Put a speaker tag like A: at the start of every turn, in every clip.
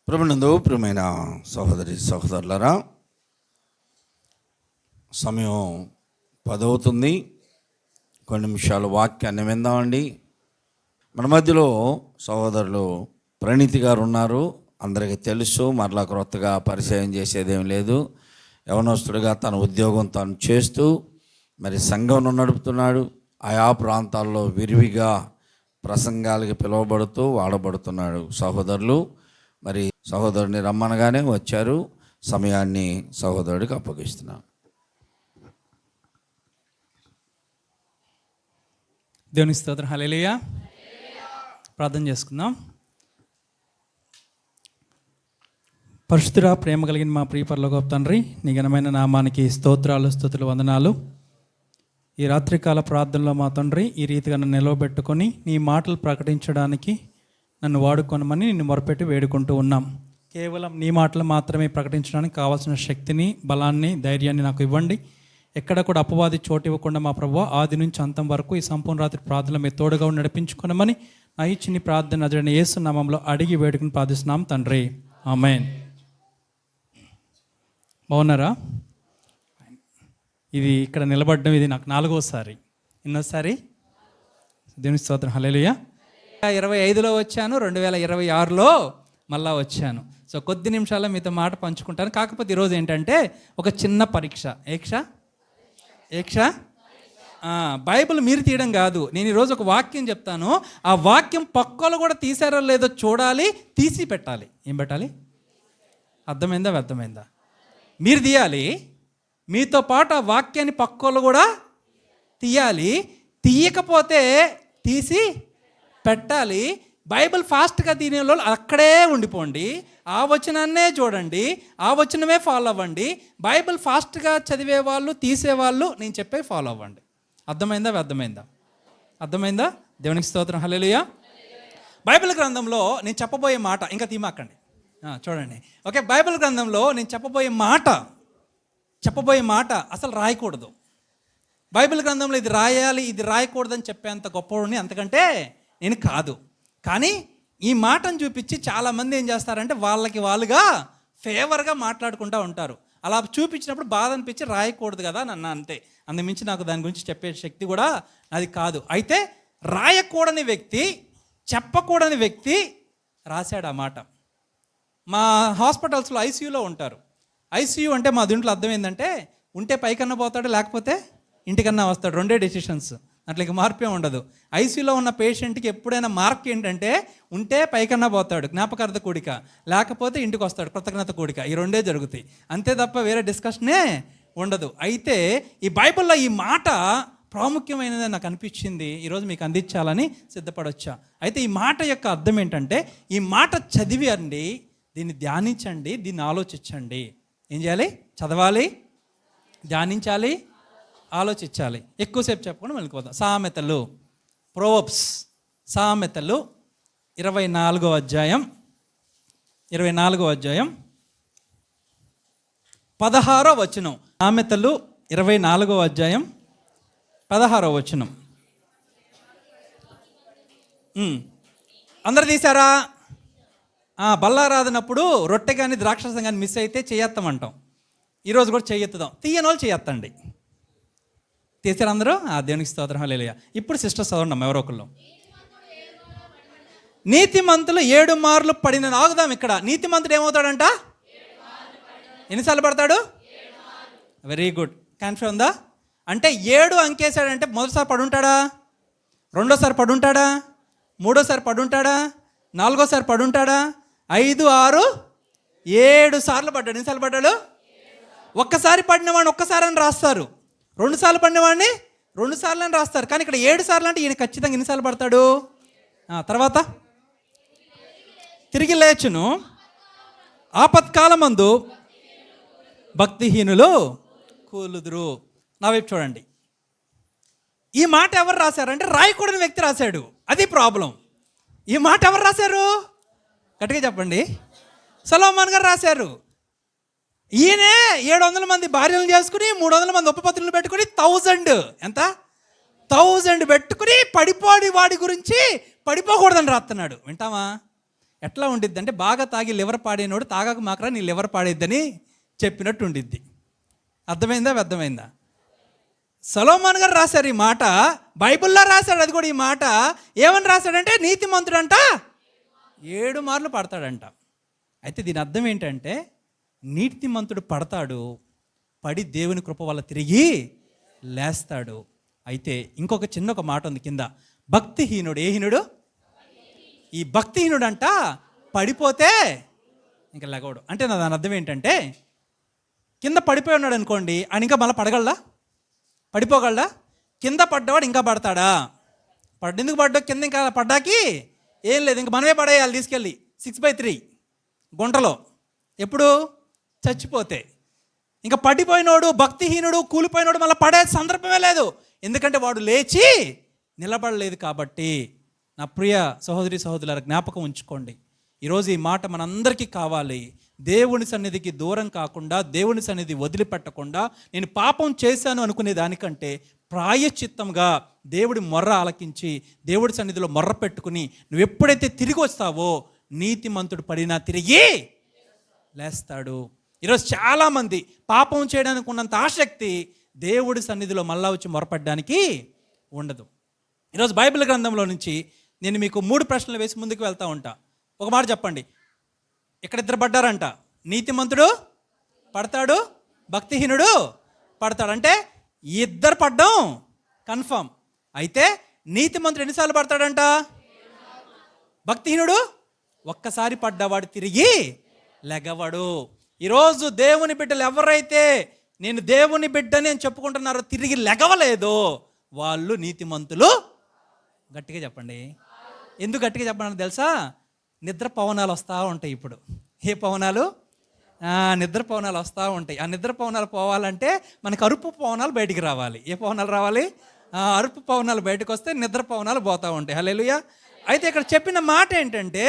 A: ప్రభునందు ప్రియమైన సహోదరి సహోదరులారా, సమయం 10 అవుతుంది. కొన్ని నిమిషాలు వాక్యాన్ని విందామండి. మన మధ్యలో సహోదరులు ప్రణీతి గారు ఉన్నారు. అందరికీ తెలుసు, మరలా క్రొత్తగా పరిచయం చేసేదేం లేదు. యవనస్తుడిగా తన ఉద్యోగం తాను చేస్తూ మరి సంఘంను నడుపుతున్నాడు. ఆయా ప్రాంతాల్లో విరివిగా ప్రసంగాలకి పిలువబడుతూ వాడబడుతున్నాడు. సహోదరులు మరి సహోదరుని రమ్మనగానే వచ్చారు. సమయాన్ని సహోదరుడికి అప్పగిస్తున్నాం.
B: దేవుని స్తోత్రం. హల్లెలూయా. ప్రార్థన చేసుకుందాం. పరిశుద్ధుడా, ప్రేమ కలిగిన మా ప్రియ పరలోకపు తండ్రి, నీ ఘనమైన నామానికి స్తోత్రాలు, స్తుతులు, వందనాలు. ఈ రాత్రికాల ప్రార్థనలో మా తండ్రి ఈ రీతిగా నన్ను నిలవబెట్టుకొని నీ మాటలు ప్రకటించడానికి నన్ను వాడుకొనమని నిన్ను మొరపెట్టి వేడుకుంటూ ఉన్నాం. కేవలం నీ మాటలు మాత్రమే ప్రకటించడానికి కావాల్సిన శక్తిని, బలాన్ని, ధైర్యాన్ని నాకు ఇవ్వండి. ఎక్కడ కూడా అపవాది చోటు ఇవ్వకుండా మా ప్రభువా, ఆది నుంచి అంతం వరకు ఈ సంపూర్ణ రాత్రి ప్రార్థనలో మీరు తోడుగా నడిపించుకున్నామని నా ఈ చిన్ని ప్రార్థన నజరేయుడైన యేసు నామములో అడిగి వేడుకుని ప్రార్థిస్తున్నాం తండ్రి, ఆమేన్. బాగున్నారా? ఇది ఇక్కడ నిలబడడం ఇది నాకు 4వసారి. ఎన్నోసారి? దేవుని స్తోత్రం. హల్లెలూయా. 2025లో వచ్చాను, 2026లో మళ్ళా వచ్చాను. సో కొద్ది నిమిషాల్లో మీతో మాట పంచుకుంటాను. కాకపోతే ఈరోజు ఏంటంటే ఒక చిన్న పరీక్ష. బైబిల్ మీరు తీయడం కాదు, నేను ఈరోజు ఒక వాక్యం చెప్తాను. ఆ వాక్యం పక్కలు కూడా తీసారో లేదో చూడాలి, తీసి పెట్టాలి. ఏం పెట్టాలి? అర్థమైందా? వ్యర్థమైందా? మీరు తీయాలి, మీతో పాటు ఆ వాక్యాన్ని పక్కలు కూడా తీయాలి. తీయకపోతే తీసి పెట్టాలి. బైబిల్ ఫాస్ట్గా తినే వాళ్ళు అక్కడే ఉండిపోండి, ఆ వచనాన్నే చూడండి, ఆ వచనమే ఫాలో అవ్వండి. బైబిల్ ఫాస్ట్గా చదివే వాళ్ళు, తీసేవాళ్ళు నేను చెప్పే ఫాలో అవ్వండి. అర్థమైందా? వ్యర్థమైందా? అర్థమైందా? దేవునికి స్తోత్రం. హల్లెలూయా. బైబిల్ గ్రంథంలో నేను చెప్పబోయే మాట ఇంకా తీమాకండి, చూడండి. ఓకే, బైబిల్ గ్రంథంలో నేను చెప్పబోయే మాట అసలు రాయకూడదు. బైబిల్ గ్రంథంలో ఇది రాయాలి, ఇది రాయకూడదని చెప్పేంత గొప్పవాడిని అంతకంటే నేను కాదు. కానీ ఈ మాటను చూపించి చాలామంది ఏం చేస్తారంటే వాళ్ళుగా ఫేవర్గా మాట్లాడుకుంటూ ఉంటారు. అలా చూపించినప్పుడు బాధ అనిపించి రాయకూడదు కదా నన్ను, అంతే. అందుమించి నాకు దాని గురించి చెప్పే శక్తి కూడా అది కాదు. అయితే రాయకూడని వ్యక్తి, చెప్పకూడని వ్యక్తి రాశాడు ఆ మాట. మా హాస్పిటల్స్లో ఐసీయూలో ఉంటారు. ఐసీయూ అంటే మా దీంట్లో అర్థం ఏంటంటే ఉంటే పైకన్నా పోతాడు, లేకపోతే ఇంటికన్నా వస్తాడు. 2 డెసిషన్స్, అట్లకి మార్పే ఉండదు. ఐసీయూలో ఉన్న పేషెంట్కి ఎప్పుడైనా మార్క్ ఏంటంటే ఉంటే పైకన్నా పోతాడు, జ్ఞాపకార్థ కూడిక, లేకపోతే ఇంటికి వస్తాడు, కృతజ్ఞత కూడిక. ఈ 2 జరుగుతాయి, అంతే తప్ప వేరే డిస్కషనే ఉండదు. అయితే ఈ బైబిల్లో ఈ మాట ప్రాముఖ్యమైనదని నాకు అనిపించింది, ఈరోజు మీకు అందించాలని సిద్ధపడొచ్చా. అయితే ఈ మాట యొక్క అర్థం ఏంటంటే, ఈ మాట చదివి అండి, దీన్ని ధ్యానించండి, దీన్ని ఆలోచించండి. ఏం చేయాలి? చదవాలి, ధ్యానించాలి, ఆలోచించాలి. ఎక్కువసేపు చెప్పకుండా వెళ్ళిపోతాం. సామెతలు, ప్రోవర్బ్స్, సామెతలు 24వ అధ్యాయం 16వ వచనం. సామెతలు 24వ అధ్యాయం 16వ వచనం. అందరు తీసారా? బల్లారాధనప్పుడు రొట్టె కానీ ద్రాక్షరసం కానీ మిస్ అయితే చేయెత్తమంటాం. ఈరోజు కూడా చేయెత్తుదాం. తీయని వాళ్ళు చేయెత్తండి. తీసారు అందరూ? దేవునికి స్తోత్రం. హల్లెలూయా. ఇప్పుడు సిస్టర్స్ చదవండి ఎవరో ఒకళ్ళు. నీతిమంతులు 7 మార్లు పడిన. ఆగుదాం ఇక్కడ. నీతిమంతుడు ఏమవుతాడంట? ఎన్నిసార్లు పడతాడు? Very good. కన్ఫ్యూజ్ ఉందా? అంటే 7 అంకేశాడంటే మొదటిసారి పడుంటాడా, రెండోసారి పడుంటాడా, మూడోసారి పడుంటాడా, 4వసారి పడుంటాడా, 5, 6, 7 సార్లు పడ్డాడు. ఎన్నిసార్లు పడ్డాడు? ఒక్కసారి పడినవాడిని ఒక్కసారి అని రాస్తారు, 2 సార్లు పడినవాడిని 2 సార్లు అని రాస్తారు. కానీ ఇక్కడ 7 సార్లు అంటే ఈయన ఖచ్చితంగా ఎన్నిసార్లు పడతాడు? తర్వాత తిరిగి లేచును, ఆపత్కాలమందు భక్తిహీనులు కూలుదురు. నా వైపు చూడండి. ఈ మాట ఎవరు రాశారంటే రాయకూడని వ్యక్తి రాశాడు. అది ప్రాబ్లం. ఈ మాట ఎవరు రాశారు? గట్టిగా చెప్పండి. సొలొమోన్ గారు రాశారు. ఈయనే 700 మంది భార్యలను చేసుకుని 300 మంది ఉపపత్రులను పెట్టుకుని 1000 పెట్టుకుని పడిపోడి వాడి గురించి పడిపోకూడదని రాస్తున్నాడు. వింటామా? ఎట్లా ఉండిద్ది అంటే బాగా తాగి లివర్ పాడైనోడు తాగాక మాకరా నీ లివర్ పాడైద్దని చెప్పినట్టు ఉండిద్ది. అర్థమైందా? సొలొమోన్ గారు రాశారు ఈ మాట, బైబిల్లో రాశాడు. అది కూడా ఈ మాట ఏమని రాశాడంటే నీతిమంతుడంట 7 మార్లు పడతాడంట. అయితే దీని అర్థం ఏంటంటే నీతిమంతుడు పడతాడు, పడి దేవుని కృప వల్ల తిరిగి లేస్తాడు. అయితే ఇంకొక చిన్న మాట ఉంది కింద, భక్తిహీనుడు. ఏ హీనుడు? ఈ భక్తిహీనుడు అంట పడిపోతే ఇంకా లెగవడు. అంటే దాని అర్థం ఏంటంటే కింద పడిపోయి ఉన్నాడు అనుకోండి, ఆయన ఇంకా మళ్ళీ పడిపోగలడా? కింద పడ్డవాడు ఇంకా పడతాడా? ఎందుకు పడ్డా? కింద ఇంకా పడ్డాకి ఏం లేదు, ఇంక మనమే పడేయాలి తీసుకెళ్ళి 6/3 గుంటలో. ఎప్పుడు? చచ్చిపోతే. ఇంకా పడిపోయినోడు, భక్తిహీనుడు, కూలిపోయినోడు మళ్ళీ పడే సందర్భమే లేదు, ఎందుకంటే వాడు లేచి నిలబడలేదు కాబట్టి. నా ప్రియ సహోదరి సహోదరులారా, జ్ఞాపకం ఉంచుకోండి, ఈరోజు ఈ మాట మనందరికీ కావాలి. దేవుని సన్నిధికి దూరం కాకుండా, దేవుని సన్నిధి వదిలిపెట్టకుండా, నేను పాపం చేశాను అనుకునే దానికంటే ప్రాయశ్చిత్తంగా దేవుడి మొర్ర ఆలకించి దేవుడి సన్నిధిలో మొర్ర పెట్టుకుని నువ్వు ఎప్పుడైతే తిరిగి వస్తావో నీతిమంతుడు పడినా తిరిగి లేస్తాడు. ఈరోజు చాలామంది పాపం చేయడానికి ఉన్నంత ఆసక్తి దేవుడి సన్నిధిలో మళ్ళా వచ్చి మొరపెట్టడానికి ఉండదు. ఈరోజు బైబిల్ గ్రంథంలో నుంచి నేను మీకు 3 ప్రశ్నలు వేసి ముందుకు వెళ్తూ ఉంటా. ఒక మాట చెప్పండి, ఇక్కడ 2 పడ్డారంట, నీతిమంతుడు పడతాడు, భక్తిహీనుడు పడతాడు. అంటే 2 పడ్డం కన్ఫర్మ్. అయితే నీతిమంతుడు ఎన్నిసార్లు పడతాడంట? భక్తిహీనుడు ఒక్కసారి పడ్డవాడు తిరిగి లెగవడు. ఈరోజు దేవుని బిడ్డలు ఎవరైతే నేను దేవుని బిడ్డని అని చెప్పుకుంటున్నారో తిరిగి లెగవలేదో వాళ్ళు నీతిమంతులు. గట్టిగా చెప్పండి. ఎందుకు గట్టిగా చెప్పడానికి తెలుసా? నిద్ర పవనాలు వస్తూ ఉంటాయి. ఇప్పుడు ఏ పవనాలు? నిద్ర పవనాలు వస్తూ ఉంటాయి. ఆ నిద్ర పవనాలు పోవాలంటే మనకు అరుపు పవనాలు బయటికి రావాలి. ఏ పవనాలు రావాలి? అరుపు పవనాలు బయటకు వస్తే నిద్ర పవనాలు పోతూ ఉంటాయి. హల్లెలూయా. అయితే ఇక్కడ చెప్పిన మాట ఏంటంటే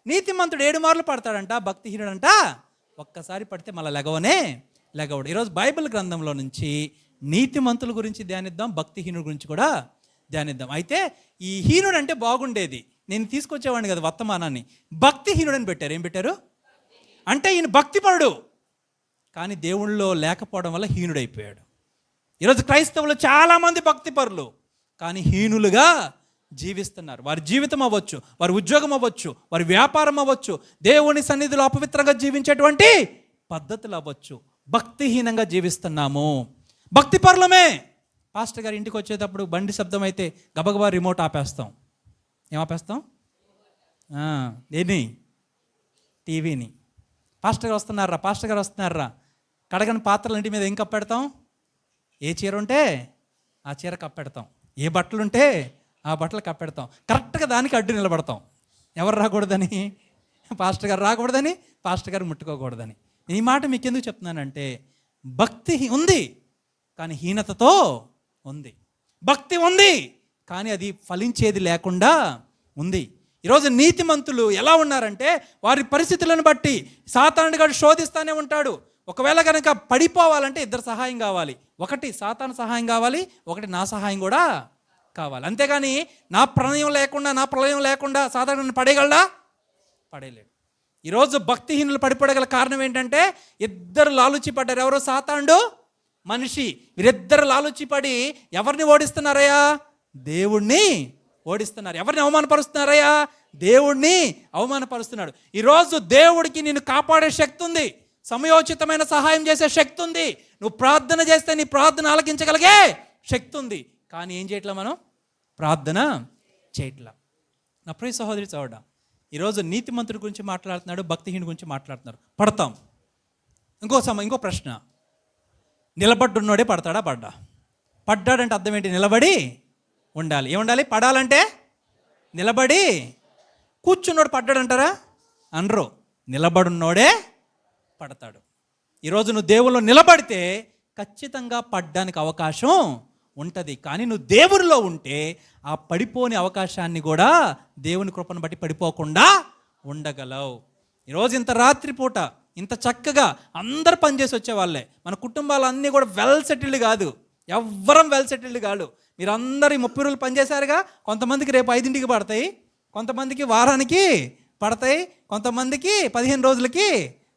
B: నీతిమంతుడు 7 మార్లు పడతాడంట, భక్తిహీనుడంట ఒక్కసారి పడితే మళ్ళీ లెగవడు. ఈరోజు బైబిల్ గ్రంథంలో నుంచి నీతిమంతుల గురించి ధ్యానిద్దాం, భక్తిహీనుడి గురించి కూడా ధ్యానిద్దాం. అయితే ఈ హీనుడు అంటే బాగుండేది, నేను తీసుకొచ్చేవాడిని కదా వర్తమానాన్ని. భక్తిహీనుడని పెట్టారు. ఏం పెట్టారు అంటే ఈయన భక్తిపరుడు కానీ దేవుళ్ళలో లేకపోవడం వల్ల హీనుడైపోయాడు. ఈరోజు క్రైస్తవులు చాలామంది భక్తిపరులు కానీ హీనులుగా జీవిస్తున్నారు. వారి జీవితం అవ్వచ్చు, వారి ఉద్యోగం అవ్వచ్చు, వారి వ్యాపారం అవ్వచ్చు, దేవుని సన్నిధిలో అపవిత్రంగా జీవించేటువంటి పద్ధతులు అవ్వచ్చు, భక్తిహీనంగా జీవిస్తున్నాము. భక్తిపరులమే. పాస్టర్ గారు ఇంటికి వచ్చేటప్పుడు బండి శబ్దం అయితే గబగబా రిమోట్ ఆపేస్తాం. ఏం ఆపేస్తాం? దేన్ని? టీవీని. పాస్టర్ గారు వస్తున్నారా కడగని పాత్రలు ఇంటి మీద ఏం కప్పెడతాం? ఏ చీర ఉంటే ఆ చీర కప్పెడతాం, ఏ బట్టలు ఉంటే ఆ బట్టలు కప్పెడతాం. కరెక్ట్గా దానికి అడ్డు నిలబడతాం. ఎవరు రాకూడదని? పాస్టర్ గారు రాకూడదని, పాస్టర్ గారు ముట్టుకోకూడదని. ఈ మాట మీకు ఎందుకు చెప్తున్నానంటే భక్తి ఉంది కానీ హీనతతో ఉంది, భక్తి ఉంది కానీ అది ఫలించేది లేకుండా ఉంది. ఈరోజు నీతిమంతులు ఎలా ఉన్నారంటే వారి పరిస్థితులను బట్టి సాతానుడు గారు శోధిస్తూనే ఉంటాడు. ఒకవేళ కనుక పడిపోవాలంటే 2 సహాయం కావాలి. ఒకటి సాతాను సహాయం కావాలి, ఒకటి నా సహాయం కూడా కావాలి. అంతేగాని నా ప్రళయం లేకుండా సాతానుడిని పడేయగలడా? పడేయలేడు. ఈరోజు భక్తిహీనులు పడిపోగల కారణం ఏంటంటే 2 లాలుచి పడ్డారు. ఎవరో సాతానుడు, మనిషి. వీరిద్దరు లాలుచి పడి ఎవరిని ఓడిస్తున్నారయ్యా? దేవుణ్ణి ఓడిస్తున్నారు. ఎవరిని అవమానపరుస్తున్నారయ్యా? దేవుణ్ణి అవమానపరుస్తున్నాడు. ఈరోజు దేవుడికి నిన్ను కాపాడే శక్తి ఉంది, సమయోచితమైన సహాయం చేసే శక్తి ఉంది. నువ్వు ప్రార్థన చేస్తే నీ ప్రార్థన ఆలకించగలిగే శక్తి ఉంది. కానీ ఏం చేయట్లా? మనం ప్రార్థన చేయట్లా. నా ప్రియ సహోదరి చోడ, ఈరోజు నీతిమంతుడి గురించి మాట్లాడుతున్నాడు, భక్తిహీనుడి గురించి మాట్లాడుతున్నారు. పడతాం. ఇంకో ప్రశ్న, నిలబడ్డున్నోడే పడతాడా? పడ్డాడంటే అర్థం ఏంటి? నిలబడి ఉండాలి. ఏముండాలి? పడాలంటే నిలబడి. కూర్చున్నోడు పడ్డాడంటారా? అనరు. నిలబడున్నోడే పడతాడు. ఈరోజు నువ్వు దేవుల్లో నిలబడితే ఖచ్చితంగా పడ్డానికి అవకాశం ఉంటుంది. కానీ నువ్వు దేవునిలో ఉంటే ఆ పడిపోని అవకాశాన్ని కూడా దేవుని కృపను బట్టి పడిపోకుండా ఉండగలవు. ఈరోజు ఇంత రాత్రిపూట ఇంత చక్కగా అందరు పనిచేసి వచ్చేవాళ్ళే. మన కుటుంబాలు అన్నీ కూడా వెల్ సెటిల్డ్ కాదు, ఎవ్వరం వెల్ సెటిల్డ్ కాదు. మీరు అందరు 30 రోజులు పనిచేశారుగా. కొంతమందికి రేపు 5ంటికి పడతాయి, కొంతమందికి వారానికి పడతాయి, కొంతమందికి 15 రోజులకి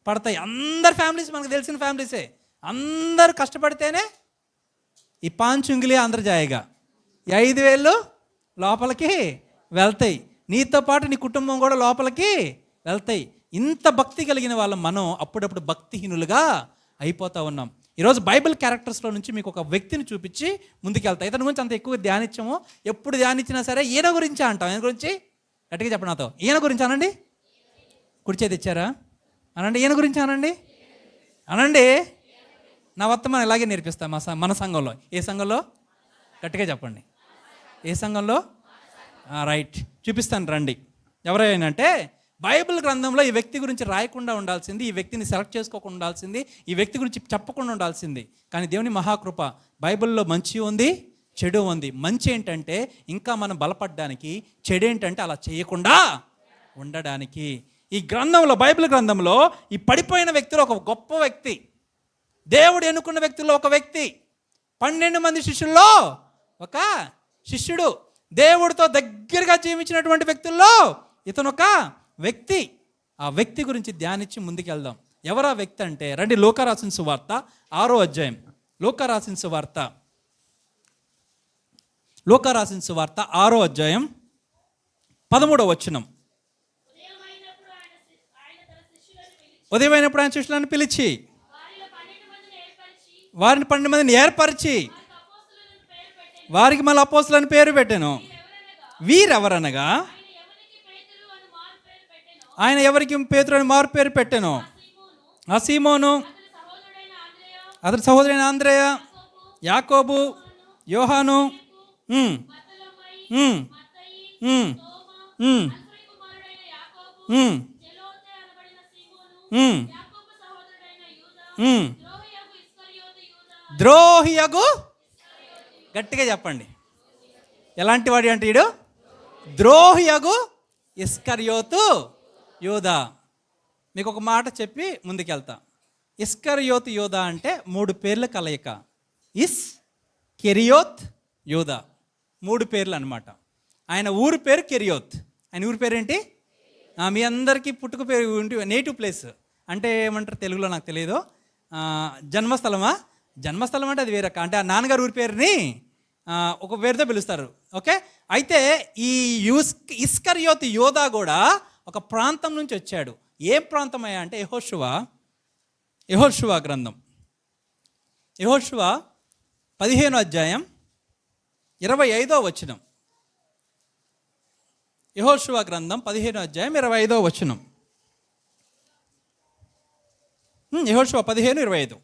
B: పడతాయి. అందరి ఫ్యామిలీస్ మనకు తెలిసిన ఫ్యామిలీసే. అందరూ కష్టపడితేనే ఈ 5 ఉంగిలి అందరు జాయిగా 5,000 లోపలికి వెళ్తాయి. నీతో పాటు నీ కుటుంబం కూడా లోపలికి వెళ్తాయి. ఇంత భక్తి కలిగిన వాళ్ళం మనం అప్పుడప్పుడు భక్తిహీనులుగా అయిపోతూ ఉన్నాం. ఈరోజు బైబిల్ క్యారెక్టర్స్లో నుంచి మీకు ఒక వ్యక్తిని చూపించి ముందుకెళ్తా. ఇతని గురించి అంత ఎక్కువ ధ్యానించాము. ఎప్పుడు ధ్యానించినా సరే ఈయన గురించి అంటాం. ఈయన గురించి గట్టిగా చెప్పండి నాతో. ఈయన గురించి అనండి. కుడిచేది ఇచ్చారా అనండి. ఈయన గురించి అనండి. అనండి. నా వర్తమానం ఇలాగే నేర్పిస్తాం మన సంఘంలో. ఏ సంఘంలో? గట్టిగా చెప్పండి. ఏ సంఘంలో? రైట్, చూపిస్తాను రండి. ఎవరైనా అంటే బైబిల్ గ్రంథంలో ఈ వ్యక్తి గురించి రాయకుండా ఉండాల్సింది, ఈ వ్యక్తిని సెలెక్ట్ చేసుకోకుండా ఉండాల్సింది, ఈ వ్యక్తి గురించి చెప్పకుండా ఉండాల్సింది. కానీ దేవుని మహాకృప, బైబిల్లో మంచి ఉంది, చెడు ఉంది. మంచి ఏంటంటే ఇంకా మనం బలపడడానికి, చెడు ఏంటంటే అలా చేయకుండా ఉండడానికి. ఈ గ్రంథంలో, బైబిల్ గ్రంథంలో ఈ పడిపోయిన వ్యక్తిలో ఒక గొప్ప వ్యక్తి, దేవుడు ఎన్నుకున్న వ్యక్తుల్లో ఒక వ్యక్తి, 12 మంది శిష్యుల్లో ఒక శిష్యుడు, దేవుడితో దగ్గరగా జీవించినటువంటి వ్యక్తుల్లో ఇతను ఒక వ్యక్తి. ఆ వ్యక్తి గురించి ధ్యానించి ముందుకెళ్దాం. ఎవరా వ్యక్తి అంటే రండి, లూకా రాసిన సువార్త 6వ అధ్యాయం. లూకా రాసిన సువార్త 6వ అధ్యాయం 13వ వచనం. ఉదయమైనప్పుడు ఆయన శిష్యులను పిలిచి వారిని 12 మందిని ఏర్పరిచి వారికి మళ్ళీ అపోస్తలుని పేరు పెట్టాను. వీరెవరనగా ఆయన ఎవరికి పేతురు అని మారు పేరు పెట్టాను. ఆ సీమోను, అతని సహోదరైన ఆంద్రేయ, యాకోబు, యోహాను, ద్రోహియగు, గట్టిగా చెప్పండి. ఎలాంటి వాడు అంటే వీడు? ద్రోహియగు ఇస్కరియోతు యూదా. మీకు ఒక మాట చెప్పి ముందుకెళ్తా. ఇస్కరియోతు యూదా అంటే 3 పేర్ల కలయిక. ఇస్ కెరియోత్ యూదా, 3 పేర్లు అనమాట. ఆయన ఊరు పేరు కెరియోత్. ఆయన ఊరి పేరు ఏంటి? మీ అందరికీ పుట్టుక పేరు నేటివ్ ప్లేస్ అంటే ఏమంటారు తెలుగులో నాకు తెలియదు. జన్మస్థలమా? జన్మస్థలం అంటే అది వేరే, అంటే ఆ నాన్నగారు ఊరి పేరుని ఒక పేరుతో పిలుస్తారు. ఓకే, అయితే ఈ ఇస్కరియోతు యోధా కూడా ఒక ప్రాంతం నుంచి వచ్చాడు. ఏం ప్రాంతం అయ్యా అంటే యెహోషువ గ్రంథం, యెహోషువ 15వ అధ్యాయం 25వ వచనం. యెహోషువ గ్రంథం 15వ అధ్యాయం 25వ వచనం. యెహోషువ 15:25.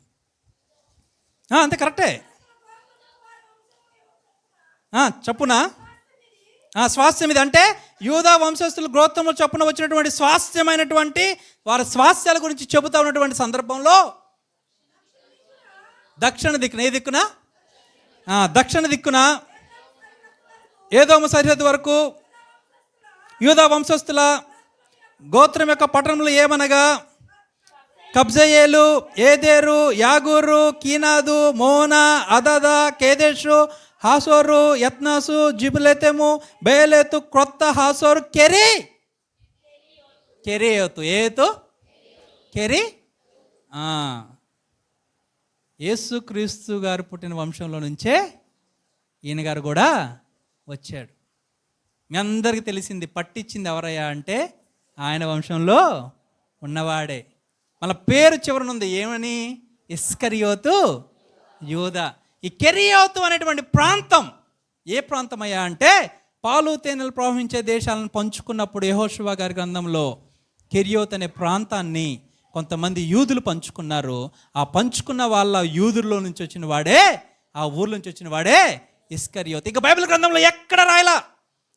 B: అంతే కరెక్టే. చెప్పునా? స్వాస్థ్యం ఇది అంటే యూదా వంశస్థులు గోత్రముల చొప్పున వచ్చినటువంటి స్వాస్థ్యమైనటువంటి వారి స్వాస్థ్యాల గురించి చెబుతా ఉన్నటువంటి సందర్భంలో దక్షిణ దిక్కున, ఏ దిక్కున? దక్షిణ దిక్కున ఏదోము సరిహద్దు వరకు యూదా వంశస్థుల గోత్రం యొక్క పట్టణములు ఏమనగా కబ్జయేలు, ఏదేరు, యాగూరు, కీనాదు, మోనా, అదద, కేదేషు, హాసోరు, యత్నాసు, జిబులెతెము, బయలేతు, క్రొత్త హాసోరు, కెరియోతు. కెరి యేసుక్రీస్తు గారు పుట్టిన వంశంలో నుంచే ఈయన గారు కూడా వచ్చాడు. మీ అందరికీ తెలిసింది, పట్టించింది ఎవరయ్యా అంటే ఆయన వంశంలో ఉన్నవాడే. మళ్ళీ పేరు చివరనుంది ఏమని? ఇస్కరియోతు యూదా. ఈ కెరియోతు అనేటువంటి ప్రాంతం ఏ ప్రాంతం అయ్యా అంటే పాలు తేనెలు ప్రవహించే దేశాలను పంచుకున్నప్పుడు యెహోషువ గారి గ్రంథంలో కెరియోతు అనే ప్రాంతాన్ని కొంతమంది యూదులు పంచుకున్నారు. ఆ పంచుకున్న వాళ్ళ యూదుల్లో నుంచి వచ్చిన వాడే, ఆ ఊర్ల నుంచి వచ్చిన వాడే ఇస్కరియోతు. ఇక బైబిల్ గ్రంథంలో ఎక్కడ రాయలా,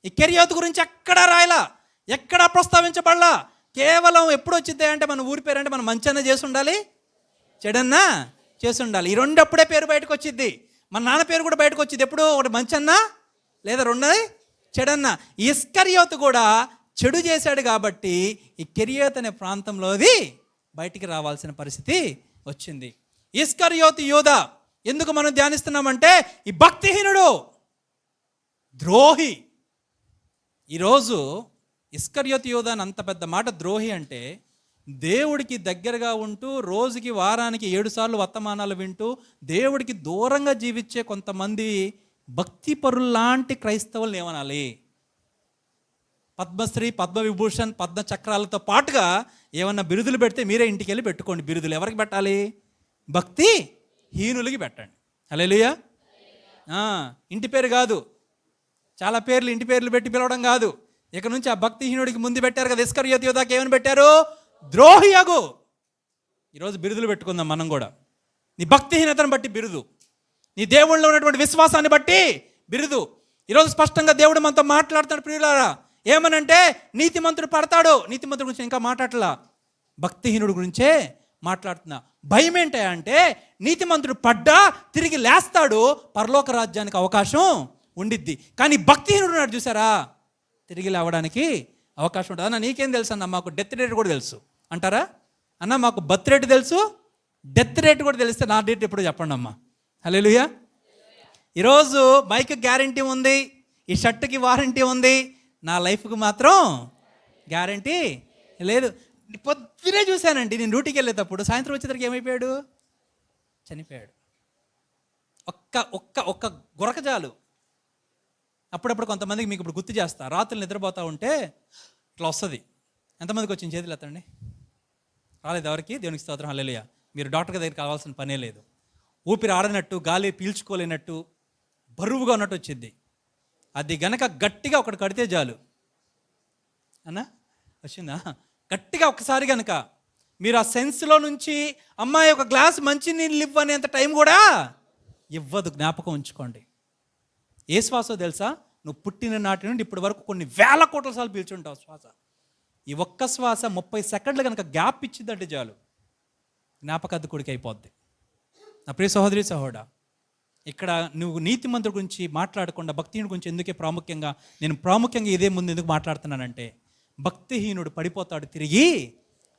B: ఈ కెరియోతు గురించి ఎక్కడా రాయలా, ఎక్కడా ప్రస్తావించబడలా. కేవలం ఎప్పుడు వచ్చింది అంటే మన ఊరి పేరు అంటే మనం మంచన్నా చేసి ఉండాలి, చెడన్నా చేసి ఉండాలి. ఈ రెండు అప్పుడే పేరు బయటకు వచ్చింది. మన నాన్న పేరు కూడా బయటకు వచ్చింది. ఎప్పుడు? ఒకటి మంచన్నా లేదా రెండోది చెడన్నా. ఇస్కరియోతు కూడా చెడు చేశాడు కాబట్టి ఈ కెరియోతు అనే ప్రాంతంలోది బయటికి రావాల్సిన పరిస్థితి వచ్చింది. ఇస్కరియోతు యూదా ఎందుకు మనం ధ్యానిస్తున్నామంటే ఈ భక్తిహీనుడు, ద్రోహి. ఈరోజు ఇస్కర్యోతు యోధా అని అంత పెద్ద మాట ద్రోహి అంటే, దేవుడికి దగ్గరగా ఉంటూ రోజుకి వారానికి 7 సార్లు వర్తమానాలు వింటూ దేవుడికి దూరంగా జీవించే కొంతమంది భక్తి పరుల్లాంటి క్రైస్తవులను ఏమనాలి? పద్మశ్రీ, పద్మవిభూషణ్, పద్మ చక్రాలతో పాటుగా ఏమన్నా బిరుదులు పెడితే మీరే ఇంటికి వెళ్ళి పెట్టుకోండి. బిరుదులు ఎవరికి పెట్టాలి? భక్తి హీనులకి పెట్టండి. హల్లెలూయా. ఇంటి పేరు కాదు, చాలా పేర్లు ఇంటి పేర్లు పెట్టి పిలవడం కాదు. ఇక నుంచి ఆ భక్తిహీనుడికి ముందు పెట్టారు కదా ఇస్కరియోతు యోధాకి ఏమని పెట్టారు? ద్రోహియగు. ఈరోజు బిరుదులు పెట్టుకుందాం మనం కూడా. నీ భక్తిహీనతను బట్టి బిరుదు, నీ దేవుళ్ళలో ఉన్నటువంటి విశ్వాసాన్ని బట్టి బిరుదు. ఈరోజు స్పష్టంగా దేవుడు మనతో మాట్లాడుతాడు ప్రియులారా. ఏమనంటే నీతిమంతుడు పడతాడు. నీతిమంతుడి గురించి ఇంకా మాట్లాడలా, భక్తిహీనుడి గురించే మాట్లాడుతున్నా. భయం ఏంటా అంటే నీతిమంతుడు పడ్డా తిరిగి లేస్తాడు, పరలోక రాజ్యానికి అవకాశం ఉండిద్ది. కానీ భక్తిహీనుడు ఉన్నాడు చూసారా, తిరిగి లేవడానికి అవకాశం ఉంటుంది. అన్న నీకేం తెలుసు అన్న? మాకు డెత్ రేట్ కూడా తెలుసు అంటారా? అన్న మాకు బర్త్ రేట్ తెలుసు, డెత్ రేట్ కూడా తెలిస్తే నా డేట్ ఎప్పుడు చెప్పండి అమ్మా. హల్లెలూయా. ఈరోజు మైక్ గ్యారంటీ ఉంది, ఈ షర్ట్కి వారంటీ ఉంది, నా లైఫ్కి మాత్రం గ్యారంటీ లేదు. పొద్దునే చూశానండి నేను డ్యూటీకి వెళ్ళేటప్పుడు, సాయంత్రం వచ్చేసరికి ఏమైపోయాడు? చనిపోయాడు. ఒక్క ఒక్క ఒక్క గురకజాలు. అప్పుడప్పుడు కొంతమందికి మీకు ఇప్పుడు గుర్తు చేస్తా, రాత్రులు నిద్రపోతూ ఉంటే ఇట్లా వస్తుంది. ఎంతమందికి వచ్చింది చేతులు ఎత్తండి. రాలేదు ఎవరికి? దేవునికి స్తోత్రం. హల్లెలూయా. మీరు డాక్టర్ దగ్గరికి కావాల్సిన పనే లేదు. ఊపిరి ఆడనట్టు, గాలి పీల్చుకోలేనట్టు, బరువుగా ఉన్నట్టు వచ్చింది. అది గనక గట్టిగా ఒకటి కడితే చాలు. అన్నా వచ్చిందా? గట్టిగా ఒక్కసారి కనుక మీరు ఆ సెన్స్లో నుంచి అమ్మాయి ఒక గ్లాస్ మంచినీళ్ళు ఇవ్వనేంత టైం కూడా ఇవ్వదు. జ్ఞాపకం ఉంచుకోండి. ఏ శ్వాసో తెలుసా? నువ్వు పుట్టిన నాటి నుండి ఇప్పటి వరకు కొన్ని వేల కోట్ల సార్లు పీల్చుంటావు శ్వాస. ఈ ఒక్క శ్వాస 30 సెకండ్లు కనుక గ్యాప్ ఇచ్చిందంటే చాలు, జ్ఞాపకార్థకుడికి అయిపోద్ది. నా ప్రియ సహోదరి సహోదరా, ఇక్కడ నువ్వు నీతిమంతుడి గురించి మాట్లాడకుండా భక్తిహీనుడి గురించి ఎందుకే నేను ప్రాముఖ్యంగా ఇదే ముందు ఎందుకు మాట్లాడుతున్నానంటే, భక్తిహీనుడు పడిపోతాడు, తిరిగి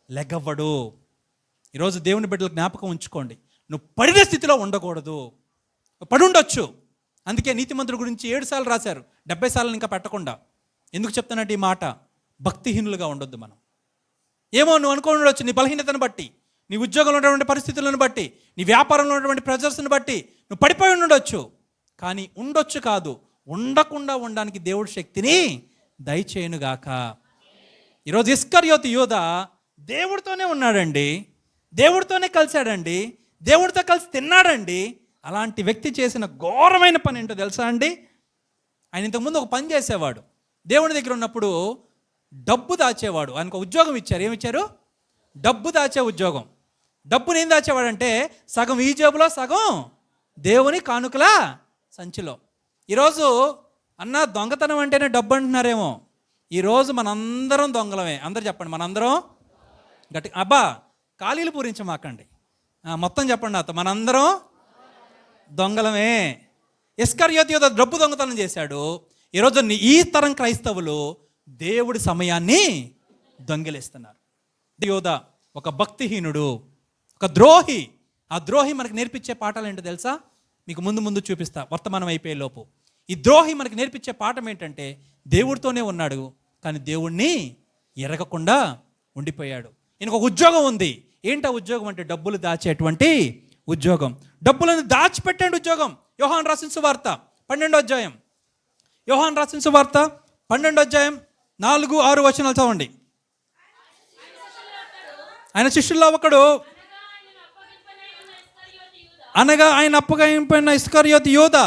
B: లెగవ్వడు. ఈరోజు దేవుని బిడ్డలు జ్ఞాపకం ఉంచుకోండి, నువ్వు పడిన స్థితిలో ఉండకూడదు. పడి ఉండొచ్చు, అందుకే నీతిమంతుడి గురించి 7 సార్లు రాశారు, 70 సార్లు ఇంకా పెట్టకుండా. ఎందుకు చెప్తానంటే ఈ మాట, భక్తిహీనులుగా ఉండొద్దు మనం. ఏమో నువ్వు అనుకోని ఉండొచ్చు, నీ బలహీనతను బట్టి, నీ ఉద్యోగంలో ఉన్నటువంటి పరిస్థితులను బట్టి, నీ వ్యాపారంలో ఉన్నటువంటి ప్రెజర్స్ని బట్టి నువ్వు పడిపోయి ఉండొచ్చు. కానీ ఉండొచ్చు కాదు, ఉండకుండా ఉండడానికి దేవుడి శక్తిని దయచేయునుగాక. ఈరోజు ఇస్కరియోతు యోధా దేవుడితోనే ఉన్నాడండి, దేవుడితోనే కలిశాడండి, దేవుడితో కలిసి తిన్నాడండి. అలాంటి వ్యక్తి చేసిన ఘోరమైన పని ఏంటో తెలుసా అండి? ఆయన ఇంతకుముందు ఒక పని చేసేవాడు, దేవుడి దగ్గర ఉన్నప్పుడు డబ్బు దాచేవాడు. ఆయనకు ఉద్యోగం ఇచ్చారు. ఏమిచ్చారు? డబ్బు దాచే ఉద్యోగం. డబ్బుని ఏం దాచేవాడంటే సగం ఈ జేబులో, సగం దేవుని కానుకల సంచిలో. ఈరోజు అన్న దొంగతనం అంటేనే డబ్బు అంటున్నారేమో. ఈరోజు మనందరం దొంగలమే. అందరు చెప్పండి, మనందరం గట్టి. అబ్బా ఖాళీలు పూరించమాకండి, మొత్తం చెప్పండి నాతో, మనందరం దొంగలమే. ఇస్కరియోతు యోధా డబ్బు దొంగతనం చేశాడు. ఈరోజు ఈ తరం క్రైస్తవులు దేవుడి సమయాన్ని దొంగిలిస్తున్నారు. యోధా ఒక భక్తిహీనుడు, ఒక ద్రోహి. ఆ ద్రోహి మనకు నేర్పించే పాఠాలు ఏంటో తెలుసా? మీకు ముందు చూపిస్తా వర్తమానం అయిపోయే లోపు. ఈ ద్రోహి మనకి నేర్పించే పాఠం ఏంటంటే, దేవుడితోనే ఉన్నాడు కానీ దేవుణ్ణి ఎరగకుండా ఉండిపోయాడు. ఈయనకు ఒక ఉద్యోగం ఉంది. ఏంటి ఆ ఉద్యోగం అంటే డబ్బులు దాచేటువంటి ఉద్యోగం. డబ్బులను దాచిపెట్టండి ఉద్యోగం. యోహాను రాసిన సువార్త 12వ అధ్యాయం, యోహాను రాసిన సువార్త 12వ అధ్యాయం 4-6 వచనాలు చదవండి. ఆయన శిష్యుల్లో ఒకడు, అనగా ఆయన అప్పగింపైన ఇస్కరియోతు యోధా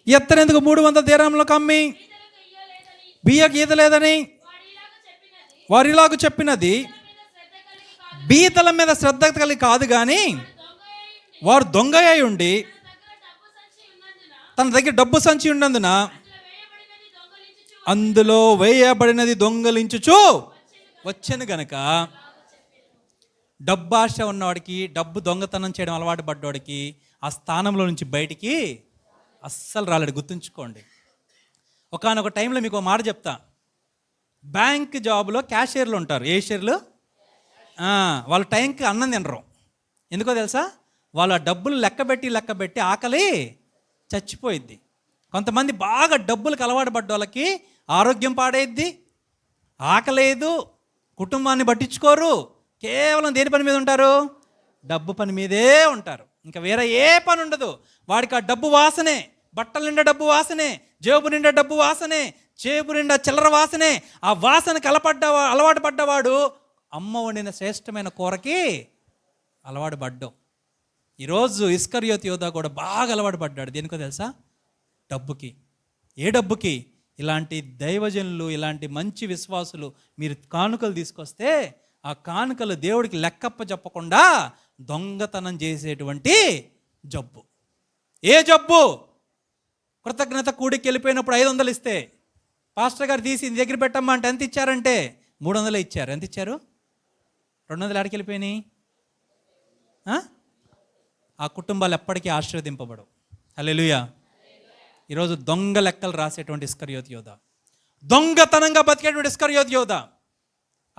B: ఈ అత్తరెందుకు 300 దీరాములకు అమ్మి బియ్యకు ఈదలేదని వారిలాగా చెప్పినది బీదల మీద శ్రద్ధ కలిగి కాదు, కానీ వారు దొంగ అయి ఉండి తన దగ్గర డబ్బు సంచి ఉన్నందున అందులో వేయబడినది దొంగలించుచు వచ్చాను గనక. డబ్బు ఆశ ఉన్నవాడికి, డబ్బు దొంగతనం చేయడం అలవాటు పడ్డవాడికి ఆ స్థానంలో నుంచి బయటికి అస్సలు రాలేడు. గుర్తుంచుకోండి. ఒకానొక టైంలో మీకు ఒక మాట చెప్తా. బ్యాంక్ జాబ్లో క్యాషియర్లు ఉంటారు, ఏషియర్లు. వాళ్ళు టైంకి అన్నం తినరు. ఎందుకో తెలుసా? వాళ్ళు ఆ డబ్బులు లెక్కబెట్టి ఆకలి చచ్చిపోయిద్ది. కొంతమంది బాగా డబ్బులకు అలవాటు పడ్డ వాళ్ళకి ఆరోగ్యం పాడైద్ది, ఆకలేదు, కుటుంబాన్ని పట్టించుకోరు, కేవలం దేని పని మీద ఉంటారు? డబ్బు పని మీదే ఉంటారు. ఇంకా వేరే ఏ పని ఉండదు. వాడికి ఆ డబ్బు వాసనే, బట్టల నిండా డబ్బు వాసనే, జేబు నిండా డబ్బు వాసనే, జేబు నిండా చిల్లర వాసనే. ఆ వాసనకి అలవాటు పడ్డవాడు అమ్మ వండిన శ్రేష్టమైన కూరకి అలవాటు పడ్డం. ఈరోజు ఇస్కరియోతు యోధా కూడా బాగా అలవాటు పడ్డాడు. దేనికో తెలుసా? డబ్బుకి. ఏ డబ్బుకి? ఇలాంటి దైవజనులు, ఇలాంటి మంచి విశ్వాసులు మీరు కానుకలు తీసుకొస్తే ఆ కానుకలు దేవుడికి లెక్కప్ప చెప్పకుండా దొంగతనం చేసేటువంటి జబ్బు. ఏ జబ్బు? కృతజ్ఞత కూడికి వెళ్ళిపోయినప్పుడు 500 ఇస్తే పాస్టర్ గారు తీసి నీ దగ్గర పెట్టమ్మా అంటే ఎంత ఇచ్చారంటే 300 ఇచ్చారు. ఎంత ఇచ్చారు? 200 ఆడికి వెళ్ళిపోయినాయి. ఆ కుటుంబాలు ఎప్పటికీ ఆశీర్వదింపబడవు. హల్లెలూయా. ఈరోజు దొంగ లెక్కలు రాసేటువంటి ఇస్కరియోతు యోధా, దొంగతనంగా బతికేటువంటి ఇస్కరియోతు యోధా.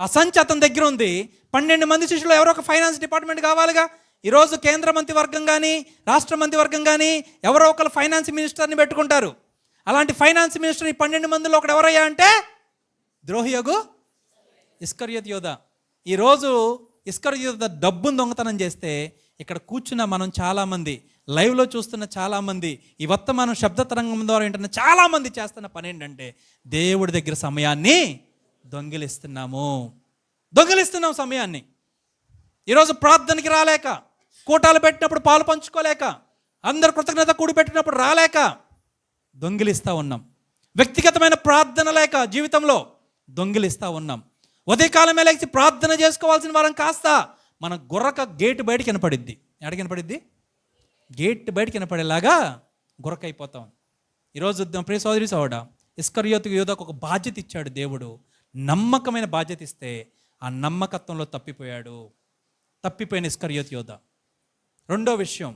B: ఆ సంచి అతని దగ్గర ఉంది. 12 మంది శిష్యులు ఎవరో ఒక ఫైనాన్స్ డిపార్ట్మెంట్ కావాలిగా. ఈరోజు కేంద్ర మంత్రివర్గం కానీ రాష్ట్ర మంత్రివర్గం కానీ ఎవరో ఒకరు ఫైనాన్స్ మినిస్టర్ని పెట్టుకుంటారు. అలాంటి ఫైనాన్స్ మినిస్టర్ ఈ 12 మందిలో ఒకడు ఎవరయ్యా అంటే ద్రోహియగు ఇస్కరియోతు యోధా. ఈరోజు ఇస్కరియోతు యోధా డబ్బును దొంగతనం చేస్తే ఇక్కడ కూర్చున్న మనం చాలామంది, లైవ్లో చూస్తున్న చాలామంది, ఈ వర్తమానం శబ్ద తరంగం ద్వారా వింటున్న చాలామంది చేస్తున్న పని ఏంటంటే దేవుడి దగ్గర సమయాన్ని దొంగిలిస్తున్నాం సమయాన్ని. ఈరోజు ప్రార్థనకి రాలేక, కూటాలు పెట్టినప్పుడు పాలు పంచుకోలేక, అందరు కృతజ్ఞత కూడి పెట్టినప్పుడు రాలేక దొంగిలిస్తూ ఉన్నాం. వ్యక్తిగతమైన ప్రార్థన లేక జీవితంలో దొంగిలిస్తూ ఉన్నాం. ఉదయకాలమే లేచి ప్రార్థన చేసుకోవాల్సిన వారం కాస్త మన గుర్రక గేటు బయటకి వినపడిద్ది. ఎక్కడికి వినపడిద్ది? గేట్ బయటకి వినపడేలాగా గుర్రక అయిపోతాం. ఈరోజు ప్రియ సోదరి సోదరుడా, ఇస్కరియోతు యోధాకు ఒక బాధ్యత ఇచ్చాడు దేవుడు. నమ్మకమైన బాధ్యత ఇస్తే ఆ నమ్మకత్వంలో తప్పిపోయిన ఇస్కరియోతు యోధా. రెండో విషయం,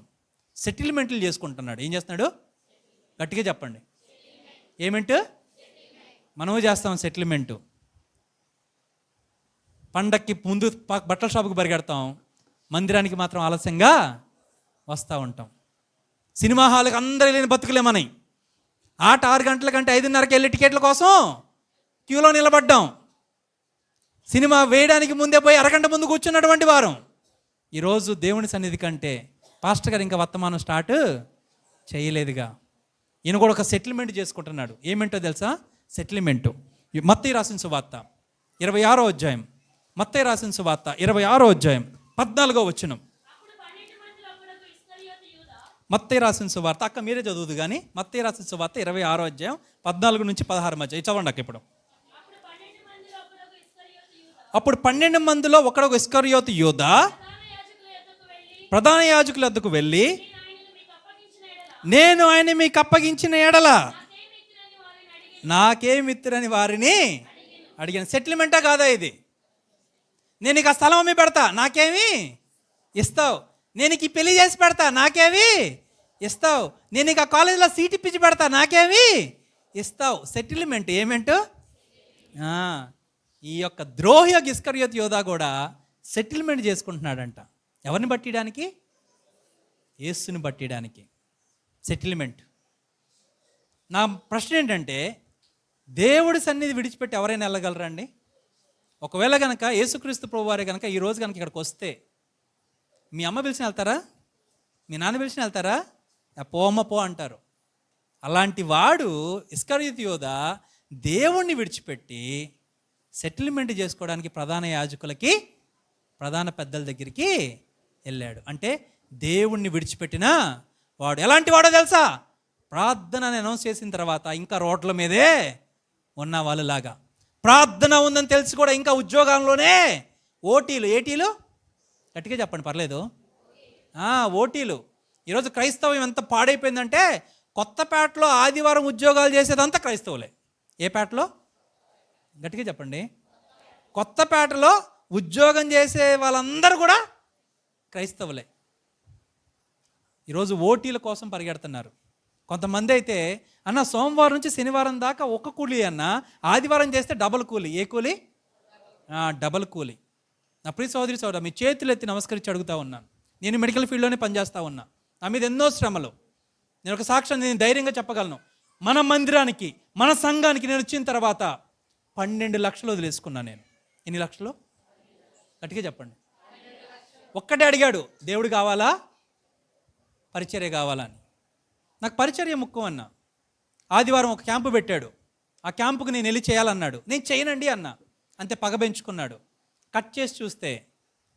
B: సెటిల్మెంట్లు చేసుకుంటున్నాడు. ఏం చేస్తున్నాడు? గట్టిగా చెప్పండి. ఏమిటి? మనము చేస్తాం సెటిల్మెంటు. పండక్కి ముందు బట్టల షాపుకి పరిగెడతాం, మందిరానికి మాత్రం ఆలస్యంగా వస్తూ ఉంటాం. సినిమా హాల్కి అందరూ వెళ్ళిన బతుకులేమని ఆట 6 గంటల కంటే 5:30కి వెళ్ళి టికెట్ల కోసం క్యూలో నిలబడ్డాం. సినిమా వేయడానికి ముందే పోయి అరగంట ముందు కూర్చున్నటువంటి వారం ఈరోజు దేవుని సన్నిధి కంటే పాస్టర్ గారు ఇంకా వర్తమానం స్టార్ట్ చేయలేదుగా. ఈయన కూడా ఒక సెటిల్మెంట్ చేసుకుంటున్నాడు. ఏమిటో తెలుసా? సెటిల్మెంటు. మత్తయి రాసిన సువార్త 26వ అధ్యాయం, మత్తయి రాసిన సువార్త 26వ అధ్యాయం 14వ వచనం. మత్తయి రాసిన సువార్త, అక్క మీరే చదువుదు కానీ మత్తయి రాసిన సువార్త 26వ అధ్యాయం 14 నుంచి 16 మధ్య చదవండి అక్క. ఇప్పుడు అప్పుడు 12 మందిలో ఒకడొక ఇస్కరియోతు యోధా ప్రధాన యాజకుల వద్దకు వెళ్ళి, నేను ఆయన మీకు అప్పగించిన ఎడల నాకేమిత్తురని వారిని అడిగాను. సెటిల్మెంటా కాదా ఇది? నేను ఇక స్థలం అమ్మి పెడతా, నాకేమి ఇస్తావు? నేను ఇక పెళ్లి చేసి పెడతా, నాకేమి ఇస్తావు? నేను ఇక కాలేజీలో సీట్ ఇప్పించి పెడతా, నాకేమి ఇస్తావు? సెటిల్మెంట్ ఏమేంటో. ఈ యొక్క ద్రోహి ఇస్కరియోతు యోధా కూడా సెటిల్మెంట్ చేసుకుంటున్నాడంట. ఎవరిని బట్టియడానికి? యేసుని బట్టియడానికి సెటిల్మెంట్. నా ప్రశ్న ఏంటంటే, దేవుడి సన్నిధి విడిచిపెట్టి ఎవరైనా వెళ్ళగలరా అండి? ఒకవేళ కనుక యేసుక్రీస్తు ప్రభువారే కనుక ఈరోజు కనుక ఇక్కడికి వస్తే మీ అమ్మ పిలిచిన వెళ్తారా? మీ నాన్న పిలిచిన వెళ్తారా? పోమ్మ పో అంటారు. అలాంటి వాడు ఇస్కరియోతు యోధా దేవుణ్ణి విడిచిపెట్టి సెటిల్మెంట్ చేసుకోవడానికి ప్రధాన యాజకులకి, ప్రధాన పెద్దల దగ్గరికి వెళ్ళాడు. అంటే దేవుణ్ణి విడిచిపెట్టిన వాడు ఎలాంటి వాడో తెలుసా? ప్రార్థన అనౌన్స్ చేసిన తర్వాత ఇంకా రోడ్ల మీదే ఉన్న వాళ్ళలాగా, ప్రార్థన ఉందని తెలిసి కూడా ఇంకా ఉద్యోగంలోనే ఏటీలు గట్టిగా చెప్పండి పర్లేదు, ఓటీలు. ఈరోజు క్రైస్తవం ఎంత పాడైపోయిందంటే, కొత్తపేటలో ఆదివారం ఉద్యోగాలు చేసేదంతా క్రైస్తవులే. ఏ పేటలో? గట్టిగా చెప్పండి. కొత్తపేటలో ఉద్యోగం చేసే వాళ్ళందరూ కూడా క్రైస్తవులే. ఈరోజు ఓటీల కోసం పరిగెడుతున్నారు. కొంతమంది అయితే అన్న సోమవారం నుంచి శనివారం దాకా ఒక కూలీ అన్న, ఆదివారం చేస్తే డబల్ కూలీ. ఏ కూలీ? డబల్ కూలీ. నా ప్రియ సోదరి సోదరా, మీ చేతులు ఎత్తి నమస్కరించి అడుగుతూ ఉన్నాను. నేను మెడికల్ ఫీల్డ్లోనే పనిచేస్తూ ఉన్నా. నా మీద ఎన్నో శ్రమలు. నేను ఒక సాక్ష్యం నేను ధైర్యంగా చెప్పగలను. మన మందిరానికి, మన సంఘానికి నేను వచ్చిన తర్వాత 12 లక్షలు వదిలేసుకున్నాను నేను. ఎన్ని లక్షలు? గట్టిగా చెప్పండి. ఒక్కటే అడిగాడు, దేవుడు కావాలా, పరిచర్య కావాలా అని. నాకు పరిచర్య ముఖ్యం అన్నా. ఆదివారం ఒక క్యాంపు పెట్టాడు. ఆ క్యాంపుకు నేను వెళ్ళి చేయాలన్నాడు. నేను చేయనండి అన్నా. అంతే, పగ పెంచుకున్నాడు. కట్ చేసి చూస్తే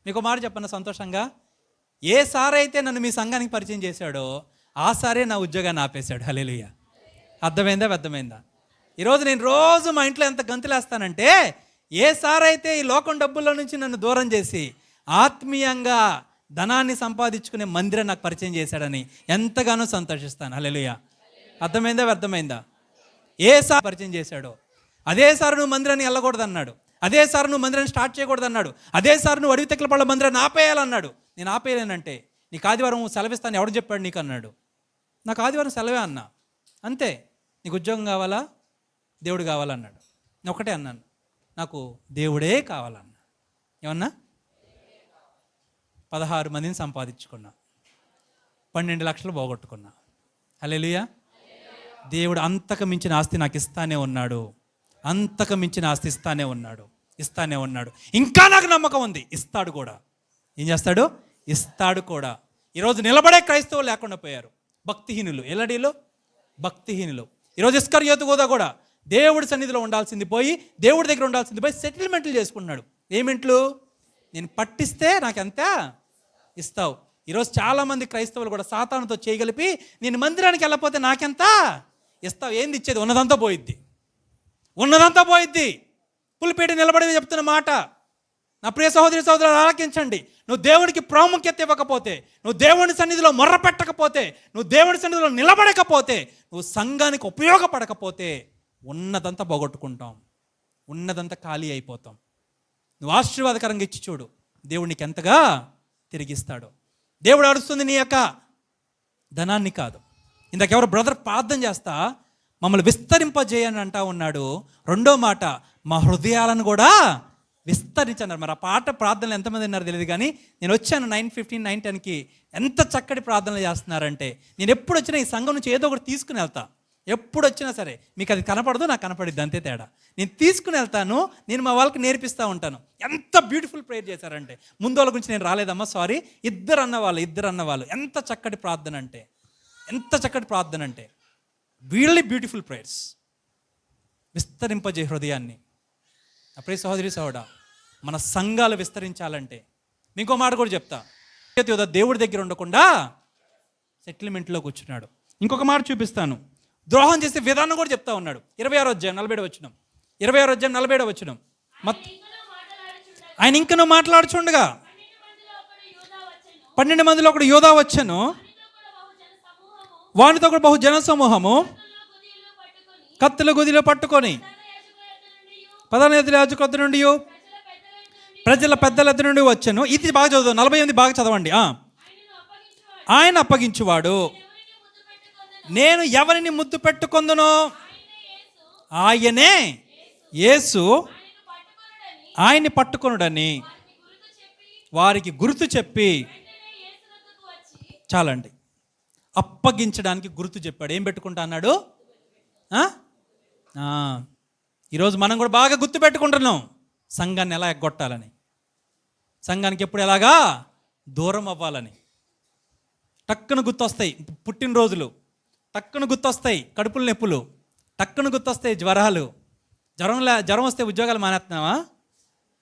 B: మీకు మాట చెప్పన్న సంతోషంగా, ఏ సార్ అయితే నన్ను మీ సంఘానికి పరిచయం చేశాడో ఆ సారే నా ఉద్యోగాన్ని ఆపేశాడు. హల్లెలూయా. అర్థమైందా? ఈరోజు నేను రోజు మా ఇంట్లో ఎంత గంతులేస్తానంటే, ఏ సార్ అయితే ఈ లోకం డబ్బుల్లో నుంచి నన్ను దూరం చేసి ఆత్మీయంగా ధనాన్ని సంపాదించుకునే మందిరం నాకు పరిచయం చేశాడని ఎంతగానో సంతోషిస్తాను. హల్లెలూయా. అర్థమైందా? ఏ సార్ పరిచయం చేశాడో అదే సార్ నువ్వు మందిరాన్ని వెళ్ళకూడదన్నాడు. అదే సార్ నువ్వు మందిరాన్ని స్టార్ట్ చేయకూడదన్నాడు. అదే సార్ నువ్వు అడవి తెక్కల పళ్ళ మందిరాన్ని ఆపేయాలన్నాడు. నేను ఆపేయలేనంటే, నీకు ఆదివారం సెలవిస్తాను ఎవడు చెప్పాడు నీకు అన్నాడు. నాకు ఆదివారం సెలవే అన్నా. అంతే. నీకు ఉద్యోగం కావాలా, దేవుడు కావాలన్నాడు. నేను ఒకటే అన్నాను, నాకు దేవుడే కావాలన్నా. ఏమన్నా? 16 మందిని సంపాదించుకున్నా, 12 లక్షలు పోగొట్టుకున్నా. హల్లెలూయా. దేవుడు అంతకు మించిన ఆస్తి నాకు ఇస్తానే ఉన్నాడు. అంతకు మించిన ఆస్తి ఇస్తానే ఉన్నాడు. ఇంకా నాకు నమ్మకం ఉంది, ఇస్తాడు కూడా. ఏం చేస్తాడు? ఇస్తాడు కూడా. ఈరోజు నిలబడే క్రైస్తవులు లేకుండా పోయారు. భక్తిహీనులు. ఎల్లడీలో భక్తిహీనులు. ఈరోజు ఇస్కరియోతు కూడా దేవుడి సన్నిధిలో ఉండాల్సింది పోయి, దేవుడి దగ్గర ఉండాల్సింది పోయి సెటిల్మెంట్లు చేసుకున్నాడు. ఏమింట్లు? నేను పట్టిస్తే నాకెంత ఇస్తావు. ఈరోజు చాలామంది క్రైస్తవులు కూడా సాతానుతో చేయగలిపి, నేను మందిరానికి వెళ్ళకపోతే నాకెంత ఇస్తావు. ఏంది ఇచ్చేది? ఉన్నదంతా పోయిద్ది. పులిపేట నిలబడి చెప్తున్న మాట, నా ప్రియ సహోదరులు ఆలకించండి. నువ్వు దేవుడికి ప్రాముఖ్యత ఇవ్వకపోతే, నువ్వు దేవుని సన్నిధిలో మొర్ర పెట్టకపోతే, నువ్వు దేవుని సన్నిధిలో నిలబడకపోతే, నువ్వు సంఘానికి ఉపయోగపడకపోతే ఉన్నదంతా పోగొట్టుకుంటాం, ఉన్నదంతా ఖాళీ అయిపోతాం. నువ్వు ఆశీర్వాదకరంగా ఇచ్చి చూడు, దేవుడు నీకు ఎంతగా తిరిగిస్తాడు. దేవుడు అడుస్తుంది నీ యొక్క ధనాన్ని కాదు. ఇందాకెవరు బ్రదర్ ప్రార్థన చేస్తా మమ్మల్ని విస్తరింపజేయని అంటా ఉన్నాడు. రెండో మాట, మా హృదయాలను కూడా విస్తరించన్నారు. మరి ఆ పాట ప్రార్థనలు ఎంతమంది విన్నారో తెలియదు, కానీ నేను వచ్చాను 9:15, 9:10కి. ఎంత చక్కటి ప్రార్థనలు చేస్తున్నారంటే, నేను ఎప్పుడు వచ్చినా ఈ సంఘం నుంచి ఏదో ఒకటి తీసుకుని వెళ్తా. ఎప్పుడు వచ్చినా సరే, మీకు అది కనపడదు, నాకు కనపడిద్ది, అంతే తేడా. నేను తీసుకుని వెళ్తాను, నేను మా వాళ్ళకి నేర్పిస్తూ ఉంటాను. ఎంత బ్యూటిఫుల్ ప్రేయర్ చేశారంటే, ముందు వాళ్ళ గురించి నేను రాలేదమ్మా, సారీ, ఇద్దరు అన్నవాళ్ళు ఎంత చక్కటి ప్రార్థన అంటే రియల్లీ బ్యూటిఫుల్ ప్రేయర్స్. విస్తరింపజే హృదయాన్ని. అప్పుడే సహోదరి సహోడా, మన సంఘాలు విస్తరించాలంటే ఇంకో మాట కూడా చెప్తా. దేవుడి దగ్గర ఉండకుండా సెటిల్మెంట్లో కూర్చున్నాడు. ఇంకొక మాట చూపిస్తాను. ద్రోహం చేసే విధానం కూడా చెప్తా ఉన్నాడు. 26వ అధ్యాయం 47వ వచనం. ఆయన ఇంకనూ మాట్లాడుచుండగా 12 మందిలో ఒకడు యోధా వచ్చెను, వానితో కూడా బహు జన సమూహము కత్తుల గుదిలో పట్టుకొని ప్రధాన యాజకుల నుండి ప్రజల పెద్దల ఎద్దు నుండి వచ్చెను. ఇది బాగా చదువు, 48 బాగా చదవండి. ఆయన అప్పగించువాడు, నేను ఎవరిని ముద్దు పెట్టుకొందునో ఆయనే యేసు, ఆయన్ని పట్టుకొనుడని వారికి గుర్తు చెప్పి, చాలండి, అప్పగించడానికి గుర్తు చెప్పాడు. ఏం పెట్టుకుంటా అన్నాడు? ఈరోజు మనం కూడా బాగా గుర్తు పెట్టుకుంటున్నాం సంఘాన్ని ఎలా ఎగ్గొట్టాలని, సంఘానికి ఎప్పుడు ఎలాగా దూరం అవ్వాలని. టక్కున గుర్తొస్తాయి పుట్టినరోజులు, టక్కున గుర్తొస్తాయి కడుపుల నొప్పులు, టక్కున గుర్తొస్తాయి జ్వరాలు. జ్వరం వస్తే ఉద్యోగాలు మానేస్తున్నావా?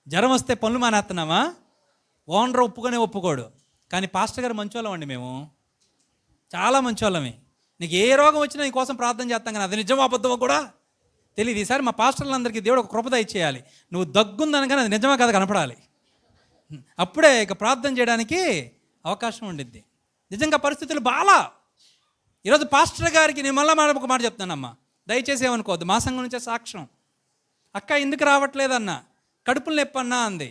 B: జ్వరం వస్తే పనులు మానేస్తున్నావా? ఓనర్ ఒప్పుకోడు. కానీ పాస్టర్ గారు మంచోళ్ళం అండి, మేము చాలా మంచోళ్ళమే. నీకు ఏ రోగం వచ్చినా నీ కోసం ప్రార్థన చేస్తాం, కానీ అది నిజమో అబద్ధమో కూడా తెలియదు. ఈసారి మా పాస్టర్లందరికీ దేవుడు ఒక కృప దయచేయాలి. నువ్వు దగ్గుందని కానీ అది నిజమా కదా కనపడాలి. అప్పుడే ఇక ప్రార్థన చేయడానికి అవకాశం ఉండిద్ది. నిజంగా పరిస్థితులు బాగా. ఈరోజు పాస్టర్ గారికి నేను మళ్ళీ ఒక మాట చెప్తానమ్మా, దయచేసి ఏమనుకోవద్దు, మా సంఘం నుంచే సాక్ష్యం. అక్క ఎందుకు రావట్లేదన్న, కడుపులు నొప్పి అన్నా అంది.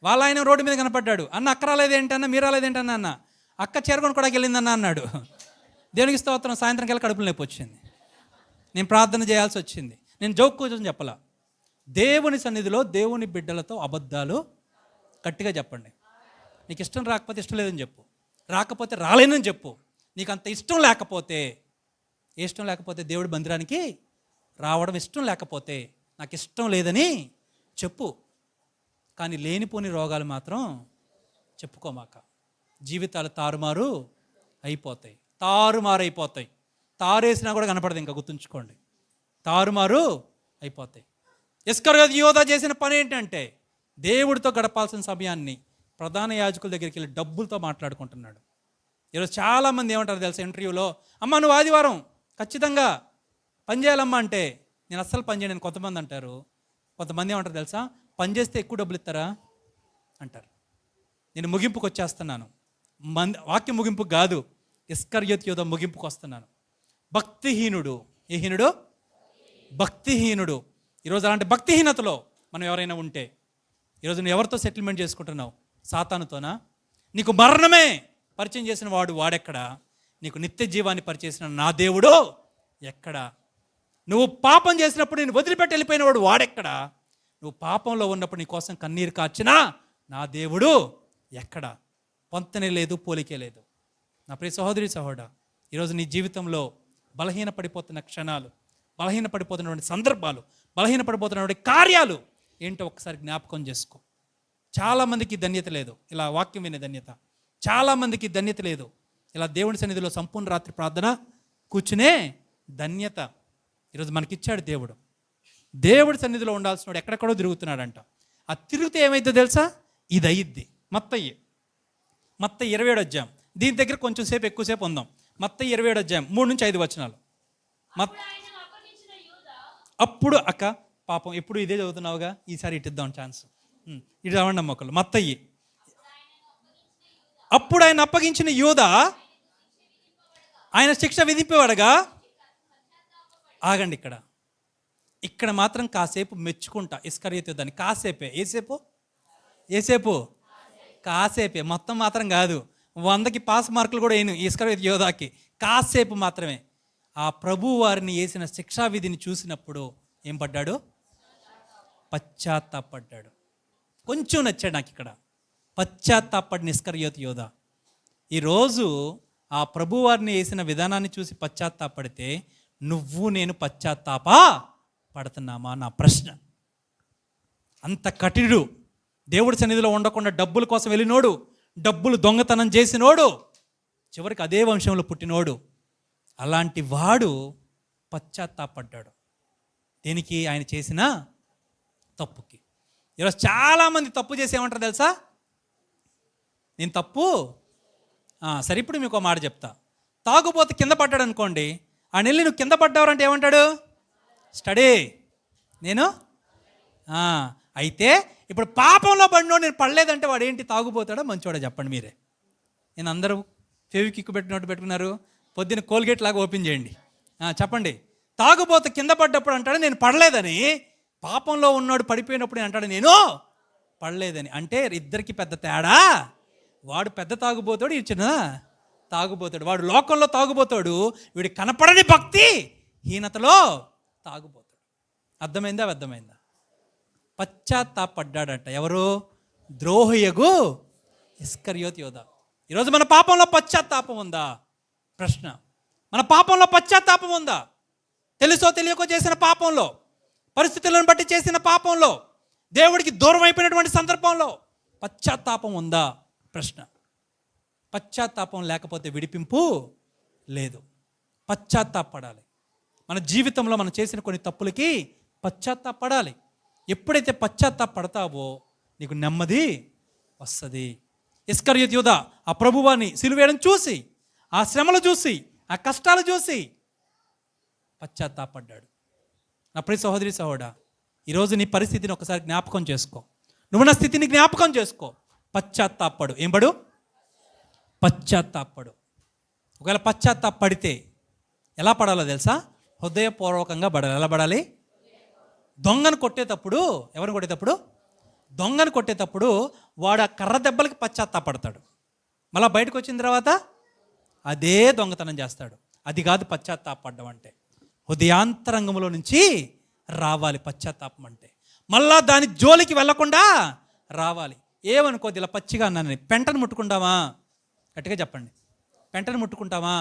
B: వాళ్ళ ఆయన రోడ్డు మీద కనపడ్డాడు, అన్న అక్క రాలేదేంటన్నా, మీరు రాలేదేంటన్నా అన్న, అక్క చేరుకొని కూడా వెళ్ళిందన్న అన్నాడు. దేవునికి స్తోత్రం, సాయంత్రం కల్లా కడుపులు నొప్పి వచ్చింది. నేను ప్రార్థన చేయాల్సి వచ్చింది. నేను జోక్ కూర్చొని చెప్పలా. దేవుని సన్నిధిలో దేవుని బిడ్డలతో అబద్ధాలు గట్టిగా చెప్పండి. నీకు ఇష్టం రాకపోతే ఇష్టం లేదని చెప్పు, రాకపోతే రాలేనని చెప్పు. నీకు అంత ఇష్టం లేకపోతే ఇష్టం లేకపోతే దేవుడి మందిరానికి రావడం ఇష్టం లేకపోతే నాకు ఇష్టం లేదని చెప్పు. కానీ లేనిపోని రోగాలు మాత్రం చెప్పుకోమాక. జీవితాలు తారుమారు అయిపోతాయి. తారేసినా కూడా కనపడదు, ఇంకా గుర్తుంచుకోండి. తారుమారు అయిపోతాయి. ఇస్కరియోతు యోధా చేసిన పని ఏంటంటే దేవుడితో గడపాల్సిన సమయాన్ని ప్రధాన యాజకుల దగ్గరికి వెళ్ళి డబ్బులతో మాట్లాడుకుంటున్నాడు. ఈరోజు చాలామంది ఏమంటారు తెలుసా ఇంటర్వ్యూలో, అమ్మ నువ్వు ఆదివారం ఖచ్చితంగా పని చేయాలమ్మా అంటే నేను అస్సలు పని చేయను కొంతమంది అంటారు. కొంతమంది ఏమంటారు తెలుసా, పని చేస్తే ఎక్కువ డబ్బులు ఇస్తారా అంటారు. నేను ముగింపుకు వచ్చేస్తున్నాను. వాక్యం ముగింపు కాదు, ఇస్కరియోతు యోధా ముగింపుకు వస్తున్నాను. భక్తిహీనుడు, ఏ హీనుడు? భక్తిహీనుడు. ఈరోజు అలాంటి భక్తిహీనతలో మనం ఎవరైనా ఉంటే, ఈరోజు నువ్వు ఎవరితో సెటిల్మెంట్ చేసుకుంటున్నావు? సాతానుతోనా? నీకు మరణమే పరిచయం చేసిన వాడెక్కడా? నీకు నిత్య జీవాన్ని పరిచేసిన నా దేవుడు ఎక్కడా? నువ్వు పాపం చేసినప్పుడు నేను వదిలిపెట్టి వెళ్ళిపోయిన వాడెక్కడా? నువ్వు పాపంలో ఉన్నప్పుడు నీ కోసం కన్నీరు కార్చినా నా దేవుడు ఎక్కడా? పొంతనే లేదు, పోలికే లేదు. నా ప్రియ సహోదరి సహోదరుడా, ఈరోజు నీ జీవితంలో బలహీనపడిపోతున్న క్షణాలు, బలహీనపడిపోతున్నటువంటి సందర్భాలు, బలహీనపడిపోతున్నటువంటి కార్యాలు ఏంటో ఒకసారి జ్ఞాపకం చేసుకో. చాలామందికి ధన్యత లేదు ఇలా వాక్యం వినే ధన్యత. చాలామందికి ధన్యత లేదు ఇలా దేవుని సన్నిధిలో సంపూర్ణ రాత్రి ప్రార్థన కూర్చునే ధన్యత. ఈరోజు మనకిచ్చాడు దేవుడు. దేవుడి సన్నిధిలో ఉండాల్సిన వాడు ఎక్కడెక్కడో తిరుగుతున్నాడంట. ఆ తిరిగితే ఏమైందో తెలుసా? ఇది అయ్యిద్ది. మత్తయి 27 అధ్యాయం, దీని దగ్గర కొంచెం సేపు ఎక్కువసేపు ఉందాం. మత్తయి 27 అధ్యాయం 3-5 వచనాలు. అప్పుడు అక్క పాపం ఎప్పుడు ఇదే చదువుతున్నావుగా, ఈసారి ఇట్టిద్దాం ఛాన్స్. ఇటు రావండి మొక్కలు. మత్తయి, అప్పుడు ఆయన అప్పగించిన యూదా ఆయన శిక్ష విధింపేవాడుగా. ఆగండి, ఇక్కడ మాత్రం కాసేపు మెచ్చుకుంటా ఇస్కరియోతు యోధాని. కాసేపే. ఏసేపు కాసేపే, మొత్తం మాత్రం కాదు. 100కి పాస్ మార్కులు కూడా వేయను ఇస్కరియోతు యోధాకి. కాసేపు మాత్రమే. ఆ ప్రభు వారిని వేసిన శిక్షా విధిని చూసినప్పుడు ఏం పడ్డాడు? పశ్చాత్తాపడ్డాడు. కొంచెం నచ్చాడు నాకు ఇక్కడ, పశ్చాత్తాపడిన ఇస్కరియోతు యోధా. ఈరోజు ఆ ప్రభు వారిని వేసిన విధానాన్ని చూసి పశ్చాత్తాపడితే నువ్వు నేను పశ్చాత్తాప పడుతున్నామా నా ప్రశ్న. అంత కఠినుడు, దేవుడి సన్నిధిలో ఉండకుండా డబ్బుల కోసం వెళ్ళినోడు, డబ్బులు దొంగతనం చేసినోడు, చివరికి అదే వంశంలో పుట్టినోడు. అలాంటి వాడు పశ్చాత్తాపడ్డాడు. దేనికి? ఆయన చేసిన తప్పుకి. ఈరోజు చాలామంది తప్పు చేసి ఏమంటారు తెలుసా? నేను తప్పు సరే ఇప్పుడు మీకు ఒక మాట చెప్తా. తాగుబోతు కింద పడ్డాడు అనుకోండి, ఆ నెల్లి నువ్వు కింద పడ్డావంటే ఏమంటాడు? స్టడీ నేను అయితే ఇప్పుడు పాపంలో పడినోడు నేను పడలేదంటే వాడు ఏంటి, తాగుపోతాడా మంచివాడా చెప్పండి మీరే. నేను అందరూ ఫెవికిక్ పెట్టినట్టు పెట్టుకున్నారు, పొద్దున్న కోల్గేట్ లాగా ఓపెన్ చేయండి. చెప్పండి, తాగుబోతు కింద పడ్డప్పుడు అంటాడు నేను పడలేదని, పాపంలో ఉన్నాడు పడిపోయినప్పుడు అంటాడు నేను పడలేదని. అంటే ఇద్దరికి పెద్ద తేడా. వాడు పెద్ద తాగుబోతాడు, ఈ చిన్న తాగుబోతాడు. వాడు లోకంలో తాగుబోతాడు, వీడి కనపడని భక్తి హీనతలో తాగుబోతాడు. అర్థమైందా? పశ్చాత్తాపడ్డాడట. ఎవరు? ద్రోహయగు ఇస్కరియోతు యోధా. ఈరోజు మన పాపంలో పశ్చాత్తాపం ఉందా? ప్రశ్న. మన పాపంలో పశ్చాత్తాపం ఉందా? తెలుసో తెలియకో చేసిన పాపంలో, పరిస్థితులను బట్టి చేసిన పాపంలో, దేవుడికి దూరం అయిపోయినటువంటి సందర్భంలో పశ్చాత్తాపం ఉందా? ప్రశ్న. పశ్చాత్తాపం లేకపోతే విడిపింపు లేదు. పశ్చాత్తాపడాలి. మన జీవితంలో మనం చేసిన కొన్ని తప్పులకి పశ్చాత్తాపడాలి. ఎప్పుడైతే పశ్చాత్తాపడతావో నీకు నెమ్మది వస్తుంది. ఇస్కరియోతు యోధా ఆ ప్రభువాన్ని సిలువేయడం చూసి, ఆ శ్రమలు చూసి, ఆ కష్టాలు చూసి పశ్చాత్తాపడ్డాడు. నా ప్రియ సహోదరి సహోదరా, ఈరోజు నీ పరిస్థితిని ఒకసారి జ్ఞాపకం చేసుకో. నువ్వు నా స్థితిని జ్ఞాపకం చేసుకో. పశ్చాత్తాపడు. ఏం పడు? పశ్చాత్తాపడు. ఒకవేళ పశ్చాత్తాపడితే ఎలా పడాలో తెలుసా? హృదయపూర్వకంగా పడాలి. ఎలా పడాలి? దొంగను కొట్టేటప్పుడు, ఎవరిని కొట్టేటప్పుడు? దొంగను కొట్టేటప్పుడు వాడు ఆ కర్ర దెబ్బలకి పశ్చాత్తాపడతాడు. మళ్ళీ బయటకు వచ్చిన తర్వాత అదే దొంగతనం చేస్తాడు. అది కాదు పశ్చాత్తాపడ్డం అంటే. హృదయాంతరంగంలో నుంచి రావాలి పశ్చాత్తాపం అంటే. మళ్ళా దాని జోలికి వెళ్లకుండా రావాలి. ఏమనుకోద్ది, ఇలా పచ్చిగా అన్నానని పెంటను ముట్టుకుంటావా? గట్టిగా చెప్పండి. పెంటను ముట్టుకుంటావా?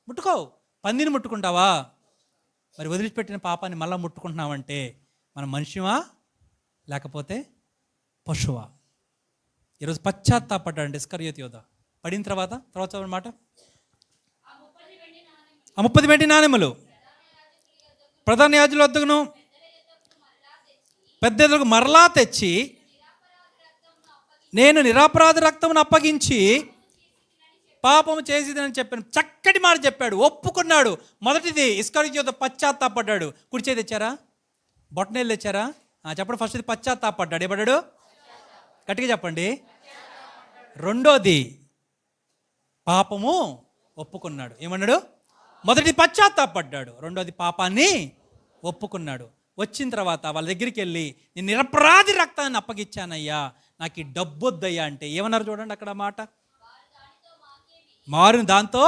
B: ముట్టుకోవు. పందిని ముట్టుకుంటావా? మరి వదిలిపెట్టిన పాపాన్ని మళ్ళీ ముట్టుకుంటున్నావంటే మనం మనిషివా లేకపోతే పశువా? ఈరోజు పశ్చాత్తాపడ్డాడు ఇస్కరియోతు యోధ. పడిన తర్వాత అన్నమాట ఆ 30 వెండి నాణెములు ప్రధాన యాజకుల వద్దకును పెద్దలకు మరలా తెచ్చి నేను నిరపరాధ రక్తమును అప్పగించి పాపము చేసేదని చెప్పాను. చక్కటి మాట చెప్పాడు, ఒప్పుకున్నాడు. మొదటిది ఇస్కరియోతు పశ్చాత్తాపడ్డాడు. కుడి చేయి తెచ్చారా? బొట్టనేళ్ళు తెచ్చారా? చెప్పండి. ఫస్ట్ ఇది పశ్చాత్తాపడ్డాడు. ఏపడ్డాడు? గట్టిగా చెప్పండి. రెండోది పాపము ఒప్పుకున్నాడు. ఏమన్నాడు? మొదటి పశ్చాత్తాపడ్డాడు, రెండోది పాపాన్ని ఒప్పుకున్నాడు. వచ్చిన తర్వాత వాళ్ళ దగ్గరికి వెళ్ళి నేను నిరపరాధి రక్తాన్ని అప్పగించానయ్యా, నాకు ఈ డబ్బు వద్దయ్యా అంటే ఏమన్నారు చూడండి అక్కడ మాట. మారిన దాంతో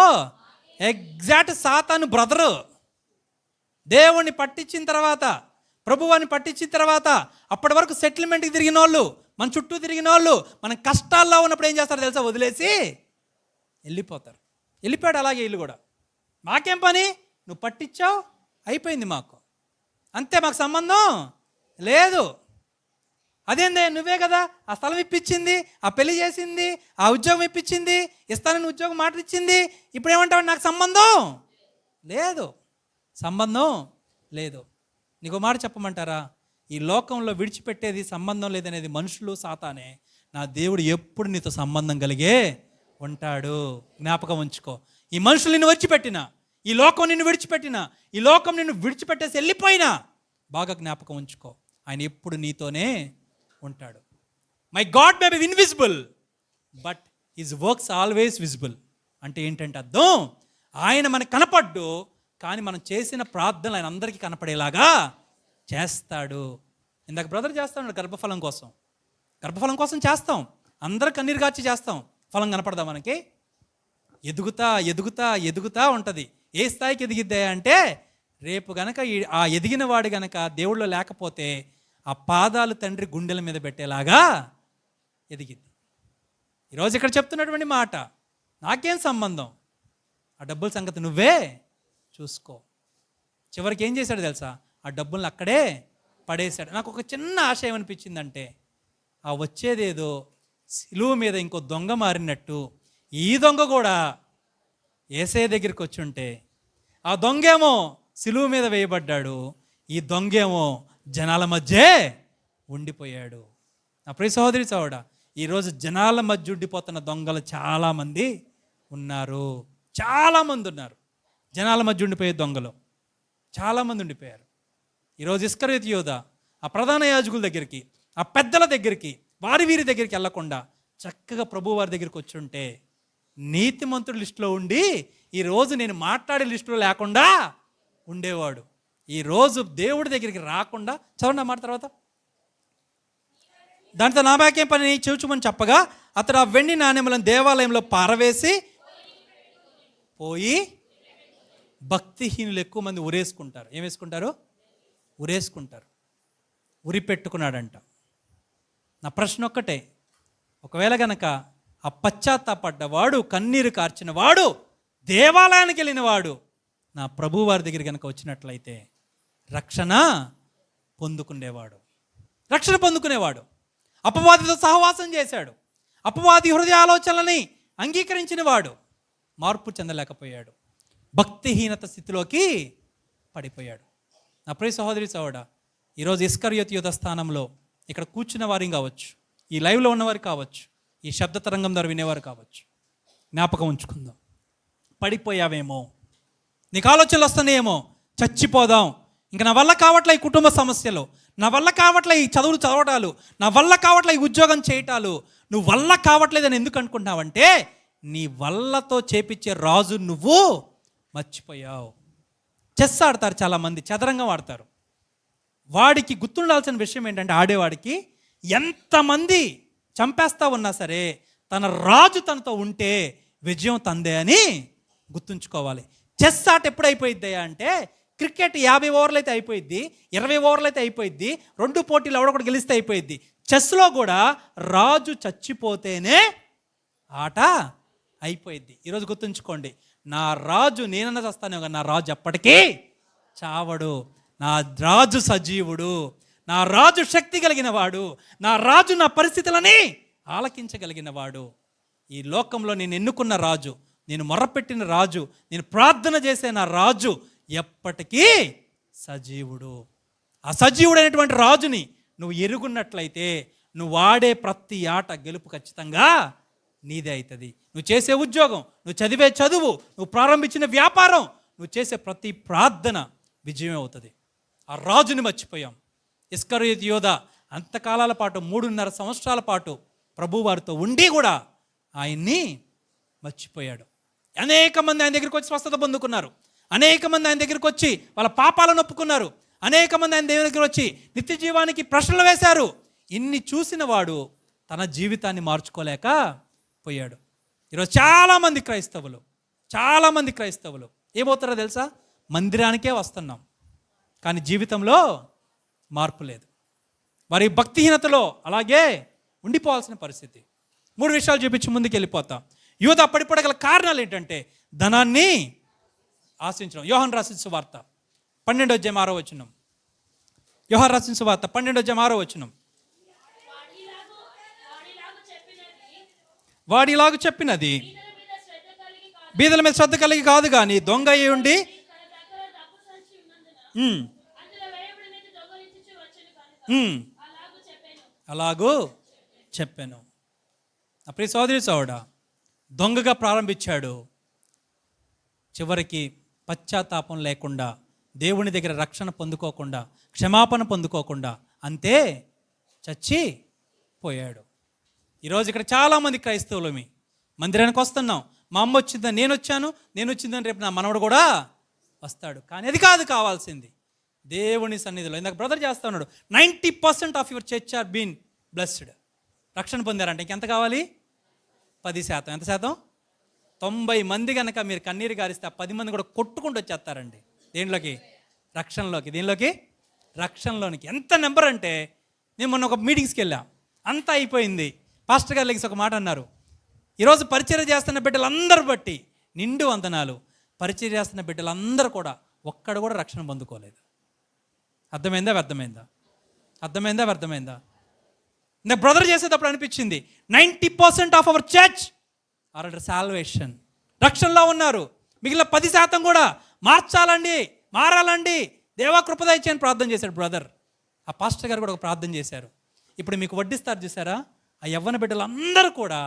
B: ఎగ్జాక్ట్ సాతాను బ్రదరు. దేవుణ్ణి పట్టించిన తర్వాత, ప్రభువాన్ని పట్టించిన తర్వాత అప్పటి వరకు సెటిల్మెంట్కి తిరిగిన వాళ్ళు, మన చుట్టూ తిరిగిన వాళ్ళు, మనం కష్టాల్లో ఉన్నప్పుడు ఏం చేస్తారో తెలుసా? వదిలేసి వెళ్ళిపోతారు. వెళ్ళిపోయాడు అలాగే వీళ్ళు కూడా. మాకేం పని, నువ్వు పట్టించావు అయిపోయింది, మాకు అంతే, మాకు సంబంధం లేదు. అదేందే, నువ్వే కదా ఆ స్థలం ఇప్పించింది, ఆ పెళ్లి చేసింది, ఆ ఉద్యోగం ఇప్పించింది, ఇస్తానని ఉద్యోగం మాట ఇచ్చింది, ఇప్పుడు ఏమంటావు? నాకు సంబంధం లేదు, సంబంధం లేదు. నీకు మాట చెప్పమంటారా? ఈ లోకంలో విడిచిపెట్టేది సంబంధం లేదనేది మనుషులు, సాతానే. నా దేవుడు ఎప్పుడు నీతో సంబంధం కలిగే ఉంటాడు. జ్ఞాపకం ఉంచుకో. ఈ మనుషులు నిన్ను విడిచిపెట్టినా, ఈ లోకం నిన్ను విడిచిపెట్టినా, ఈ లోకం నిన్ను విడిచిపెట్టేసి వెళ్ళిపోయినా బాగా జ్ఞాపకం ఉంచుకో, ఆయన ఎప్పుడు నీతోనే ఉంటాడు. My God may be invisible but his works always visible. అంటే ఏంటంటే అర్థం, ఆయన మనకు కనపడ్డు, కానీ మనం చేసిన ప్రార్థనలు ఆయన అందరికీ కనపడేలాగా చేస్తాడు. ఇందాక బ్రదర్ చేస్తాడు గర్భఫలం కోసం. గర్భఫలం కోసం చేస్తాం, అందరూ కన్నీరు గార్చి చేస్తాం. ఫలం కనపడదా మనకి? ఎదుగుతా ఎదుగుతా ఎదుగుతా ఉంటుంది. ఏ స్థాయికి ఎదిగిద్దా అంటే, రేపు గనక ఆ ఎదిగిన వాడు గనక దేవుళ్ళు లేకపోతే ఆ పాదాలు తండ్రి గుండెల మీద పెట్టేలాగా ఎదిగిద్ది. ఈరోజు ఇక్కడ చెప్తున్నటువంటి మాట, నాకేం సంబంధం, ఆ డబ్బుల సంగతి నువ్వే చూసుకో. చివరికి ఏం చేశాడు తెలుసా? ఆ డబ్బులను అక్కడే పడేశాడు. నాకు ఒక చిన్న ఆశ ఏమనిపించిందంటే, ఆ వచ్చేదేదో సిలువ మీద ఇంకో దొంగ మారినట్టు ఈ దొంగ కూడా యేసయ్య దగ్గరికి వచ్చి ఉంటే, ఆ దొంగేమో సిలువ మీద వేయబడ్డాడు, ఈ దొంగేమో జనాల మధ్య ఉండిపోయాడు. నా ప్రియ సహోదరి సహోదరుడా, ఈరోజు జనాల మధ్య ఉండిపోతున్న దొంగలు చాలామంది ఉన్నారు. చాలామంది ఉన్నారు జనాల మధ్య ఉండిపోయే దొంగలు, చాలామంది ఉండిపోయారు. ఈరోజు ఇస్కరియోతు యోధ ఆ ప్రధాన యాజకుల దగ్గరికి, ఆ పెద్దల దగ్గరికి, వీరి దగ్గరికి వెళ్ళకుండా చక్కగా ప్రభు వారి దగ్గరికి వచ్చి ఉంటే, నీతిమంతుడి లిస్టులో ఉండి ఈరోజు నేను మాట్లాడే లిస్టులో లేకుండా ఉండేవాడు. ఈరోజు దేవుడి దగ్గరికి రాకుండా, చదవండి ఆ మాట తర్వాత, దాంతో నా బాకేం పని చూచుమని చెప్పగా అతడు ఆ వెండి నాణెములను దేవాలయంలో పారవేసి పోయి, భక్తిహీనులు ఎక్కువ మంది ఉరేసుకుంటారు. ఏం వేసుకుంటారు? ఉరేసుకుంటారు. ఉరి పెట్టుకున్నాడంట. నా ప్రశ్న ఒక్కటే, ఒకవేళ గనక ఆ పశ్చాత్తాపడ్డవాడు, కన్నీరు కార్చిన వాడు, దేవాలయానికి వెళ్ళిన వాడు నా ప్రభు వారి దగ్గర కనుక వచ్చినట్లయితే రక్షణ పొందుకునేవాడు. రక్షణ పొందుకునేవాడు. అపవాదితో సహవాసం చేశాడు, అపవాది హృదయ ఆలోచనలని అంగీకరించిన వాడు మార్పు చెందలేకపోయాడు, భక్తిహీనత స్థితిలోకి పడిపోయాడు. నా ప్రియ సహోదరి సహోదరుడా, ఈరోజు ఇస్కరియోతు యోధ స్థానంలో ఇక్కడ కూర్చున్న వారి కావచ్చు, ఈ లైవ్లో ఉన్నవారు కావచ్చు, ఈ శబ్ద తరంగం ద్వారా వినేవారు కావచ్చు, జ్ఞాపకం ఉంచుకుందాం. పడిపోయావేమో, నీకు ఆలోచనలు వస్తున్నాయేమో, చచ్చిపోదాం, ఇంకా నా వల్ల కావట్లే ఈ కుటుంబ సమస్యలు, నా వల్ల కావట్లే ఈ చదువులు చదవటాలు, నా వల్ల కావట్లే ఈ ఉద్యోగం చేయటాలు, నువ్వు వల్ల కావట్లేదని ఎందుకు అనుకుంటున్నావంటే, నీ వల్లతో చేపించే రాజు నువ్వు మర్చిపోయావు. చెస్ ఆడతారు చాలామంది, చదరంగం ఆడతారు. వాడికి గుర్తుండాల్సిన విషయం ఏంటంటే, ఆడేవాడికి ఎంతమంది చంపేస్తా ఉన్నా సరే తన రాజు తనతో ఉంటే విజయం తందే అని గుర్తుంచుకోవాలి. చెస్ ఆట ఎప్పుడు అయిపోయిద్ది అంటే, క్రికెట్ 50 ఓవర్లు అయితే అయిపోయిద్ది, 20 ఓవర్లు అయితే అయిపోయిద్ది, 2 పోటీలు ఎవడొకటి గెలిస్తే అయిపోయిద్ది. చెస్లో కూడా రాజు చచ్చిపోతేనే ఆట అయిపోయిద్ది. ఈరోజు గుర్తుంచుకోండి, నా రాజు నేనన్నా చస్తాను కానీ నా రాజు ఎప్పటికీ చావడు. నా రాజు సజీవుడు, నా రాజు శక్తి కలిగిన వాడు, నా రాజు నా పరిస్థితులని ఆలకించగలిగిన వాడు. ఈ లోకంలో నేను ఎన్నుకున్న రాజు, నేను మొర్రపెట్టిన రాజు, నేను ప్రార్థన చేసే నా రాజు ఎప్పటికీ సజీవుడు. ఆ సజీవుడైనటువంటి రాజుని నువ్వు ఎరుగున్నట్లయితే నువ్వు వాడే ప్రతి ఆట గెలుపు ఖచ్చితంగా నీదే అవుతుంది. నువ్వు చేసే ఉద్యోగం, నువ్వు చదివే చదువు, నువ్వు ప్రారంభించిన వ్యాపారం, నువ్వు చేసే ప్రతి ప్రార్థన విజయం అవుతుంది. ఆ రాజుని మర్చిపోయాం. ఇస్కరియోతు యోధ అంతకాలాల పాటు 3.5 సంవత్సరాల పాటు ప్రభువారితో ఉండి కూడా ఆయన్ని మర్చిపోయాడు. అనేక మంది ఆయన దగ్గరికి వచ్చి స్వస్థత పొందుకున్నారు, అనేక మంది ఆయన దగ్గరికి వచ్చి వాళ్ళ పాపాలను ఒప్పుకున్నారు, అనేక మంది ఆయన దేవుని దగ్గర వచ్చి నిత్య జీవానికి ప్రశ్నలు వేశారు. ఇన్ని చూసిన వాడు తన జీవితాన్ని మార్చుకోలేక పోయాడు. ఈరోజు చాలామంది క్రైస్తవులు ఏమవుతారో తెలుసా? మందిరానికే వస్తున్నాం కానీ జీవితంలో మార్పు లేదు. వారి భక్తిహీనతలో అలాగే ఉండిపోవాల్సిన పరిస్థితి. 3 విషయాలు చూపించి ముందుకు వెళ్ళిపోతాం. యూదా పడిపోగల కారణాలు ఏంటంటే ధనాన్ని ఆశించడం. యోహాను రాసిన సువార్త 12:6 యోహాను రాసిన సువార్త 12:6 వాడిలాగు చెప్పినది బీదల మీద శ్రద్ధ కలిగి కాదు కానీ దొంగ అయి ఉండి అలాగూ చెప్పాను. నా ప్రియ సోదరి సోదరుడా, దొంగగా ప్రారంభించాడు, చివరికి పశ్చాత్తాపం లేకుండా, దేవుని దగ్గర రక్షణ పొందుకోకుండా, క్షమాపణ పొందుకోకుండా అంతే చచ్చి పోయాడు. ఈరోజు ఇక్కడ చాలామంది క్రైస్తవులమి మందిరానికి వస్తున్నాం. మా అమ్మ వచ్చిందని నేను వచ్చిందని రేపు నా మనవడు కూడా వస్తాడు. కానీ అది కాదు కావాల్సింది. దేవుని సన్నిధిలో ఇందాక బ్రదర్ చేస్తా ఉన్నాడు, 90% of your church are been blessed. రక్షణ పొందారంటే ఇంకెంత కావాలి? 10%. ఎంత శాతం? 90 మంది కనుక మీరు కన్నీరు గారిస్తే 10 మంది కూడా కొట్టుకుంటూ వచ్చేస్తారండి. దేంట్లోకి? రక్షణలోకి. దీనిలోకి? రక్షణలోనికి. ఎంత నెంబర్ అంటే, నేను మొన్న ఒక మీటింగ్స్కి వెళ్ళా, అంతా అయిపోయింది. పాస్టర్ గారు లెగ్స్ ఒక మాట అన్నారు, ఈరోజు పరిచర్య చేస్తున్న బిడ్డలందరూ బట్టి నిండు వందనాలు, పరిచర్య చేస్తున్న బిడ్డలందరూ కూడా ఒక్కడు కూడా రక్షణ పొందుకోలేదు. అర్థమైందా వ్యర్థమైందా? నా బ్రదర్ చేసేటప్పుడు అనిపించింది 90% of our church are under salvation, రక్షణలో ఉన్నారు. మిగిలిన 10% కూడా మారాలండి, దేవా కృప దయచేయని ప్రార్థన చేశాడు బ్రదర్. ఆ పాస్టర్ గారు కూడా ఒక ప్రార్థన చేశారు. ఇప్పుడు మీకు వడ్డిస్తారు చూసారా, ఆ యవ్వన బిడ్డలందరూ కూడా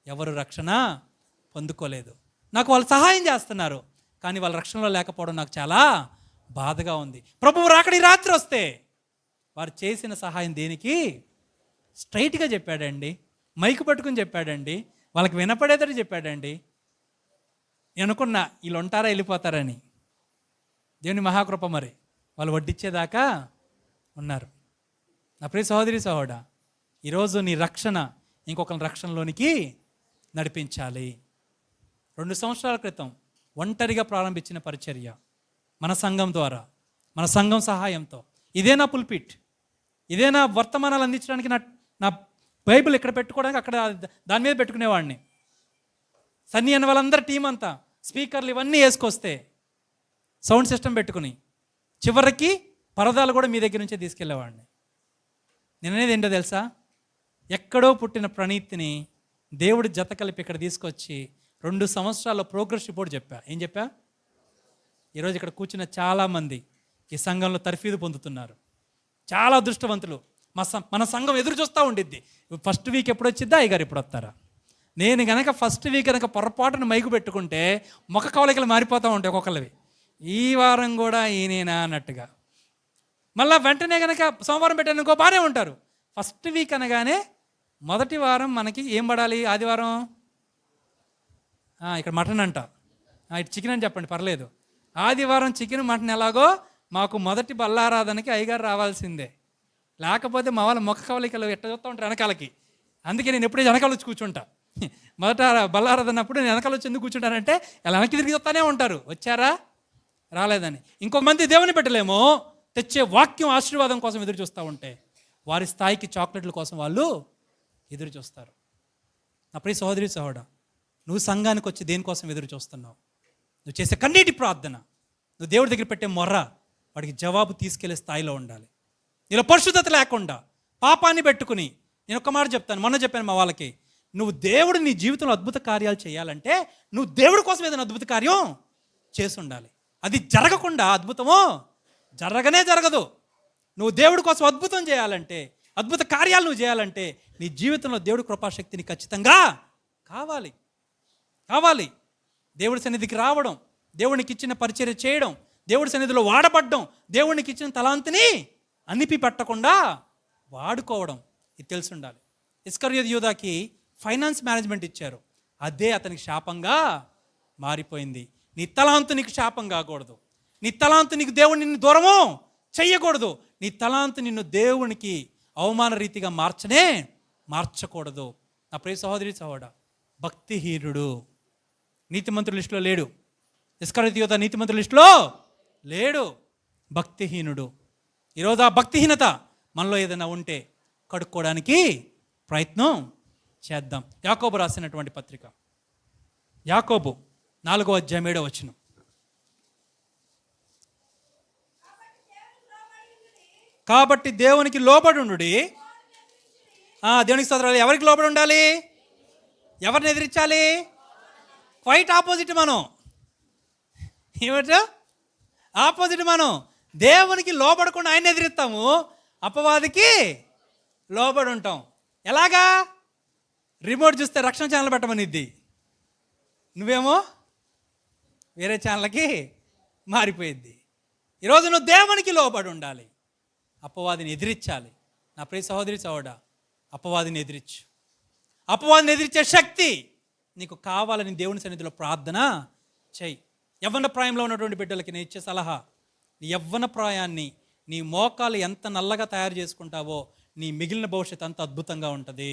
B: ఎవరు రక్షణ పొందుకోలేదు. నాకు వాళ్ళు సహాయం చేస్తున్నారు కానీ వాళ్ళ రక్షణలో లేకపోవడం నాకు చాలా బాధగా ఉంది. ప్రభువు రాకడి రాత్రి వస్తే వారు చేసిన సహాయం దేనికి? స్ట్రైట్గా చెప్పాడండి, మైకు పట్టుకుని చెప్పాడండి, వాళ్ళకి వినపడేదని చెప్పాడండి. నేను అనుకున్నా వీళ్ళు ఉంటారా వెళ్ళిపోతారని. దేవుని మహాకృప, మరి వాళ్ళు వడ్డిచ్చేదాకా ఉన్నారు. నా ప్రియ సహోదరి సహోదరుడా, ఈరోజు నీ రక్షణ ఇంకొకరి రక్షణలోనికి నడిపించాలి. 2 సంవత్సరాల క్రితం ఒంటరిగా ప్రారంభించిన పరిచర్య మన సంఘం ద్వారా, మన సంఘం సహాయంతో, ఇదే నా పుల్పిట్, ఇదే నా వర్తమానాలు అందించడానికి నా బైబిల్ ఇక్కడ పెట్టుకోవడానికి అక్కడ దాని మీద పెట్టుకునేవాడిని. సన్నీ అన్న వాళ్ళందరూ టీం అంతా స్పీకర్లు ఇవన్నీ వేసుకొస్తే సౌండ్ సిస్టమ్ పెట్టుకుని చివరికి పరదాలు కూడా మీ దగ్గర నుంచే తీసుకెళ్ళేవాడిని. నేను అనేది ఏంటో తెలుసా, ఎక్కడో పుట్టిన ప్రణీతిని దేవుడి జత కలిపి ఇక్కడ తీసుకొచ్చి 2 సంవత్సరాల్లో ప్రోగ్రెస్ రిపోర్ట్ చెప్పా. ఏం చెప్పా? ఈరోజు ఇక్కడ కూర్చున్న చాలామంది ఈ సంఘంలో తర్ఫీదు పొందుతున్నారు. చాలా అదృష్టవంతులు. మన సంఘం ఎదురు చూస్తూ ఉండిద్ది, ఫస్ట్ వీక్ ఎప్పుడు వచ్చిద్దా, అయ్యగారు ఎప్పుడు వస్తారా. నేను కనుక ఫస్ట్ వీక్ కనుక పొరపాటున మైకు పెట్టుకుంటే ముఖ కవలికలు మారిపోతూ ఉంటాయి ఒక్కొక్కరివి. ఈ వారం కూడా ఈయనేనా అన్నట్టుగా. మళ్ళీ వెంటనే కనుక సోమవారం పెట్టానుకో బాగానే ఉంటారు. ఫస్ట్ వీక్ అనగానే మొదటి వారం మనకి ఏం పడాలి? ఆదివారం ఇక్కడ మటన్ అంట, ఇటు చికెన్ అని చెప్పండి పర్లేదు. ఆదివారం చికెన్ మటన్ ఎలాగో మాకు మొదటి బల్లారాధనకి అయ్యగారు రావాల్సిందే, లేకపోతే మా వాళ్ళ ముఖ కవలికలు ఎట్ట చూస్తూ ఉంటారు వెనకాలకి. అందుకే నేను ఎప్పుడూ వెనకాల వచ్చి కూర్చుంటా. మొదట బల్లారాధనప్పుడు నేను వెనకాల వచ్చి ఎందుకు కూర్చుంటానంటే ఇలా వెనక్కి తిరిగి చూస్తూనే ఉంటారు, వచ్చారా రాలేదని. ఇంకొక మంది దేవుని పెట్టలేమో తెచ్చే వాక్యం ఆశీర్వాదం కోసం ఎదురు చూస్తూ ఉంటే వారి స్థాయికి చాక్లెట్ల కోసం వాళ్ళు ఎదురు చూస్తారు. నా ప్రియ సహోదరి సహోదరుడా, నువ్వు సంఘానికి వచ్చి దేనికోసం ఎదురు చూస్తున్నావు? నువ్వు చేసే కన్నీటి ప్రార్థన, నువ్వు దేవుడి దగ్గర పెట్టే మొర్ర, వాడికి జవాబు తీసుకెళ్లే స్థాయిలో ఉండాలి. నీలో పరిశుద్ధత లేకుండా పాపాన్ని పెట్టుకుని, నేను ఒక్క మాట చెప్తాను, మొన్న చెప్పాను మా వాళ్ళకి, నువ్వు దేవుడు నీ జీవితంలో అద్భుత కార్యాలు చేయాలంటే నువ్వు దేవుడి కోసం ఏదైనా అద్భుత కార్యం చేసి ఉండాలి. అది జరగకుండా అద్భుతమో జరగనే జరగదు. నువ్వు దేవుడి కోసం అద్భుతం చేయాలంటే, అద్భుత కార్యాలు నువ్వు చేయాలంటే నీ జీవితంలో దేవుడి కృపాశక్తిని ఖచ్చితంగా కావాలి. దేవుడి సన్నిధికి రావడం, దేవునికి ఇచ్చిన పరిచర్య చేయడం, దేవుడి సన్నిధిలో వాడబడ్డం, దేవునికి ఇచ్చిన తలాంతిని అనిపి పెట్టకుండా వాడుకోవడం, ఇది తెలిసి ఉండాలి. ఇస్కరియోతు యూదాకి ఫైనాన్స్ మేనేజ్మెంట్ ఇచ్చారు, అదే అతనికి శాపంగా మారిపోయింది. నీ తలాంతు నీకు శాపం కాకూడదు. నీ తలాంతు నీకు దేవుడిని నిన్ను దూరము చెయ్యకూడదు. నీ తలాంతు నిన్ను దేవునికి అవమాన రీతిగా మార్చకూడదు. నా ప్రియ సహోదరి సహోదరుడా, భక్తిహీనుడు నీతిమంతుల లిస్టులో లేడు. ఇస్కరియోతు యూదా నీతిమంతుల లిస్టులో లేడు, భక్తిహీనుడు. ఈరోజు ఆ భక్తిహీనత మనలో ఏదైనా ఉంటే కడుక్కోవడానికి ప్రయత్నం చేద్దాం. యాకోబు రాసినటువంటి పత్రిక, యాకోబు 4వ అధ్యాయం 7వ వచనం. కాబట్టి దేవునికి లోబడుండుడి. దేవునికి స్తోత్రాలు. ఎవరికి లోబడి ఉండాలి? ఎవరిని ఎదిరించాలి? క్వైట్ ఆపోజిట్ మనం. ఏమిటో ఆపోజిట్ మనం. దేవునికి లోబడకుండా ఆయన ఎదిరిస్తాము, అపవాదికి లోబడి ఉంటాం. ఎలాగా? రిమోట్ చూస్తే రక్షణ ఛానల్ పెట్టమనిద్ది, నువ్వేమో వేరే ఛానల్కి మారిపోయిద్ది. ఈరోజు నువ్వు దేవునికి లోబడి ఉండాలి, అపవాదిని ఎదిరించాలి. నా ప్రియ సహోదరి సహోదరుడా, అపవాదిని ఎదిరించు. అపవాదిని ఎదిరించే శక్తి నీకు కావాలని దేవుని సన్నిధిలో ప్రార్థన చెయ్యి. యవ్వన ప్రాయంలో ఉన్నటువంటి బిడ్డలకి నేను ఇచ్చే సలహా, నీ యవ్వన ప్రాయాన్ని నీ మోకాలు ఎంత నల్లగా తయారు చేసుకుంటావో నీ మిగిలిన భవిష్యత్తు అంత అద్భుతంగా ఉంటుంది.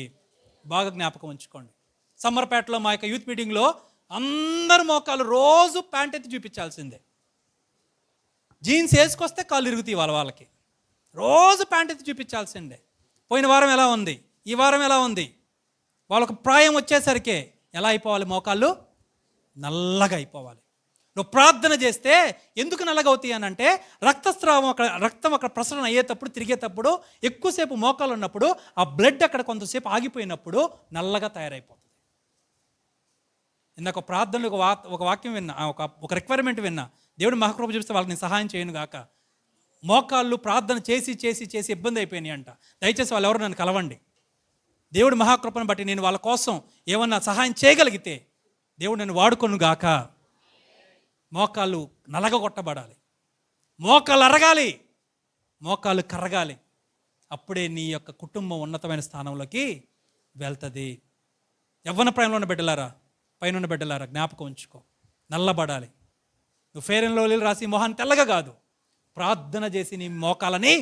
B: బాగా జ్ఞాపకం ఉంచుకోండి. సమ్మర్పేటలో మా యొక్క యూత్ మీటింగ్లో అందరు మోకాలు రోజు ప్యాంట్ ఎత్తి చూపించాల్సిందే. జీన్స్ వేసుకొస్తే కాళ్ళు ఇరుగుతాయి వాళ్ళకి. రోజు ప్యాంట్ ఎత్తి చూపించాల్సిందే. పోయిన వారం ఎలా ఉంది, ఈ వారం ఎలా ఉంది, వాళ్ళకు ప్రాయం వచ్చేసరికి ఎలా అయిపోవాలి? మోకాళ్ళు నల్లగా అయిపోవాలి. నువ్వు ప్రార్థన చేస్తే ఎందుకు నల్లగా అవుతాయి అని అంటే, రక్తం అక్కడ ప్రసరణ అయ్యేటప్పుడు, తిరిగేటప్పుడు, ఎక్కువసేపు మోకాలు ఉన్నప్పుడు ఆ బ్లడ్ అక్కడ కొంతసేపు ఆగిపోయినప్పుడు నల్లగా తయారైపోతుంది. ఇందాక ప్రార్థనలో ఒక వాక్యం విన్నా, ఒక రిక్వైర్మెంట్ విన్నా. దేవుడు మహాకృప చూపిస్తే వాళ్ళకి నేను సహాయం చేయను గాక. మోకాళ్ళు ప్రార్థన చేసి చేసి చేసి ఇబ్బంది అయిపోయినాయి అంట. దయచేసి వాళ్ళు ఎవరు నన్ను కలవండి. దేవుడు మహాకృపను బట్టి నేను వాళ్ళ కోసం ఏమన్నా సహాయం చేయగలిగితే దేవుడు నన్ను వాడుకొను గాక. మోకాళ్ళు నలగగొట్టబడాలి, మోకాళ్ళు అరగాలి, మోకాళ్ళు కరగాలి. అప్పుడే నీ యొక్క కుటుంబం ఉన్నతమైన స్థానంలోకి వెళ్తుంది. యవ్వన ప్రాయంలో ఉన్న బిడ్డలారా, పైన ఉన్న బిడ్డలారా, జ్ఞాపకం ఉంచుకో, నల్లబడాలి. నువ్వు ఫెయిర్ అండ్ లవ్లీలు రాసి మొహాన్ని తెల్లగా కాదు, ప్రార్థన చేసి నీ మోకాలని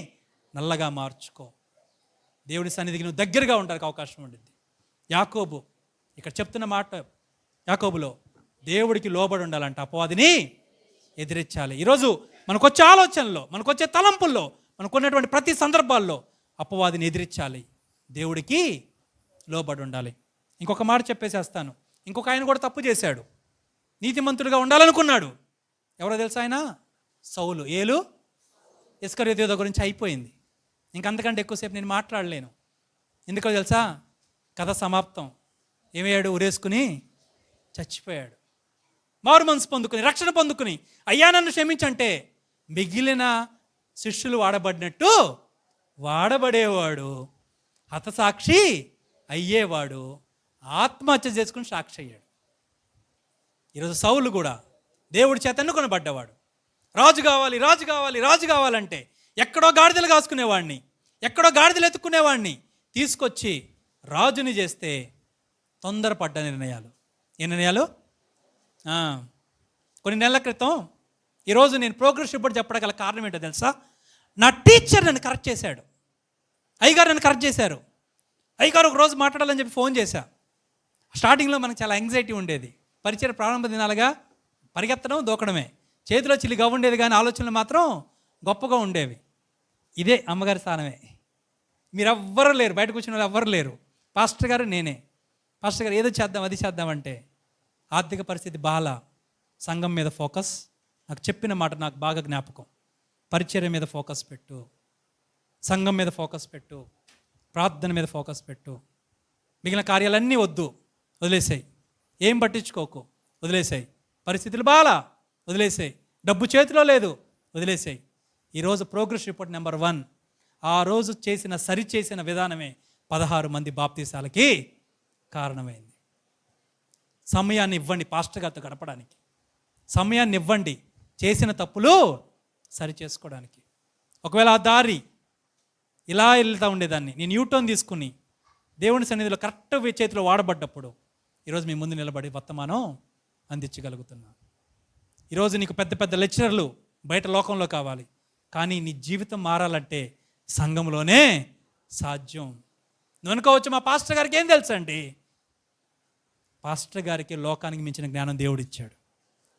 B: నల్లగా మార్చుకో. దేవుని సన్నిధికి నువ్వు దగ్గరగా ఉండడానికి అవకాశం ఉండింది. యాకోబు ఇక్కడ చెప్తున్న మాట, యాకోబులో దేవుడికి లోబడి ఉండాలంట, అపవాదిని ఎదిరించాలి. ఈరోజు మనకొచ్చే ఆలోచనలో, మనకొచ్చే తలంపుల్లో, మనకున్నటువంటి ప్రతి సందర్భాల్లో అపవాదిని ఎదిరించాలి, దేవుడికి లోబడి ఉండాలి. ఇంకొక మాట చెప్పేసేస్తాను. ఇంకొక ఆయన కూడా తప్పు చేశాడు, నీతిమంతుడిగా ఉండాలనుకున్నాడు. ఎవరో తెలుసా ఆయన? సౌలు. ఏలు ఇస్కరియోతు యూదా గురించి అయిపోయింది. ఇంకంతకంటే ఎక్కువసేపు నేను మాట్లాడలేను. ఎందుకో తెలుసా? కథ సమాప్తం. ఏమయ్యాడు? ఉరేసుకుని చచ్చిపోయాడు. మారు మనసు పొందుకుని, రక్షణ పొందుకుని, అయ్యా నన్ను క్షమించంటే మిగిలిన శిష్యులు వాడబడినట్టు వాడబడేవాడు, హతసాక్షి అయ్యేవాడు, ఆత్మహత్య చేసుకుని సాక్షి అయ్యాడు. ఈరోజు సౌలు కూడా దేవుడి చేత ఎన్నుకొనబడ్డవాడు. రాజు కావాలి, రాజు కావాలి, రాజు కావాలంటే ఎక్కడో గాడిదలు కాసుకునేవాడిని, ఎక్కడో గాడిదలు ఎత్తుకునేవాడిని తీసుకొచ్చి రాజుని చేస్తే తొందరపడ్డ నిర్ణయాలు. ఏ నిర్ణయాలు? కొన్ని నెలల క్రితం, ఈరోజు నేను ప్రోగ్రెస్ రిపోర్ట్ చెప్పడం గల కారణం ఏంటో తెలుసా? నా టీచర్ నన్ను కరెక్ట్ చేశాడు. అయ్యగారు నన్ను కరెక్ట్ చేశారు. అయ్యగారు ఒక రోజు మాట్లాడాలని చెప్పి ఫోన్ చేశా. స్టార్టింగ్లో మనకు చాలా యాంగ్జైటీ ఉండేది. పరిచయం ప్రారంభ దినాలుగా పరిగెత్తడం, దూకడమే, చేతిలో చిల్లిగా ఉండేది, కానీ ఆలోచనలు మాత్రం గొప్పగా ఉండేవి. ఇదే అమ్మగారి స్థానమే. మీరెవ్వరూ లేరు, బయట కూర్చున్న వాళ్ళు ఎవ్వరు లేరు. పాస్టర్ గారు నేనే. పాస్టర్ గారు ఏదో చేద్దాం, అది చేద్దామంటే ఆర్థిక పరిస్థితి బాలా, సంఘం మీద ఫోకస్, నాకు చెప్పిన మాట నాకు బాగా జ్ఞాపకం. పరిచర్య మీద ఫోకస్ పెట్టు, సంఘం మీద ఫోకస్ పెట్టు, ప్రార్థన మీద ఫోకస్ పెట్టు. మిగిలిన కార్యాలన్నీ వద్దు, వదిలేసాయి. ఏం పట్టించుకోకు, వదిలేసాయి. పరిస్థితులు బాలా, వదిలేసాయి. డబ్బు చేతిలో లేదు, వదిలేసాయి. ఈరోజు ప్రోగ్రెస్ రిపోర్ట్ నెంబర్ 1, ఆ రోజు సరిచేసిన విధానమే 16 మంది బాప్తీసాలకి కారణమైంది. సమయాన్ని ఇవ్వండి పాస్టర్ గారితో గడపడానికి, సమయాన్ని ఇవ్వండి చేసిన తప్పులు సరి చేసుకోవడానికి. ఒకవేళ ఆ దారి ఇలా వెళ్తూ ఉండేదాన్ని, నేను యూటర్న్ తీసుకుని దేవుని సన్నిధిలో కరెక్ట్ చేతిలో వాడబడ్డప్పుడు ఈరోజు మీ ముందు నిలబడి వర్తమానం అందించగలుగుతున్నా. ఈరోజు నీకు పెద్ద పెద్ద లెక్చరర్లు బయట లోకంలో కావాలి, కానీ నీ జీవితం మారాలంటే సంఘంలోనే సాధ్యం. నువ్వు అనుకోవచ్చు మా పాస్టర్ గారికి ఏం తెలుసు అండి. పాస్టర్ గారికి లోకానికి మించిన జ్ఞానం దేవుడు ఇచ్చాడు,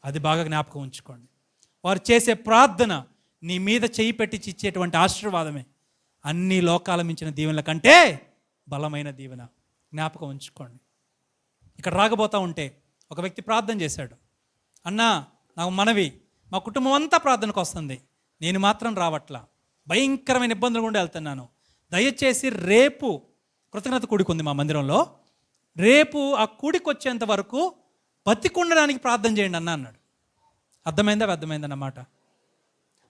B: అది బాగా జ్ఞాపకం ఉంచుకోండి. వారు చేసే ప్రార్థన నీ మీద చేయి పెట్టి ఇచ్చేటువంటి ఆశీర్వాదమే అన్ని లోకాల మించిన దీవెనల కంటే బలమైన దీవెన. జ్ఞాపకం ఉంచుకోండి. ఇక్కడ రాకపోతూ ఉంటే ఒక వ్యక్తి ప్రార్థన చేశాడు, అన్నా నాకు మనవి, మా కుటుంబం అంతా ప్రార్థనకు వస్తుంది, నేను మాత్రం రావట్లా, భయంకరమైన ఇబ్బందులు గుండా వెళ్తున్నాను, దయచేసి రేపు కృతజ్ఞత కూడిక ఉంది మా మందిరంలో, రేపు ఆ కూడికి వచ్చేంత వరకు బతికుండడానికి ప్రార్థన చేయండి అన్న అన్నాడు. అర్థమైందన్నమాట.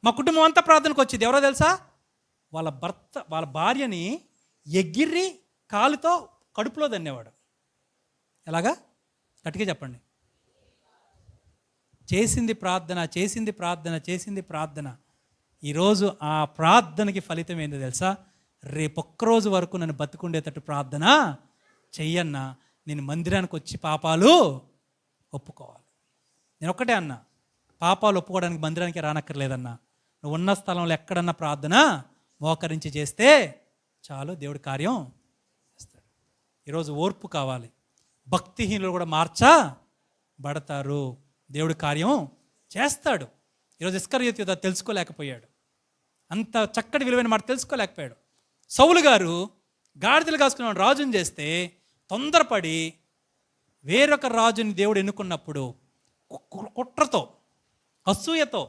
B: మా కుటుంబం అంతా ప్రార్థనకు వచ్చింది. ఎవరో తెలుసా? వాళ్ళ భార్యని ఎగిరి కాలుతో కడుపులో దన్నేవాడు. ఎలాగా? గట్టిగా చెప్పండి. చేసింది ప్రార్థన. ఈరోజు ఆ ప్రార్థనకి ఫలితం ఏందో తెలుసా? రేపొక్కరోజు వరకు నన్ను బతికుండేటట్టు ప్రార్థన చెయ్యన్నా, నేను మందిరానికి వచ్చి పాపాలు ఒప్పుకోవాలి. నేను ఒక్కటే అన్నా, పాపాలు ఒప్పుకోవడానికి మందిరానికి రానక్కర్లేదన్నా, నువ్వు ఉన్న స్థలంలో ఎక్కడన్నా ప్రార్థన మోకరించి చేస్తే చాలు, దేవుడి కార్యం చేస్తాడు. ఈరోజు ఓర్పు కావాలి. భక్తిహీనులు కూడా మార్చబడతారు, దేవుడి కార్యం చేస్తాడు. ఈరోజు ఇస్కరియోతు యూదా తెలుసుకోలేకపోయాడు, అంత చక్కటి విలువైన మాట తెలుసుకోలేకపోయాడు. సౌలు గారు గాడిదలు కాసుకున్న రాజుని చేస్తే తొందరపడి వేరొక రాజుని దేవుడు ఎన్నుకున్నప్పుడు కుట్రతో, అసూయతో,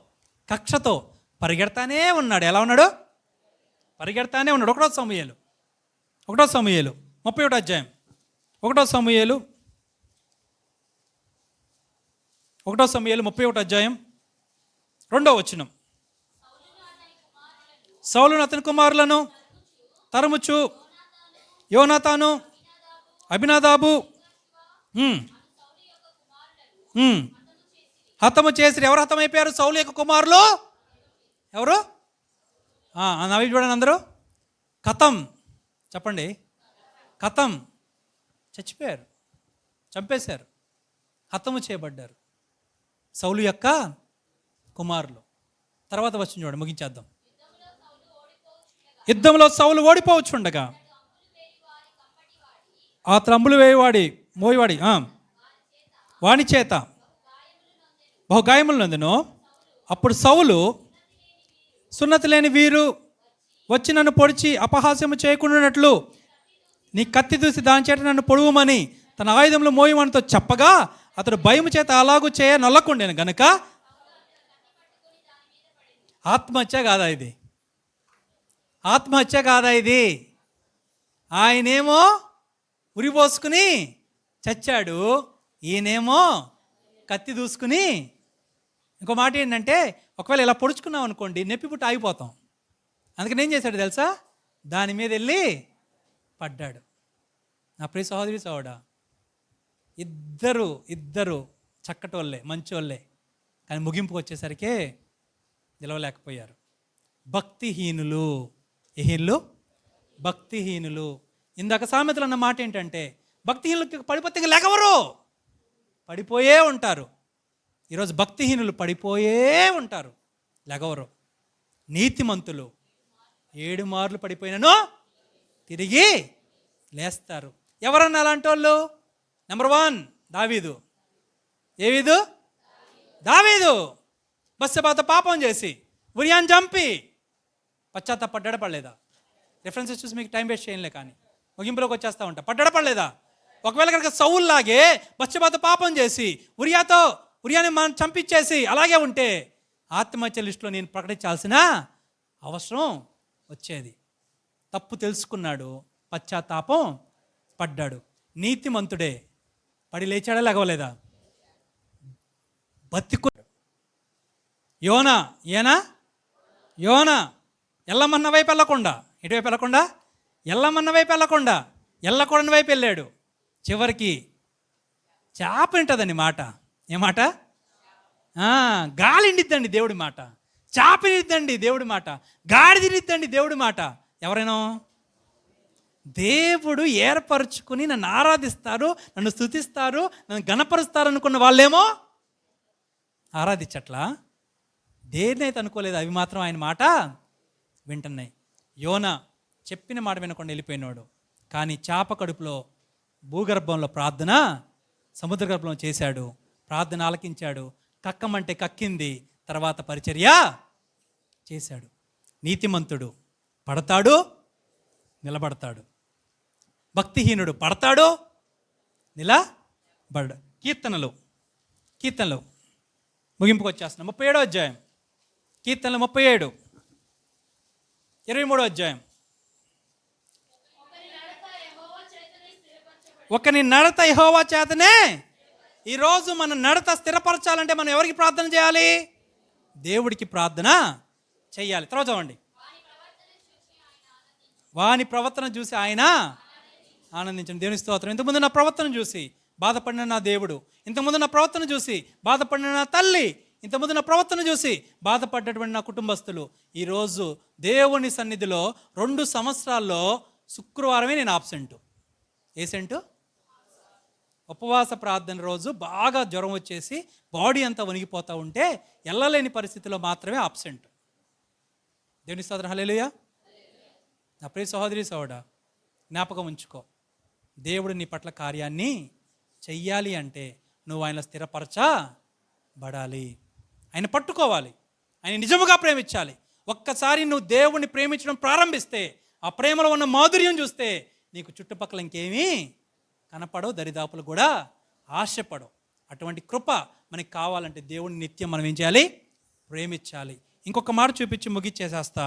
B: కక్షతో పరిగెడతానే ఉన్నాడు. ఎలా ఉన్నాడు? పరిగెడతానే ఉన్నాడు. 1 సమూయేలు 31 అధ్యాయం 1 సమూయేలు 31 అధ్యాయం 2వ వచనం. సౌలును అతని కుమారులను తరుముచు యోనాతాను, అబినాదాబు హతము చేసి, ఎవరు హతమైపోయారు? సౌలు యొక్క కుమారులు. ఎవరు? నవ్వి చూడండి అందరూ. కతం చెప్పండి. కతం, చచ్చిపోయారు, చంపేశారు, హతము చేయబడ్డారు సౌలు యొక్క కుమారులు. తర్వాత వచ్చిన చూడండి, ముగించేద్దాం. యుద్ధంలో సౌలు ఓడిపోవచ్చుండగా ఆ త్రంబులు మోయివాడి వాని చేత బహుగాయములు నందును. అప్పుడు సౌలు, సున్నతి లేని వీరు వచ్చి నన్ను పొడిచి అపహాస్యము చేయకుండానట్లు నీ కత్తి దూసి దాని చేత నన్ను పొడువమని తన ఆయుధంలో మోయమనితో చెప్పగా అతడు భయము చేత అలాగూ చేయ నొల్లకుండాను గనుక ఆత్మహత్య కాదా ఇది? ఆయనేమో ఉరిపోసుకుని చచ్చాడు, ఈయనేమో కత్తి దూసుకుని. ఇంకో మాట ఏంటంటే, ఒకవేళ ఇలా పొడుచుకున్నాం అనుకోండి, నొప్పిపుట్టు ఆగిపోతాం. అందుకని ఏం చేశాడు తెలుసా? దాని మీద వెళ్ళి పడ్డాడు. నా ప్రియ సహోదరి సోదరుడా, ఇద్దరు చక్కటోళ్ళే, మంచోళ్ళే, కానీ ముగింపుకు వచ్చేసరికి నిలవలేకపోయారు. భక్తిహీనులు. ఇందాక సామెతలు అన్న మాట ఏంటంటే, భక్తిహీనులకు పడిపోతే లేకవరు, పడిపోయే ఉంటారు. ఈరోజు భక్తిహీనులు పడిపోయే ఉంటారు, లెగవరు. నీతిమంతులు 7 మార్లు పడిపోయినను తిరిగి లేస్తారు. ఎవరన్నా అలాంటి వాళ్ళు? నెంబర్ 1 దావీదు. దావీదు బత్షెబతో పాపం చేసి ఉరియాని చంపి పశ్చాత్తాపడ్డా పడలేదా? రిఫరెన్సెస్ చూసి మీకు టైం వేస్ట్ చేయలే, కానీ ముగింపులోకి వచ్చేస్తూ ఉంటా. పడ్డా పడలేదా? ఒకవేళ కనుక సౌలు లాగే బత్షెబతో పాపం చేసి ఉరియాతో ఉరియాని మనం చంపించేసి అలాగే ఉంటే ఆత్మహత్య లిస్టులో నేను ప్రకటించాల్సిన అవసరం వచ్చేది. తప్పు తెలుసుకున్నాడు, పశ్చాత్తాపం పడ్డాడు. నీతిమంతుడే పడి లేచాడా లేగవలేదా? బతికు యోనా ఎల్లమన్న వైపు వెళ్ళకుండా, ఎటువైపు వెళ్ళకుండా, ఎల్లమన్న వైపు వెళ్ళకుండా ఎల్లకూడని వైపు వెళ్ళాడు. చివరికి చేప వింటుందండి మాట. ఏమాట? గాలి నిద్దండి దేవుడి మాట, చాపనిద్దండి దేవుడి మాట, గాడిదినిద్దండి దేవుడి మాట. ఎవరైనా దేవుడు ఏర్పరచుకుని నన్ను ఆరాధిస్తారు, నన్ను స్తుతిస్తారు, నన్ను గణపరుస్తారు అనుకున్న వాళ్ళేమో ఆరాధించట్లా. దేన్నైతే అనుకోలేదు అవి మాత్రం ఆయన మాట వింటున్నాయి. యోనా చెప్పిన మాట వినకుండా వెళ్ళిపోయినాడు. కానీ చేప కడుపులో భూగర్భంలో ప్రార్థన, సముద్ర గర్భంలో చేశాడు. ప్రార్థన ఆలకించాడు, కక్కమంటే కక్కింది, తర్వాత పరిచర్య చేశాడు. నీతిమంతుడు పడతాడు, నిలబడతాడు. భక్తిహీనుడు పడతాడు, నిలబడ. కీర్తనలు ముగింపుకు వచ్చేస్తున్నాం. 37వ అధ్యాయం, కీర్తనలు 37, 23వ అధ్యాయం. ఒకని నడత యెహోవా చేతనే. ఈరోజు మన నడత స్థిరపరచాలంటే మనం ఎవరికి ప్రార్థన చేయాలి? దేవుడికి ప్రార్థన చెయ్యాలి. తర్వాత చదవండి. వాని ప్రవర్తన చూసి ఆయన ఆనందించండి. దేవుని స్తోత్రం. ఇంతకుముందు నా ప్రవర్తన చూసి బాధపడిన నా దేవుడు, ఇంతకుముందు నా ప్రవర్తన చూసి బాధపడిన నా తల్లి, ఇంతకుముందు నా ప్రవర్తన చూసి బాధపడ్డటువంటి నా కుటుంబస్తులు, ఈరోజు దేవుని సన్నిధిలో 2 సంవత్సరాల్లో శుక్రవారమే నేను ఆబ్సెంట్. ఏ సెంటు? ఉపవాస ప్రార్థన రోజు బాగా జ్వరం వచ్చేసి బాడీ అంతా వణిగిపోతూ ఉంటే వెళ్ళలేని పరిస్థితిలో మాత్రమే ఆబ్సెంట్. దేవుని స్తోత్రం. హల్లెలూయా. నా ప్రియ సహోదరి సహోదరుడా, జ్ఞాపకం ఉంచుకో, దేవుడు నీ పట్ల కార్యాన్ని చెయ్యాలి అంటే నువ్వు ఆయన స్థిరపరచబడాలి, ఆయన పట్టుకోవాలి, ఆయన నిజముగా ప్రేమించాలి. ఒక్కసారి నువ్వు దేవుణ్ణి ప్రేమించడం ప్రారంభిస్తే, ఆ ప్రేమలో ఉన్న మాధుర్యం చూస్తే నీకు చుట్టుపక్కల ఇంకేమీ కనపడవు, దరిదాపులు కూడా ఆశపడవు. అటువంటి కృప మనకి కావాలంటే దేవుడిని నిత్యం మనం ఏం చేయాలి? ప్రేమించాలి. ఇంకొక మాట చూపించి ముగిచ్చేసేస్తా.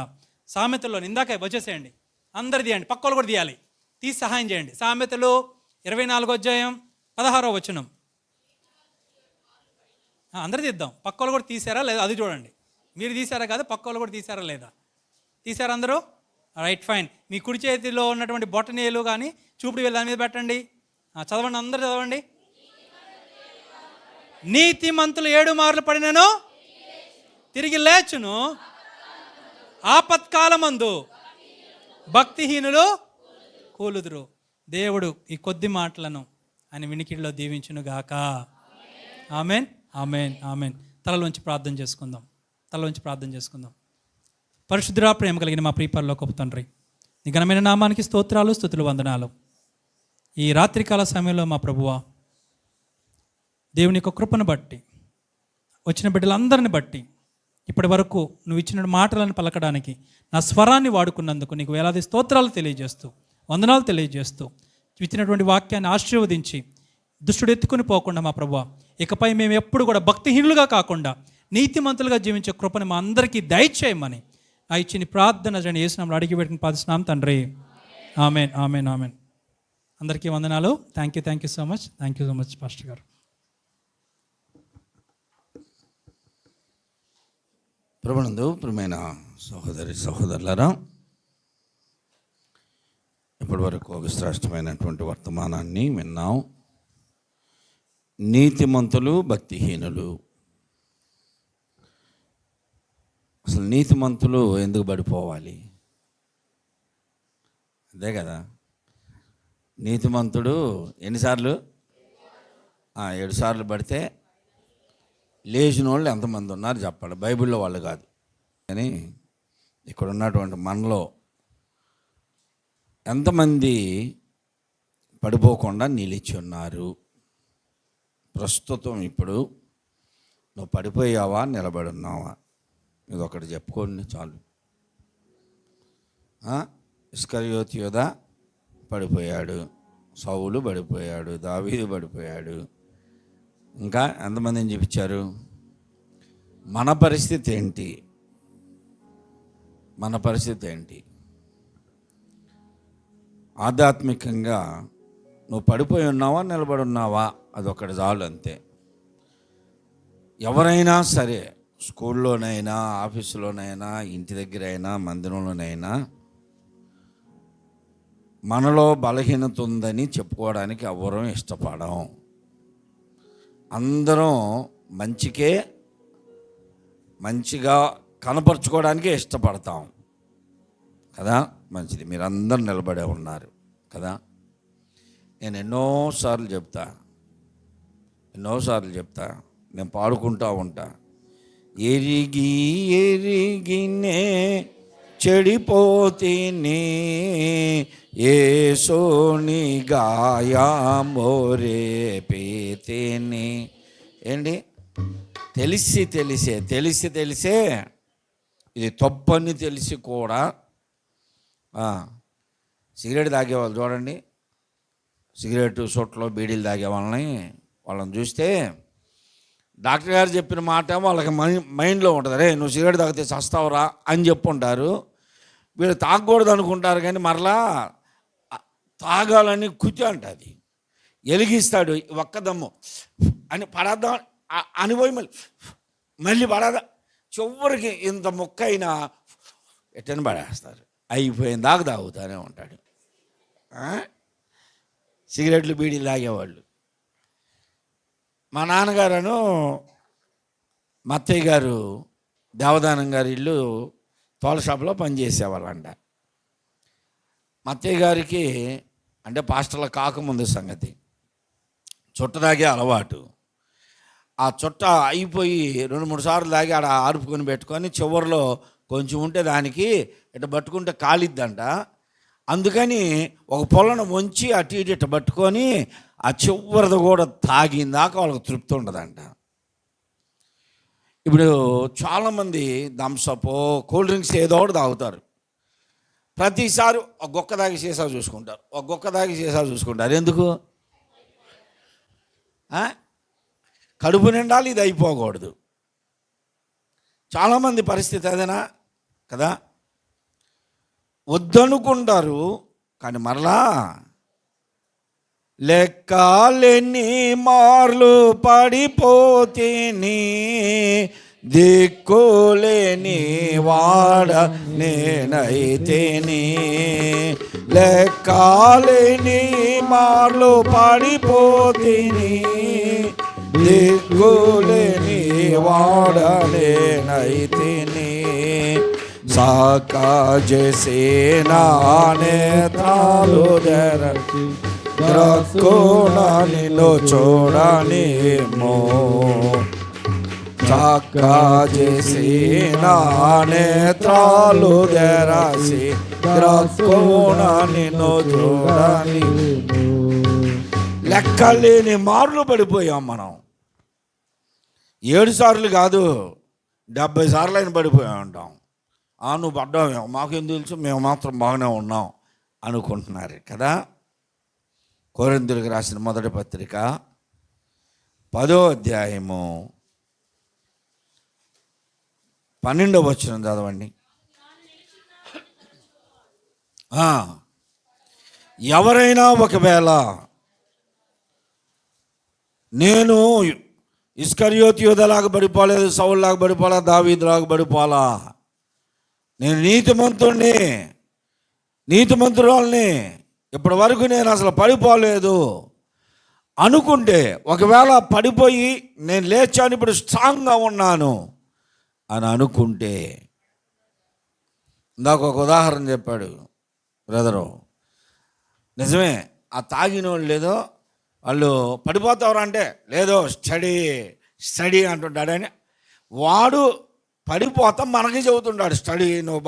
B: సామెతల్లో ఇందాక వచ్చేసేయండి, అందరు తీయండి, పక్కలు కూడా తీయాలి, తీసి సహాయం చేయండి. సామెతలు 24వ అధ్యాయం 16వ వచనం. అందరు తీద్దాం. పక్కలు కూడా తీసారా లేదా అది చూడండి. మీరు తీసారా కాదు, పక్కలు కూడా తీసారా లేదా? తీసారా అందరూ? Right, fine. మీ కుడి చేతిలో ఉన్నటువంటి బొటనేలు కానీ చూపుడు వేలు దాని మీద పెట్టండి. చదవండి, అందరూ చదవండి. నీతిమంతులు 7 మార్లు పడినను తిరిగి లేచును, ఆపత్కాలమందు భక్తిహీనులు కూలుదురు. దేవుడు ఈ కొద్ది మాటలను ఆయన వినికిడిలో దీవించును గాక. Amen, amen, amen. తలలోంచి ప్రార్థన చేసుకుందాం. పరిశుద్ధుడా, ప్రేమ కలిగిన మా ప్రియ పరలోకపు తండ్రి, నీ ఘనమైన నామానికి స్తోత్రాలు, స్తుతులు, వందనాలు. ఈ రాత్రికాల సమయంలో మా ప్రభువా, దేవుని యొక్క కృపను బట్టి, వచ్చిన బిడ్డలందరిని బట్టి, ఇప్పటి వరకు నువ్వు ఇచ్చిన మాటలను పలకడానికి నా స్వరాన్ని వాడుకున్నందుకు నీకు వేలాది స్తోత్రాలు తెలియజేస్తూ, వందనాలు తెలియజేస్తూ, ఇచ్చినటువంటి వాక్యాన్ని ఆశీర్వదించి దుష్టుడు ఎత్తుకుని పోకుండా మా ప్రభువా, ఇకపై మేము ఎప్పుడు కూడా భక్తిహీనులుగా కాకుండా నీతిమంతులుగా జీవించే కృపని మా అందరికీ దయచేయమని ఆ ఇచ్చిన ప్రార్థన యేసునామములో అడిగి పెట్టిన ప్రార్థిస్తున్నాం తండ్రి. Amen, amen, amen. అందరికీ వందనాలు. Thank you so much. Pastor గారు.
A: ప్రభునందు ప్రియమైన సహోదరులారా, ఇప్పటి వరకు విశ్రాష్టమైనటువంటి వర్తమానాన్ని విన్నాం. నీతిమంతులు, భక్తిహీనులు. అసలు నీతిమంతులు ఎందుకు పడిపోవాలి? అదే కదా, నీతిమంతుడు ఎన్నిసార్లు? 7 సార్లు పడితే లేచిన వాళ్ళు ఎంతమంది ఉన్నారు చెప్పాలి. బైబిల్లో వాళ్ళు కాదు, కానీ ఇక్కడ ఉన్నటువంటి మనలో ఎంతమంది పడిపోకుండా నిలిచి ఉన్నారు? ప్రస్తుతం ఇప్పుడు నువ్వు పడిపోయావా, నిలబడి ఉన్నావా? ఇది ఒకటి చెప్పుకోండి చాలు. ఇస్కరియోతు యూదా పడిపోయాడు, సౌలు పడిపోయాడు, దావీదు పడిపోయాడు, ఇంకా ఎంతమందిని చూపించారు? మన పరిస్థితి ఏంటి? మన పరిస్థితి ఏంటి? ఆధ్యాత్మికంగా నువ్వు పడిపోయి ఉన్నావా, నిలబడి ఉన్నావా? అదొకటి చాలు, అంతే. ఎవరైనా సరే, స్కూల్లోనైనా, ఆఫీసులోనైనా, ఇంటి దగ్గర అయినా, మందిరంలోనైనా, మనలో బలహీనత ఉందని చెప్పుకోవడానికి ఎవరూ ఇష్టపడం. అందరం మంచిగా కనపరుచుకోవడానికే ఇష్టపడతాం కదా. మంచిది, మీరు అందరు నిలబడే ఉన్నారు కదా. నేను ఎన్నోసార్లు చెప్తా, నేను పాడుకుంటా ఉంటా. ఎరిగి ఎరిగినే చెడిపోతేనే యేసుని గాయమోరే పేతేనే. ఏంటి? తెలిసే ఇది తప్పని తెలిసి కూడా సిగరెట్ తాగేవాళ్ళు చూడండి, సిగరెట్ సొట్లో బీడీలు తాగే వాళ్ళని చూస్తే డాక్టర్ గారు చెప్పిన మాట వాళ్ళకి మైండ్లో ఉంటుంది. రే, నువ్వు సిగరెట్ తాగితే చస్తావురా అని చెప్పుంటారు. వీళ్ళు తాగకూడదు అనుకుంటారు, కానీ మరలా తాగాలని అంటుంది. ఎలిగిస్తాడు, ఒక్కదమ్ము అని పడద్దాం అని పోయి మళ్ళీ పడదా, చివరికి ఇంత మొక్కైనా ఎట్టని పడేస్తారు. అయిపోయిన దాకా తాగుతూనే ఉంటాడు. సిగరెట్లు బీడీలు తాగేవాళ్ళు. మా నాన్నగారును మా అత్తయ్య గారు దేవదానం గారి ఇల్లు తోల షాపులో పనిచేసేవాళ్ళంట. మా అత్తయ్య గారికి అంటే పాస్టర్ల కాకముందు సంగతి, చుట్ట తాగే అలవాటు. ఆ చుట్ట అయిపోయి 2-3 సార్లు తాగి ఆడ ఆరుపుకొని పెట్టుకొని చివరిలో కొంచెం ఉంటే దానికి ఇట్లా పట్టుకుంటే కాలిద్దంట. అందుకని ఒక పొలను వంచి అటు ఇటు ఇట్ట పట్టుకొని ఆ చివరిది కూడా తాగిందాక వాళ్ళకి తృప్తి ఉండదంట. ఇప్పుడు చాలామంది థమ్సప్, కూల్ డ్రింక్స్ ఏదో ఒకటి తాగుతారు. ప్రతిసారి ఒక గొక్క తాగి సీసా చూసుకుంటారు. ఎందుకు? కడుపు నిండాలి, ఇది అయిపోకూడదు. చాలామంది పరిస్థితి అదేనా కదా. వద్దనుకుంటారు, కానీ మరలా లెక్కలేని మార్లు పడిపోతేని దిక్కులేని వాడ నేనైతేని. లెక్కలేని మార్లు పడిపోతేని దిక్కులేని వాడ నేనైతేని. సాకాజేసేనా నేత్రాలు తెరచి ద్రక్కున నిన్ను చూడనేమో. సాకాజేసేనా నేత్రాలు తెరచి ద్రక్కున నిన్ను చూడనేమో. లెక్కలేని మార్లు పడిపోయాం మనం. 7 సార్లు కాదు, 70 సార్లు అయినా పడిపోయా ఉంటాం. నువ్వు పడ్డామేమో, మాకేం తెలుసు, మేము మాత్రం బాగానే ఉన్నాం అనుకుంటున్నారు కదా. కొరింథీయులకు రాసిన మొదటి పత్రిక 10వ అధ్యాయము 12వ వచనం చదవండి. ఎవరైనా ఒకవేళ నేను ఇస్కరియోతు యూదాలాగా పడిపోలేదు, సౌలులాగా పడిపోలా, దావీదులాగా పడిపోలా, నేను నీతిమంతురాల్ని, ఇప్పటి వరకు నేను అసలు పడిపోలేదు అనుకుంటే, ఒకవేళ పడిపోయి నేను లేచాను, ఇప్పుడు స్ట్రాంగ్గా ఉన్నాను అని అనుకుంటే, ఇందాక ఒక ఉదాహరణ చెప్పాడు బ్రదరు. నిజమే, ఆ తాగిన వాళ్ళు లేదో వాళ్ళు పడిపోతారు అంటే లేదో స్టడీ అంటుంటాడని వాడు పడిపోతాం మనకి చెబుతుంటాడు, స్టడీ నువ్వు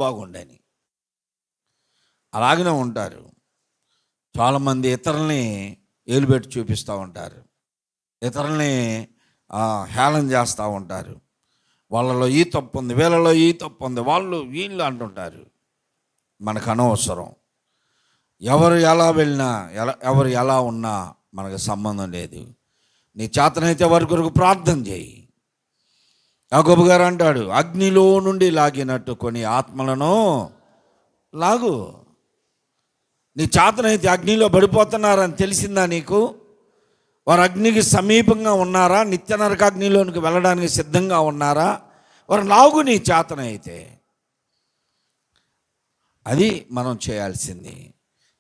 A: బాగుండని. అలాగనే ఉంటారు చాలామంది. ఇతరుల్ని ఏలుబెట్టి చూపిస్తూ ఉంటారు, ఇతరుల్ని హేళన చేస్తూ ఉంటారు. వాళ్ళలో ఈ తప్పు ఉంది, వీళ్ళలో ఈ తప్పు ఉంది, వీళ్ళు అంటుంటారు. మనకు అనవసరం. ఎవరు ఎలా వెళ్ళినా, ఎవరు ఎలా ఉన్నా మనకు సంబంధం లేదు. నీ చేతనైతే వారి కొరకు ప్రార్థన చేయి. యాకోబు గారు అంటాడు, అగ్నిలో నుండి లాగినట్టు కొన్ని ఆత్మలను లాగు. నీ చేతనైతే అగ్నిలో పడిపోతున్నారని తెలిసిందా నీకు? వారు అగ్నికి సమీపంగా ఉన్నారా? నిత్య నరకాగ్నిలోనికి వెళ్ళడానికి సిద్ధంగా ఉన్నారా? వారు లాగు నీ చేతనైతే. అది మనం చేయాల్సింది.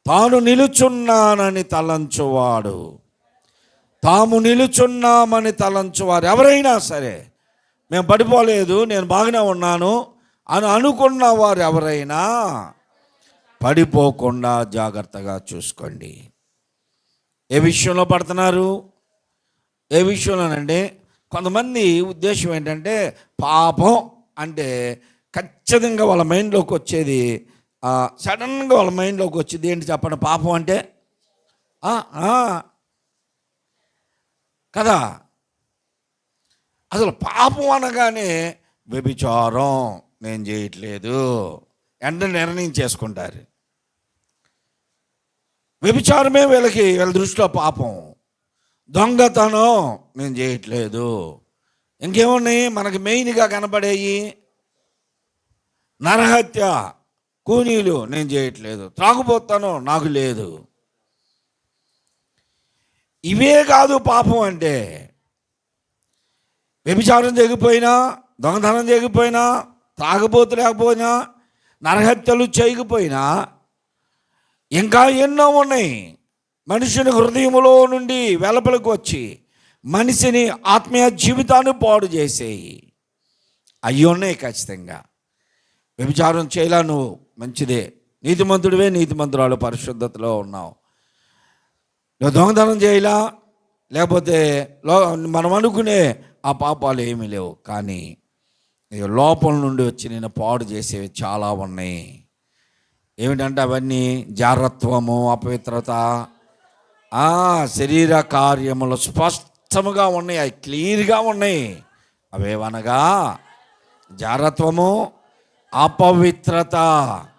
A: తాను నిలుచున్నానని తలంచువాడు, తాము నిలుచున్నామని తలంచువారు ఎవరైనా సరే, మేము పడిపోలేదు, నేను బాగానే ఉన్నాను అని అనుకున్న వారు ఎవరైనా పడిపోకుండా జాగ్రత్తగా చూసుకోండి. ఏ విషయంలో పడుతున్నారు? ఏ విషయంలోనండి? కొంతమంది ఉద్దేశం ఏంటంటే, పాపం అంటే ఖచ్చితంగా వాళ్ళ మైండ్లోకి వచ్చేది, సడన్గా వాళ్ళ మైండ్లోకి వచ్చేది ఏంటి చెప్పండి? పాపం అంటే కదా. అసలు పాపం అనగానే వ్యభిచారం నేను చేయట్లేదు వెంటనే నిర్ణయం చేసుకుంటారు. వ్యభిచారమే వీళ్ళ దృష్టిలో పాపం. దొంగతనం నేను చేయట్లేదు. ఇంకేమున్నాయి మనకి మెయిన్గా కనపడేవి? నరహత్య, కూనీలు నేను చేయట్లేదు, త్రాగుబోతాను నాకు లేదు. ఇవే కాదు పాపం అంటే. వ్యభిచారం చేయకపోయినా, దొంగతనం చేయకపోయినా, త్రాగబోతు లేకపోయినా, నరహత్యలు చేయకపోయినా ఇంకా ఎన్నో ఉన్నాయి. మనుషుని హృదయంలో నుండి వెలుపలకు వచ్చి మనిషిని ఆత్మీయ జీవితాన్ని పాడు చేసేయి అయ్యి ఉన్నాయి ఖచ్చితంగా. వ్యభిచారం చేయలా నువ్వు, మంచిదే, నీతిమంతుడివే, నీతిమంతురాలు, పరిశుద్ధతలో ఉన్నావు. నువ్వు దొంగతనం చేయలా, లేకపోతే మనం అనుకునే ఆ పాపాలు ఏమీ లేవు. కానీ లోపల నుండి వచ్చి నేను పాడు చేసేవి చాలా ఉన్నాయి. ఏమిటంటే అవన్నీ జారత్వము, అపవిత్రత, శరీర కార్యములు స్పష్టముగా ఉన్నాయి, అవి క్లియర్గా ఉన్నాయి. అవేవనగా జారత్వము, అపవిత్రత,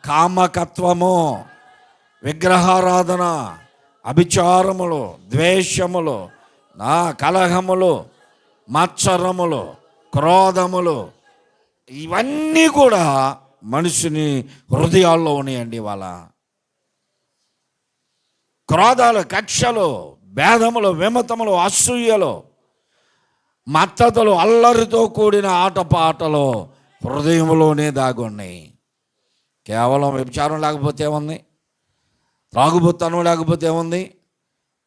A: కామకత్వము, విగ్రహారాధన, అభిచారములు, ద్వేషములు, కలహములు, మత్సరములు, క్రోధములు, ఇవన్నీ కూడా మనుషుని హృదయాల్లో ఉన్నాయండి. వాళ్ళ క్రోధాలు, కక్షలు, భేదములు, విమతములు, అసూయలు, మత్తతలు, అల్లరితో కూడిన ఆటపాటలు హృదయంలోనే దాగున్నాయి. కేవలం వ్యభిచారం లేకపోతే ఏముంది? త్రాగుబోతనం లేకపోతే ఏముంది?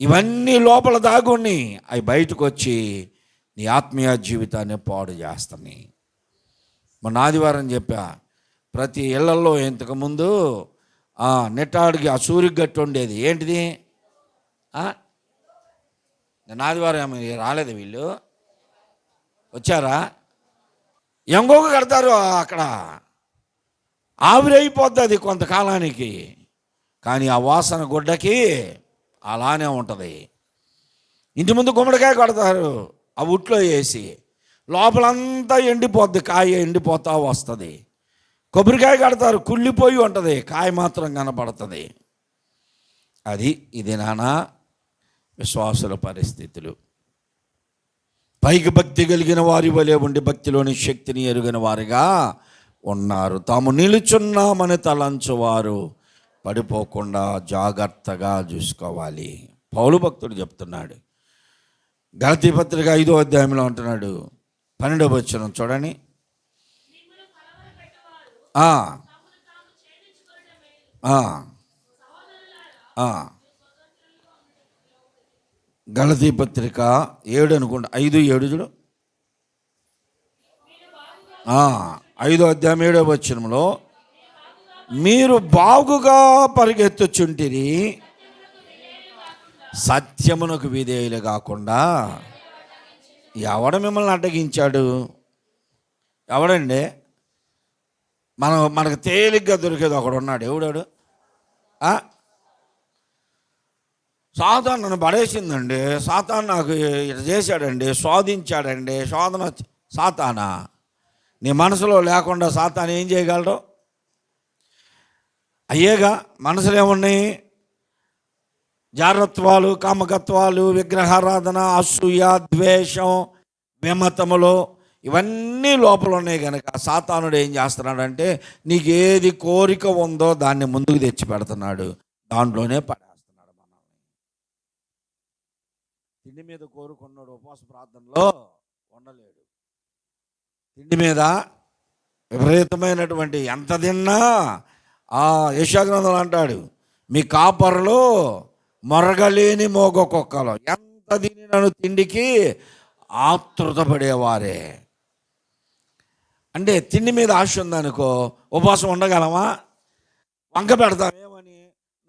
A: ఇవన్నీ లోపల దాగుని అవి బయటకు వచ్చి నీ ఆత్మీయ జీవితాన్ని పాడు చేస్తున్నాయి. మొన్న ఆదివారం చెప్పా, ప్రతి ఇళ్లలో ఇంతకుముందు నెట్టాడికి ఆ సూరిగట్టు ఉండేది. ఏంటిది? నేను ఆదివారం రాలేదు, వీళ్ళు వచ్చారా? ఎంగోగ కడతారు అక్కడ, ఆవిరైపోద్ది అది కొంతకాలానికి, కానీ ఆ వాసన గుడ్డకి అలానే ఉంటుంది. ఇంటి ముందు గుమ్మడికాయ కడతారు, ఆ ఉట్లో వేసి లోపలంతా ఎండిపోద్ది, కాయ ఎండిపోతా వస్తుంది. కొబ్బరికాయ కడతారు, కుళ్ళిపోయి ఉంటుంది, కాయ మాత్రం కనపడుతుంది. ఇది నానా విశ్వాసుల పరిస్థితులు. పైకి భక్తి కలిగిన వారి వలె ఉండి భక్తిలోని శక్తిని ఎరుగిన వారిగా ఉన్నారు. తాము నిలుచున్నామని తలంచువారు పడిపోకుండా జాగ్రత్తగా చూసుకోవాలి. పౌలు భక్తుడు చెప్తున్నాడు, గలతీ పత్రిక 5వ అధ్యాయంలో అంటున్నాడు, 12వ వచనం చూడండి. గలతీ పత్రిక 7 అనుకుంటా, 5:7 చూడు. 5వ అధ్యాయం 7వ వచనంలో, మీరు బాగుగా పరిగెత్తుచుంటిరి, సత్యమునకు విధేయులు కాకుండా. ఎవడ మిమ్మల్ని అడ్డగించాడు? ఎవడండి? మనకు తేలిగ్గా దొరికేది ఒకడు ఉన్నాడు. ఎవడాడు? సాతాను నన్ను పడేసిందండి, సాతాను నాకు ఇట్లా చేశాడండి, శోధించాడండి. శోధన సాతానా? నీ మనసులో లేకుండా సాతాను ఏం చేయగలడు? అయ్యేగా మనసులో ఏమున్నాయి? జారత్వాలు, కామకత్వాలు, విగ్రహారాధన, అసూయ, ద్వేషం, విమతములు ఇవన్నీ లోపల ఉన్నాయి కనుక సాతానుడు ఏం చేస్తున్నాడంటే నీకు ఏది కోరిక ఉందో దాన్ని ముందుకు తెచ్చి పెడుతున్నాడు, దాంట్లోనే పడేస్తున్నాడు మనల్ని. తిండి మీద కోరుకున్నాడు ఉపవాస ప్రార్థనలో ఉండలేడు. తిండి మీద విపరీతమైనటువంటి ఎంత తిన్నా యెషయా గ్రంథంలో అంటాడు, మీ కాపరులు మొరగలేని మోగ కుక్కలు, ఎంత తినినను తిండికి ఆతృత పడేవారే. అంటే తిండి మీద ఆశ ఉందనుకో ఉపవాసం ఉండగలమా? వంక పెడతాం ఏమని,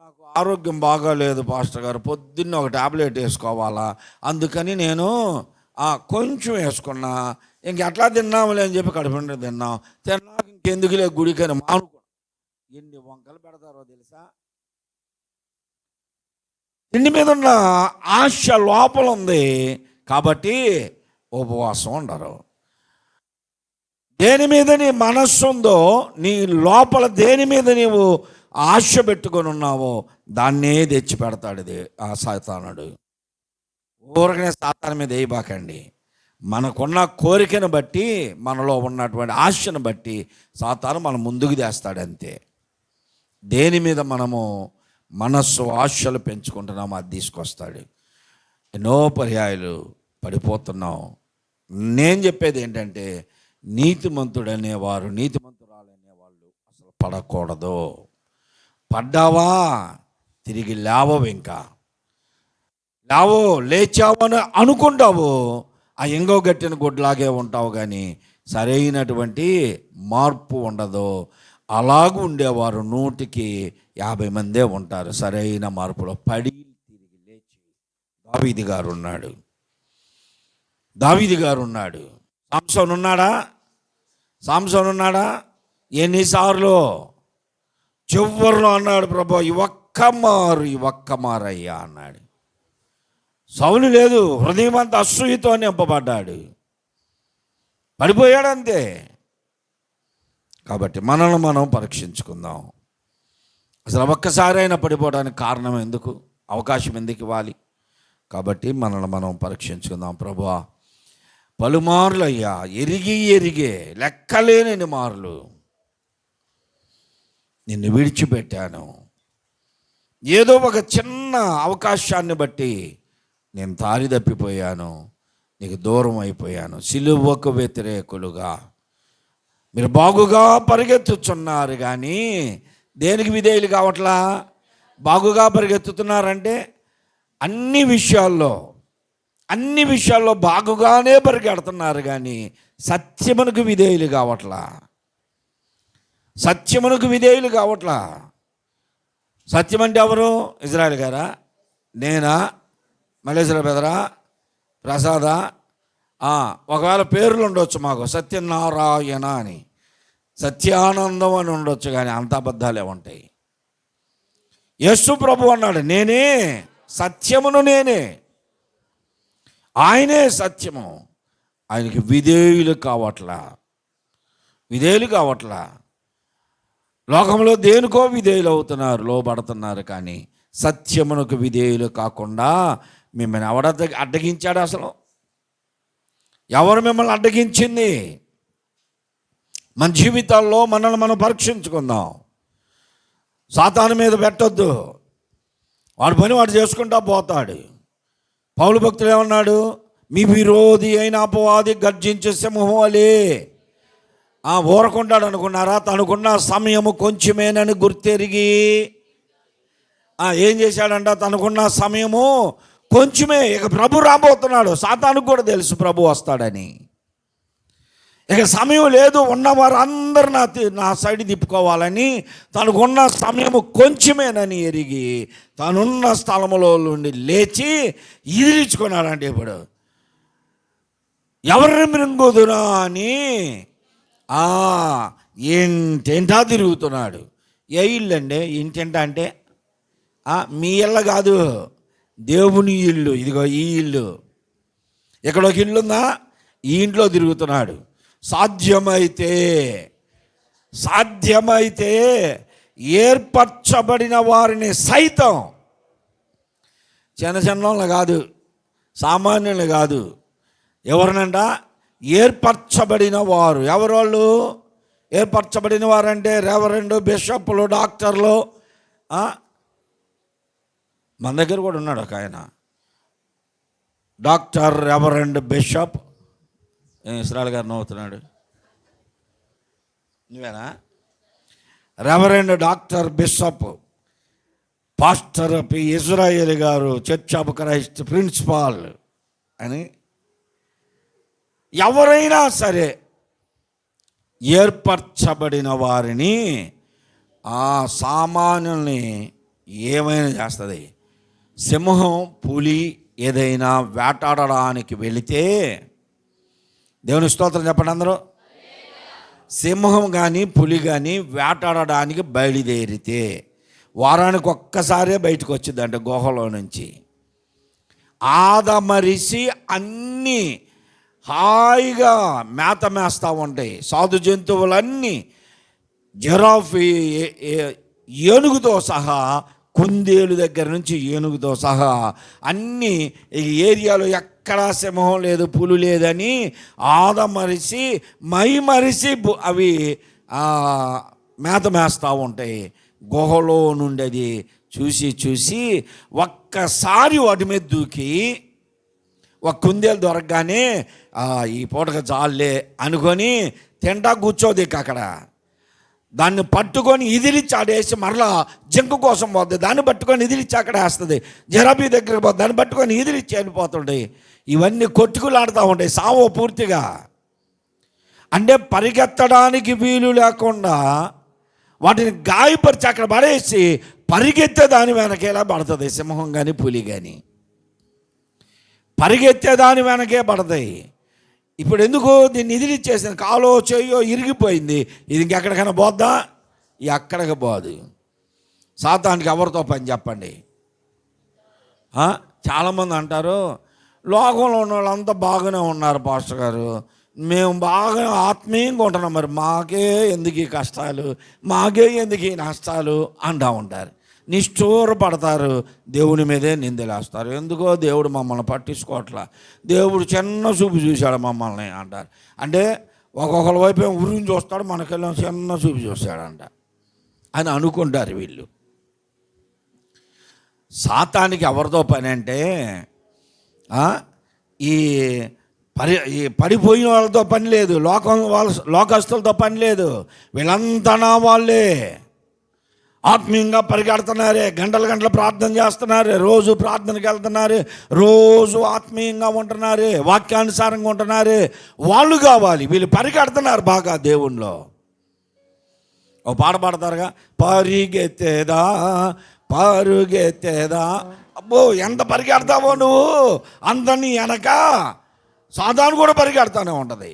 A: నాకు ఆరోగ్యం బాగాలేదు పాస్టర్ గారు, పొద్దున్న ఒక టాబ్లెట్ వేసుకోవాలా, అందుకని నేను కొంచెం వేసుకున్నా, ఇంకెట్లా తిన్నాములే అని చెప్పి కడుపు నిండా తిన్నాక ఇంకెందుకులే గుడికని మానుకో. ఎన్ని వంకలు పెడతారో తెలుసా? తిండి మీద ఉన్న ఆశ లోపల ఉంది కాబట్టి ఉపవాసం ఉండరు. దేని మీద నీ మనస్సు ఉందో, నీ లోపల దేని మీద నీవు ఆశ పెట్టుకొని ఉన్నావో దాన్నే తెచ్చి పెడతాడు ఆ సాతానుడు. ఊరకనే సాతాను మీద వేయబాకండి. మనకున్న కోరికను బట్టి, మనలో ఉన్నటువంటి ఆశను బట్టి సాతాను మనం ముందుకు తెస్తాడు అంతే. దేని మీద మనము మనస్సు ఆశలు పెంచుకుంటున్నామో అది తీసుకొస్తాడు. ఎన్నో పర్యాయాలు పడిపోతున్నాం. నేను చెప్పేది ఏంటంటే, నీతిమంతుడనేవారు, నీతిమంతురాలనేవాళ్ళు అసలు పడకూడదు. పడ్డావా తిరిగి లేవవు, ఇంకా లేవో లేచావని అనుకుంటావు, ఆ ఎంగో గట్టిన గుడ్లాగే ఉంటావు, కానీ సరైనటువంటి మార్పు ఉండదు. అలాగూ ఉండేవారు 100కి 50 మందే ఉంటారు. సరైన మార్పులో పడి తిరిగి లేచి దావీదు గారు ఉన్నాడు. సాంసోన్ ఉన్నాడా? ఎన్నిసార్లు చివరిలో అన్నాడు, ప్రభు ఈ ఒక్క మారు అయ్యా అన్నాడు. సౌలు లేదు, హృదయం అంతా అసూయతో నింపబడ్డాడు, పడిపోయాడంతే. కాబట్టి మనల్ని మనం పరీక్షించుకుందాం. అసలు ఒక్కసారైనా పడిపోవడానికి కారణం ఎందుకు, అవకాశం ఎందుకు ఇవ్వాలి? కాబట్టి మనల్ని మనం పరీక్షించుకుందాం. ప్రభువా పలుమార్లు అయ్యా, ఎరిగే లెక్కలేని మార్లు నిన్ను విడిచిపెట్టాను. ఏదో ఒక చిన్న అవకాశాన్ని బట్టి నేను దారి తప్పిపోయాను, నీకు దూరం అయిపోయాను. సిలువకు వ్యతిరేకులుగా మీరు బాగుగా పరిగెత్తుతున్నారు, కానీ దేనికి విధేయులు కావట్లా? బాగుగా పరిగెత్తుతున్నారంటే అన్ని విషయాల్లో బాగుగానే పరిగెడుతున్నారు, కానీ సత్యమునకు విధేయులు కావట్లా. సత్యం అంటే ఎవరు? ఇజ్రాయెల్ గారా? నేనా? మల్లేశ్వర బెదరా? ప్రసాదా? ఒకవేళ పేర్లు ఉండొచ్చు మాకు, సత్యనారాయణ అని, సత్యానందం అని ఉండొచ్చు, కానీ అంత అబద్ధాలే ఉంటాయి. యేసు ప్రభు అన్నాడు, నేనే సత్యమును, నేనే, ఆయనే సత్యము. ఆయనకి విధేయులు కావట్లా. లోకంలో దేనికో విధేయులు అవుతున్నారు, లోబడుతున్నారు, కానీ సత్యమునకు విధేయులు కాకుండా మిమ్మల్ని అడ్డగించాడు? అసలు ఎవరు మిమ్మల్ని అడ్డగించింది? మన జీవితాల్లో మనల్ని మనం పరీక్షించుకుందాం. సాతాను మీద పెట్టొద్దు, వాడి పని వాడు చేసుకుంటా పోతాడు. పౌలు భక్తుడు ఏమన్నాడు? మీ విరోధి అయిన అపవాది గర్జించే సింహం వలె ఊరకుంటాడు అనుకున్నారా? తనకున్న సమయము కొంచెమేనని గుర్తెరిగి ఏం చేశాడంట? తనకున్న సమయము కొంచెమే, ఇక ప్రభు రాబోతున్నాడు. సాతానుకు కూడా తెలుసు ప్రభు వస్తాడని. ఇక సమయం లేదు, ఉన్నవారు అందరూ నా సైడ్ తిప్పుకోవాలని తనకున్న సమయము కొంచెమేనని ఎరిగి తనున్న స్థలములో నుండి లేచి ఇదిలించుకున్నాడంటే ఇప్పుడు ఎవరిని మృంగుదునా అని ఏంటేంటా తిరుగుతున్నాడు. ఏ ఇల్లు అండి? ఇంటింట అంటే మీ ఇల్లు కాదు, దేవుని ఇల్లు. ఇదిగో ఈ ఇల్లు, ఇక్కడ ఒక ఇల్లు ఉందా, ఈ ఇంట్లో తిరుగుతున్నాడు. సాధ్యమైతే ఏర్పరచబడిన వారిని సైతం చిన్న చిన్నోళ్ళు కాదు, సామాన్యులు కాదు. ఎవరినంట? ఏర్పరచబడిన వారు. ఎవరోళ్ళు ఏర్పరచబడిన వారంటే? రెవరెండు, బిషప్లు, డాక్టర్లు. మన దగ్గర కూడా ఉన్నాడు ఒక ఆయన, డాక్టర్, రెవరెండ్, బిషప్. ఇస్రాయల్ గారు నవ్వుతున్నాడు. నువ్వేనా? Reverend, doctor, bishop, pastor P Israel గారు, చర్చ్ ఆఫ్ క్రైస్ట్ ప్రిన్సిపాల్ అని. ఎవరైనా సరే ఏర్పరచబడిన వారిని, ఆ సామాన్యుల్ని ఏమైనా చేస్తుంది. సింహం, పులి ఏదైనా వేటాడడానికి వెళితే, దేవుని స్తోత్రం చెప్పండి అందరూ. సింహం కానీ పులి కానీ వేటాడడానికి బయలుదేరితే వారానికి ఒక్కసారే బయటకు వచ్చిందంటే గుహలో నుంచి ఆదమరిసి అన్నీ హాయిగా మేత మేస్తూ ఉంటాయి. సాధు జంతువులన్నీ, జిరాఫ్, ఏనుగుతో సహా, కుందేలు దగ్గర నుంచి ఏనుగుతో సహా అన్నీ ఈ ఏరియాలో ఎక్కడా సింహం లేదు, పులి లేదని ఆదమరిసి మైమరిసి అవి మేత మేస్తూ ఉంటాయి. గుహలో నుండి అది చూసి ఒక్కసారి వాటి మీద దూకి, ఒక కుందేలు దొరకగానే ఈ పూటగా జాలే అనుకొని తింటా కూర్చోది. అక్కడ దాన్ని పట్టుకొని ఇదిలిచ్చి ఆడేసి మరలా జింక కోసం పోతుంది, దాన్ని పట్టుకొని ఇదిలిచ్చి అక్కడ వేస్తుంది. జరాబీ దగ్గరికి పోతుంది, దాన్ని పట్టుకొని ఇదిలిచ్చి వెళ్ళిపోతుంటాయి. ఇవన్నీ కొట్టుకులాడుతూ ఉంటాయి సావో పూర్తిగా. అంటే పరిగెత్తడానికి వీలు లేకుండా వాటిని గాయపరిచి అక్కడ పడేసి పరిగెత్తే దాని వెనకేలా పడుతుంది. సింహం కానీ పులి కానీ పరిగెత్తే దాని వెనకే పడతాయి. ఇప్పుడు ఎందుకు దీన్ని ఇదిలిచ్చేసిన? కాలో చేయో ఇరిగిపోయింది, ఇది ఇంకెక్కడికైనా పోద్దా? ఎక్కడికి పోదు. సాతానికి ఎవరితో పని చెప్పండి? చాలామంది అంటారు, లోకంలో ఉన్న వాళ్ళంతా బాగానే ఉన్నారు పాస్టర్ గారు, మేము బాగా ఆత్మీయంగా ఉంటున్నాం, మరి మాకే ఎందుకు ఈ కష్టాలు, మాకే ఎందుకు ఈ నష్టాలు అంటూ ఉంటారు. నిష్ఠూర పడతారు, దేవుని మీదే నిందలేస్తారు. ఎందుకో దేవుడు మమ్మల్ని పట్టించుకోవట్లా, దేవుడు చిన్న చూపు చూశాడు మమ్మల్ని అంటారు. అంటే ఒక్కొక్కరి వైపు ఉరిని చూస్తాడు, మనకెళ్ళి చిన్న చూపు చూశాడంట అని అనుకుంటారు వీళ్ళు. సాతానికి ఎవరితో పని అంటే ఈ పడిపోయిన వాళ్ళతో పని లేదు, లోకస్తులతో పని లేదు. వీళ్ళంతా నా వాళ్ళే, ఆత్మీయంగా పరిగెడుతున్నారే, గంటలు ప్రార్థన చేస్తున్నారే, రోజు ప్రార్థనకి వెళ్తున్నారే, రోజు ఆత్మీయంగా ఉంటున్నారే, వాక్యానుసారంగా ఉంటున్నారే, వాళ్ళు కావాలి. వీళ్ళు పరిగెడుతున్నారు బాగా దేవుణ్ణిలో. ఓ పాట పాడతారుగా, పరిగెత్తేదా పరుగెత్తేదా. అబ్బో ఎంత పరిగెడతావో నువ్వు, అందరినీ వెనక సాధారణ కూడా పరిగెడతానే ఉంటుంది.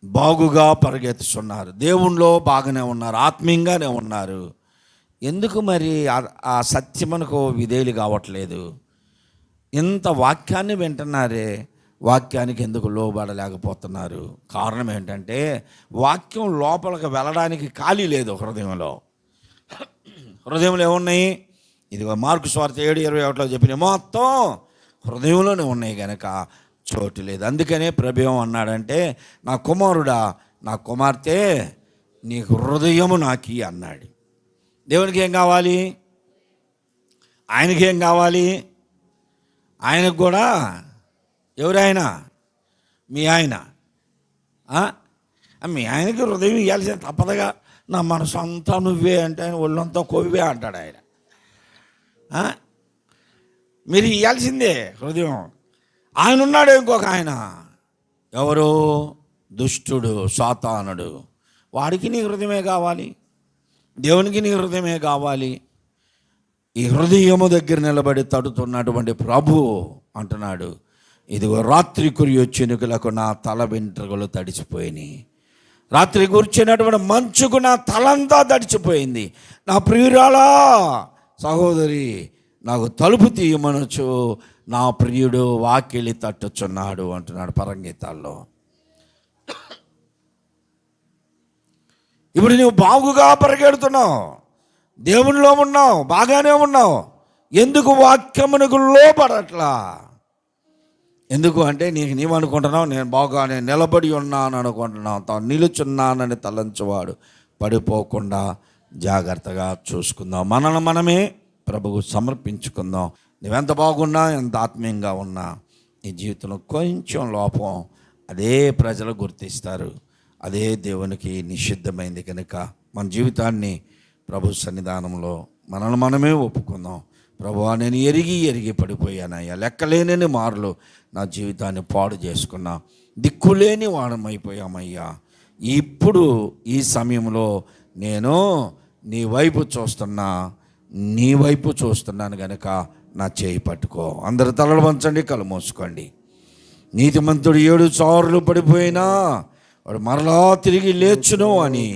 A: బాగుగా పరిగెత్తుతున్నారు, దేవుణ్ణిలో బాగానే ఉన్నారు, ఆత్మీయంగానే ఉన్నారు. ఎందుకు మరి ఆ సత్యమునకు విధేయులు కావట్లేదు? ఇంత వాక్యాన్ని వింటున్నారే, వాక్యానికి ఎందుకు లోబడలేకపోతున్నారు? కారణం ఏంటంటే వాక్యం లోపలికి వెళ్ళడానికి ఖాళీ లేదు హృదయంలో. హృదయంలో ఏమున్నాయి? ఇదిగో మార్కు సువార్త 7:21 చెప్పిన మొత్తం హృదయంలోనే ఉన్నాయి కనుక చోటు లేదు. అందుకనే ప్రభువు అన్నాడంటే, నా కుమారుడా, నా కుమార్తె, నీ హృదయము నాకి అన్నాడు. దేవునికి ఏం కావాలి? ఆయనకి ఏం కావాలి? ఆయనకు కూడా. ఎవరైనా? మీ ఆయన. మీ ఆయనకి హృదయం ఇవ్వాల్సిన తప్పదుగా. నా మనసు అంతా నువ్వే అంటే ఆయన ఒళ్ళంతా కొవ్వే అంటాడు ఆయన. మీరు ఇవ్వాల్సిందే హృదయం. ఆయన ఉన్నాడు ఇంకొక ఆయన, ఎవరు? దుష్టుడు, సాతానుడు. వాడికి నీ హృదయమే కావాలి, దేవునికి నీ హృదయమే కావాలి. ఈ హృదయము దగ్గర నిలబడి తడుతున్నటువంటి ప్రభు అంటున్నాడు, ఇదిగో రాత్రి కురియో చినుకులకు నా తల వెంట్రుకలు తడిచిపోయినాయి. రాత్రి కూర్చున్నటువంటి మంచుకు నా తలంతా తడిచిపోయింది. నా ప్రియురాలా, సహోదరి, నాకు తలుపు తీయమనొచ్చు, నా ప్రియుడు వాకిలి తట్టుచున్నాడు అంటున్నాడు పరంగీతాల్లో. ఇప్పుడు నువ్వు బాగుగా పరిగెడుతున్నావు, దేవునిలో ఉన్నావు, బాగానే ఉన్నావు, ఎందుకు వాక్యమునకు లోబడట్లా? ఎందుకు అంటే నీవు అనుకుంటున్నావు నేను బాగానే నిలబడి ఉన్నాను అనుకుంటున్నావు. తాను నిలుచున్నానని తలంచువాడు పడిపోకుండా జాగ్రత్తగా చూసుకుందాం. మనల్ని మనమే ప్రభువు సమర్పించుకుందాం. నువ్వెంత బాగున్నా, ఎంత ఆత్మీయంగా ఉన్నా, నీ జీవితంలో కొంచెం లోపం అదే ప్రజలు గుర్తిస్తారు. అదే దేవునికి నిషిద్ధమైంది కనుక మన జీవితాన్ని ప్రభు సన్నిధానంలో మనల్ని మనమే ఒప్పుకుందాం. ప్రభువా, నేను ఎరిగి పడిపోయానయ్యా, లెక్కలేని మార్లు నా జీవితాన్ని పాడు చేసుకున్నా, దిక్కులేని వాడమైపోయామయ్యా. ఇప్పుడు ఈ సమయంలో నేను నీ వైపు చూస్తున్నాను గనక నా చేయి పట్టుకో. అందరు తలలు వంచండి, కళ్ళు మూసుకోండి. నీతిమంతుడు 7 సార్లు పడిపోయినా వాడు మరలా తిరిగి లేచును అని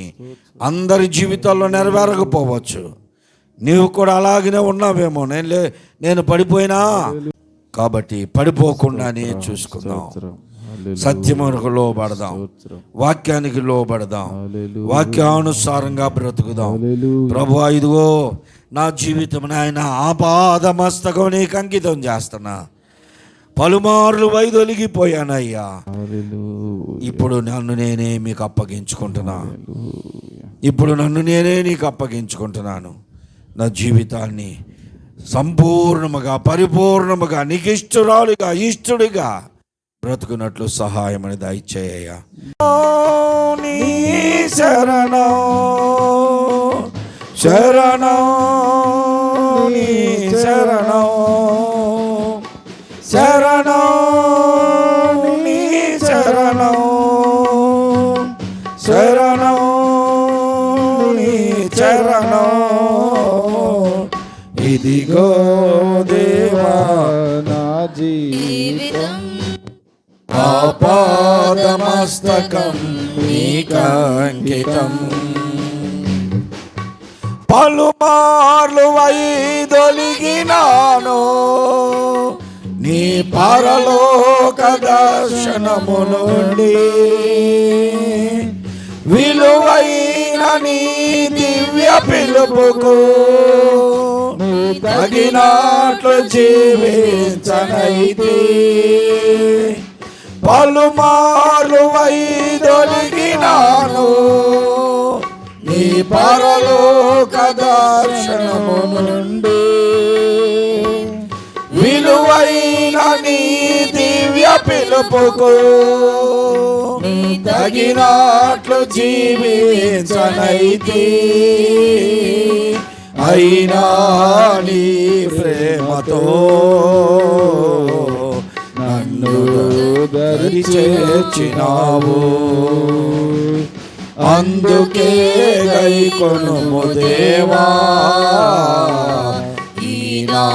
A: అందరి జీవితాల్లో నెరవేరకపోవచ్చు. నీవు కూడా అలాగనే ఉన్నావేమో. నేను పడిపోయినా కాబట్టి పడిపోకుండానే చూసుకుందాం. సత్యమునకు లోబడదాం, వాక్యానికి లోబడదాం, వాక్యానుసారంగా బ్రతుకుదాం. ప్రభువా, ఇదిగో నా జీవితం నాయన ఆపాదమస్తకం నీకు అంకితం చేస్తున్నా. పలుమార్లు వైదొలిగిపోయానయ్యా. ఇప్పుడు నన్ను నేనే మీకు అప్పగించుకుంటున్నాను. నా జీవితాన్ని సంపూర్ణముగా పరిపూర్ణముగా నీకు ఇష్టడుగా బ్రతుకున్నట్లు సహాయమని దయచేయ్యా. నీ శరణం శరణం నీ శరణం శరణం నీ శరణం శరణం నీ శరణం. ఇదిగో దేవా నా జీవితం ఆపాదమస్తకం నీకంకితం. పలుమార్లు వైదొలిగినాను నీ పరలోక దర్శనము నుండి. విలువైన నీ దివ్య పిలుపుకు తగినట్లు జీవించనైతే. పలుమార్లు వైదొలిగినాను నీ పరలోక దర్శనము నుండి. విలువైన నీ దివ్య పిలుపుకు తగినట్లు జీవించనైతే. అయినా నీ ప్రేమతో నన్ను దరి చేర్చినావు. అందుకే గైకొనుము దేవా ఈ నా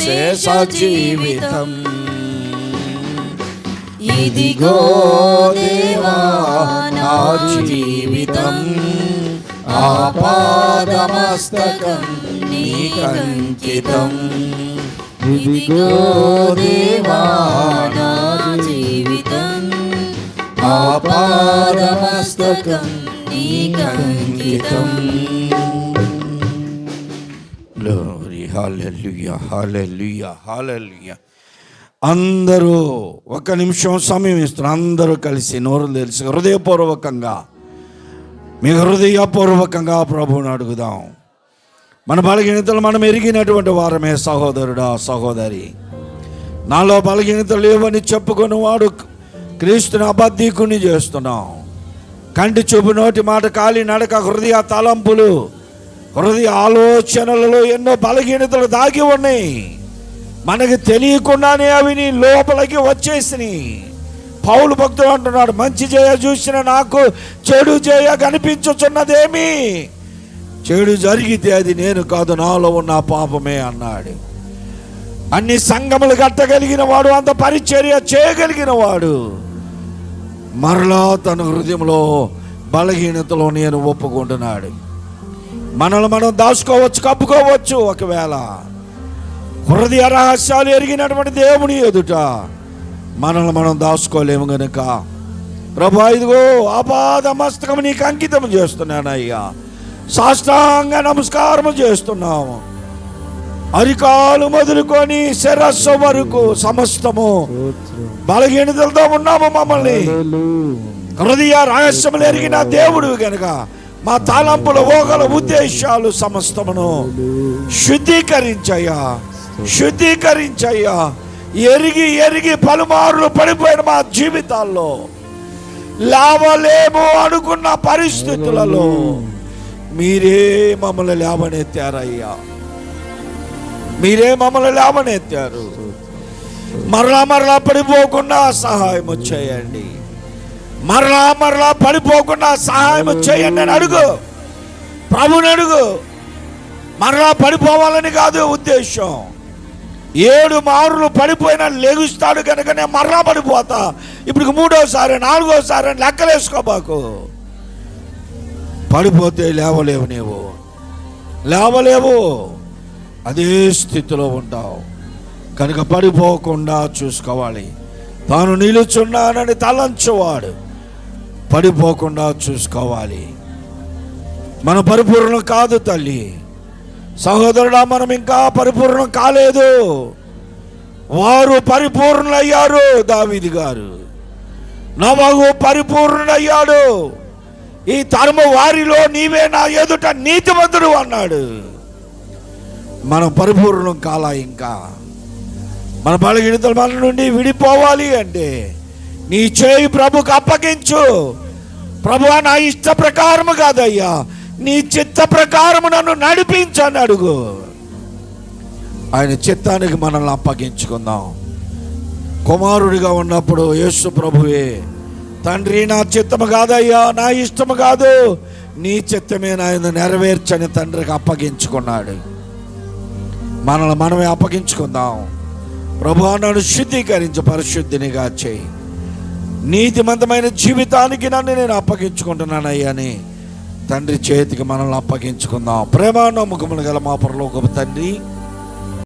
A: శేష జీవితం. ఇదిగో దేవా నా జీవితం ఆపాదమస్తకం నీకంకితం. ఇదిగో దేవా నా జీవితం ఆపాదమస్తకం నీకంకితం. గ్లోరీ, హల్లెలూయా, హల్లెలూయా, హల్లెలూయా. అందరూ ఒక నిమిషం సమయం ఇస్తున్నారు. అందరూ కలిసి నోరు తెలిసి హృదయపూర్వకంగా ప్రభువుని అడుగుదాం. మన బలహీనతలు మనం ఎరిగినటువంటి వారమే. సహోదరుడా, సహోదరి, నాలో బలహీనతలు లేవని చెప్పుకొని వాడు క్రీస్తుని అబద్ధీకుని చేస్తున్నాం. కంటి చూపు, నోటి మాట, కాలి నడక, హృదయ తలంపులు, హృదయ ఆలోచనలలో ఎన్నో బలహీనతలు దాగి ఉన్నాయి. మనకి తెలియకుండానే అవి నీ లోపలికి వచ్చేసినాయి. పౌలు భక్తుడు అంటున్నాడు, మంచి చేయ చూసిన నాకు చెడు చేయ కనిపించుచున్నదేమి? చెడు జరిగితే అది నేను కాదు, నాలో ఉన్న పాపమే అన్నాడు. అన్ని సంఘములు కట్టగలిగిన వాడు, అంత పరిచర్య చేయగలిగిన వాడు మరలా తన హృదయంలో బలహీనతలో నేను ఒప్పుకుంటున్నాడు. మనల్ని మనం దాచుకోవచ్చు, కప్పుకోవచ్చు. ఒకవేళ హృదయ రహస్యాలు ఎరిగినటువంటి దేవుని ఎదుట మనల్ని మనం దాచుకోలేము గనుక ప్రభా, ఇదిగో ఆపాదమస్తకం నీకు అంకితం చేస్తున్నానయ్యా. సాష్టాంగ నమస్కారం చేస్తున్నాము. అరికాలు మొదలుకొని శిరస్సు వరకు సమస్తము బలహీనతలతో ఉన్నాము. మమ్మల్ని హృదయ రహస్యములు ఎరిగిన దేవుడు గనుక మా తలంపుల ఊహల ఉద్దేశాలు సమస్తమును శుద్ధీకరించయ్యా, శుద్ధీకరించయ్యా. ఎరిగి ఎరిగి పలుమార్లు పడిపోయిన మా జీవితాల్లో లేవలేము అనుకున్న పరిస్థితులలో మీరే మమ్మల్ని లేవనెత్తారయ్యా, మీరే మమ్మల్ని లేవనెత్తారు. మరలా పడిపోకుండా సహాయం చేయండి, మరలా పడిపోకుండా సహాయం చేయండి అని అడుగు, ప్రభుని అడుగు. మరలా పడిపోవాలని కాదు ఉద్దేశం. 7 మార్లు పడిపోయినా లెగుస్తాడు కనుక నేను మరలా పడిపోతా, ఇప్పుడు 3వసారి 4వసారి అని లెక్కలేసుకోబాకు. పడిపోతే లేవలేవు, నీవు లేవలేవు, అదే స్థితిలో ఉంటావు కనుక పడిపోకుండా చూసుకోవాలి. తాను నిలుచున్నానని తలంచువాడు పడిపోకుండా చూసుకోవాలి. మన పరిపూర్ణం కాదు తల్లి, సహోదరుడా, మనం ఇంకా పరిపూర్ణం కాలేదు. వారు పరిపూర్ణులయ్యారు. దావీదు గారు, నోవహు పరిపూర్ణుడయ్యాడు. ఈ తరము వారిలో నీవే నా ఎదుట నీతిమంతుడు అన్నాడు. మనం పరిపూర్ణం కాలా. ఇంకా మన బలహీనతలు మన నుండి విడిపోవాలి అంటే నీ చేయి ప్రభుకు అప్పగించు. ప్రభువా, నా ఇష్ట ప్రకారము కాదయ్యా, నీ చిత్త ప్రకారము నన్ను నడిపించని అడుగు. ఆయన చిత్తానికి మనల్ని అప్పగించుకుందాం. కుమారుడిగా ఉన్నప్పుడు యేసు ప్రభువే, తండ్రి నా చిత్తము కాదయ్యా, నా ఇష్టము కాదు, నీ చిత్తమే నాయన నెరవేర్చని తండ్రికి అప్పగించుకున్నాడు. మనల్ని మనమే అప్పగించుకుందాం. ప్రభువా, నన్ను శుద్ధీకరించి పరిశుద్ధినిగా చేయి, నీతిమంతమైన జీవితానికి నన్ను నేను అప్పగించుకుంటున్నానయ్యా అని తండ్రి చేతికి మనల్ని అప్పగించుకుందాం. ప్రేమ నమ్మకములు గల మా పరలోకపు తండ్రి,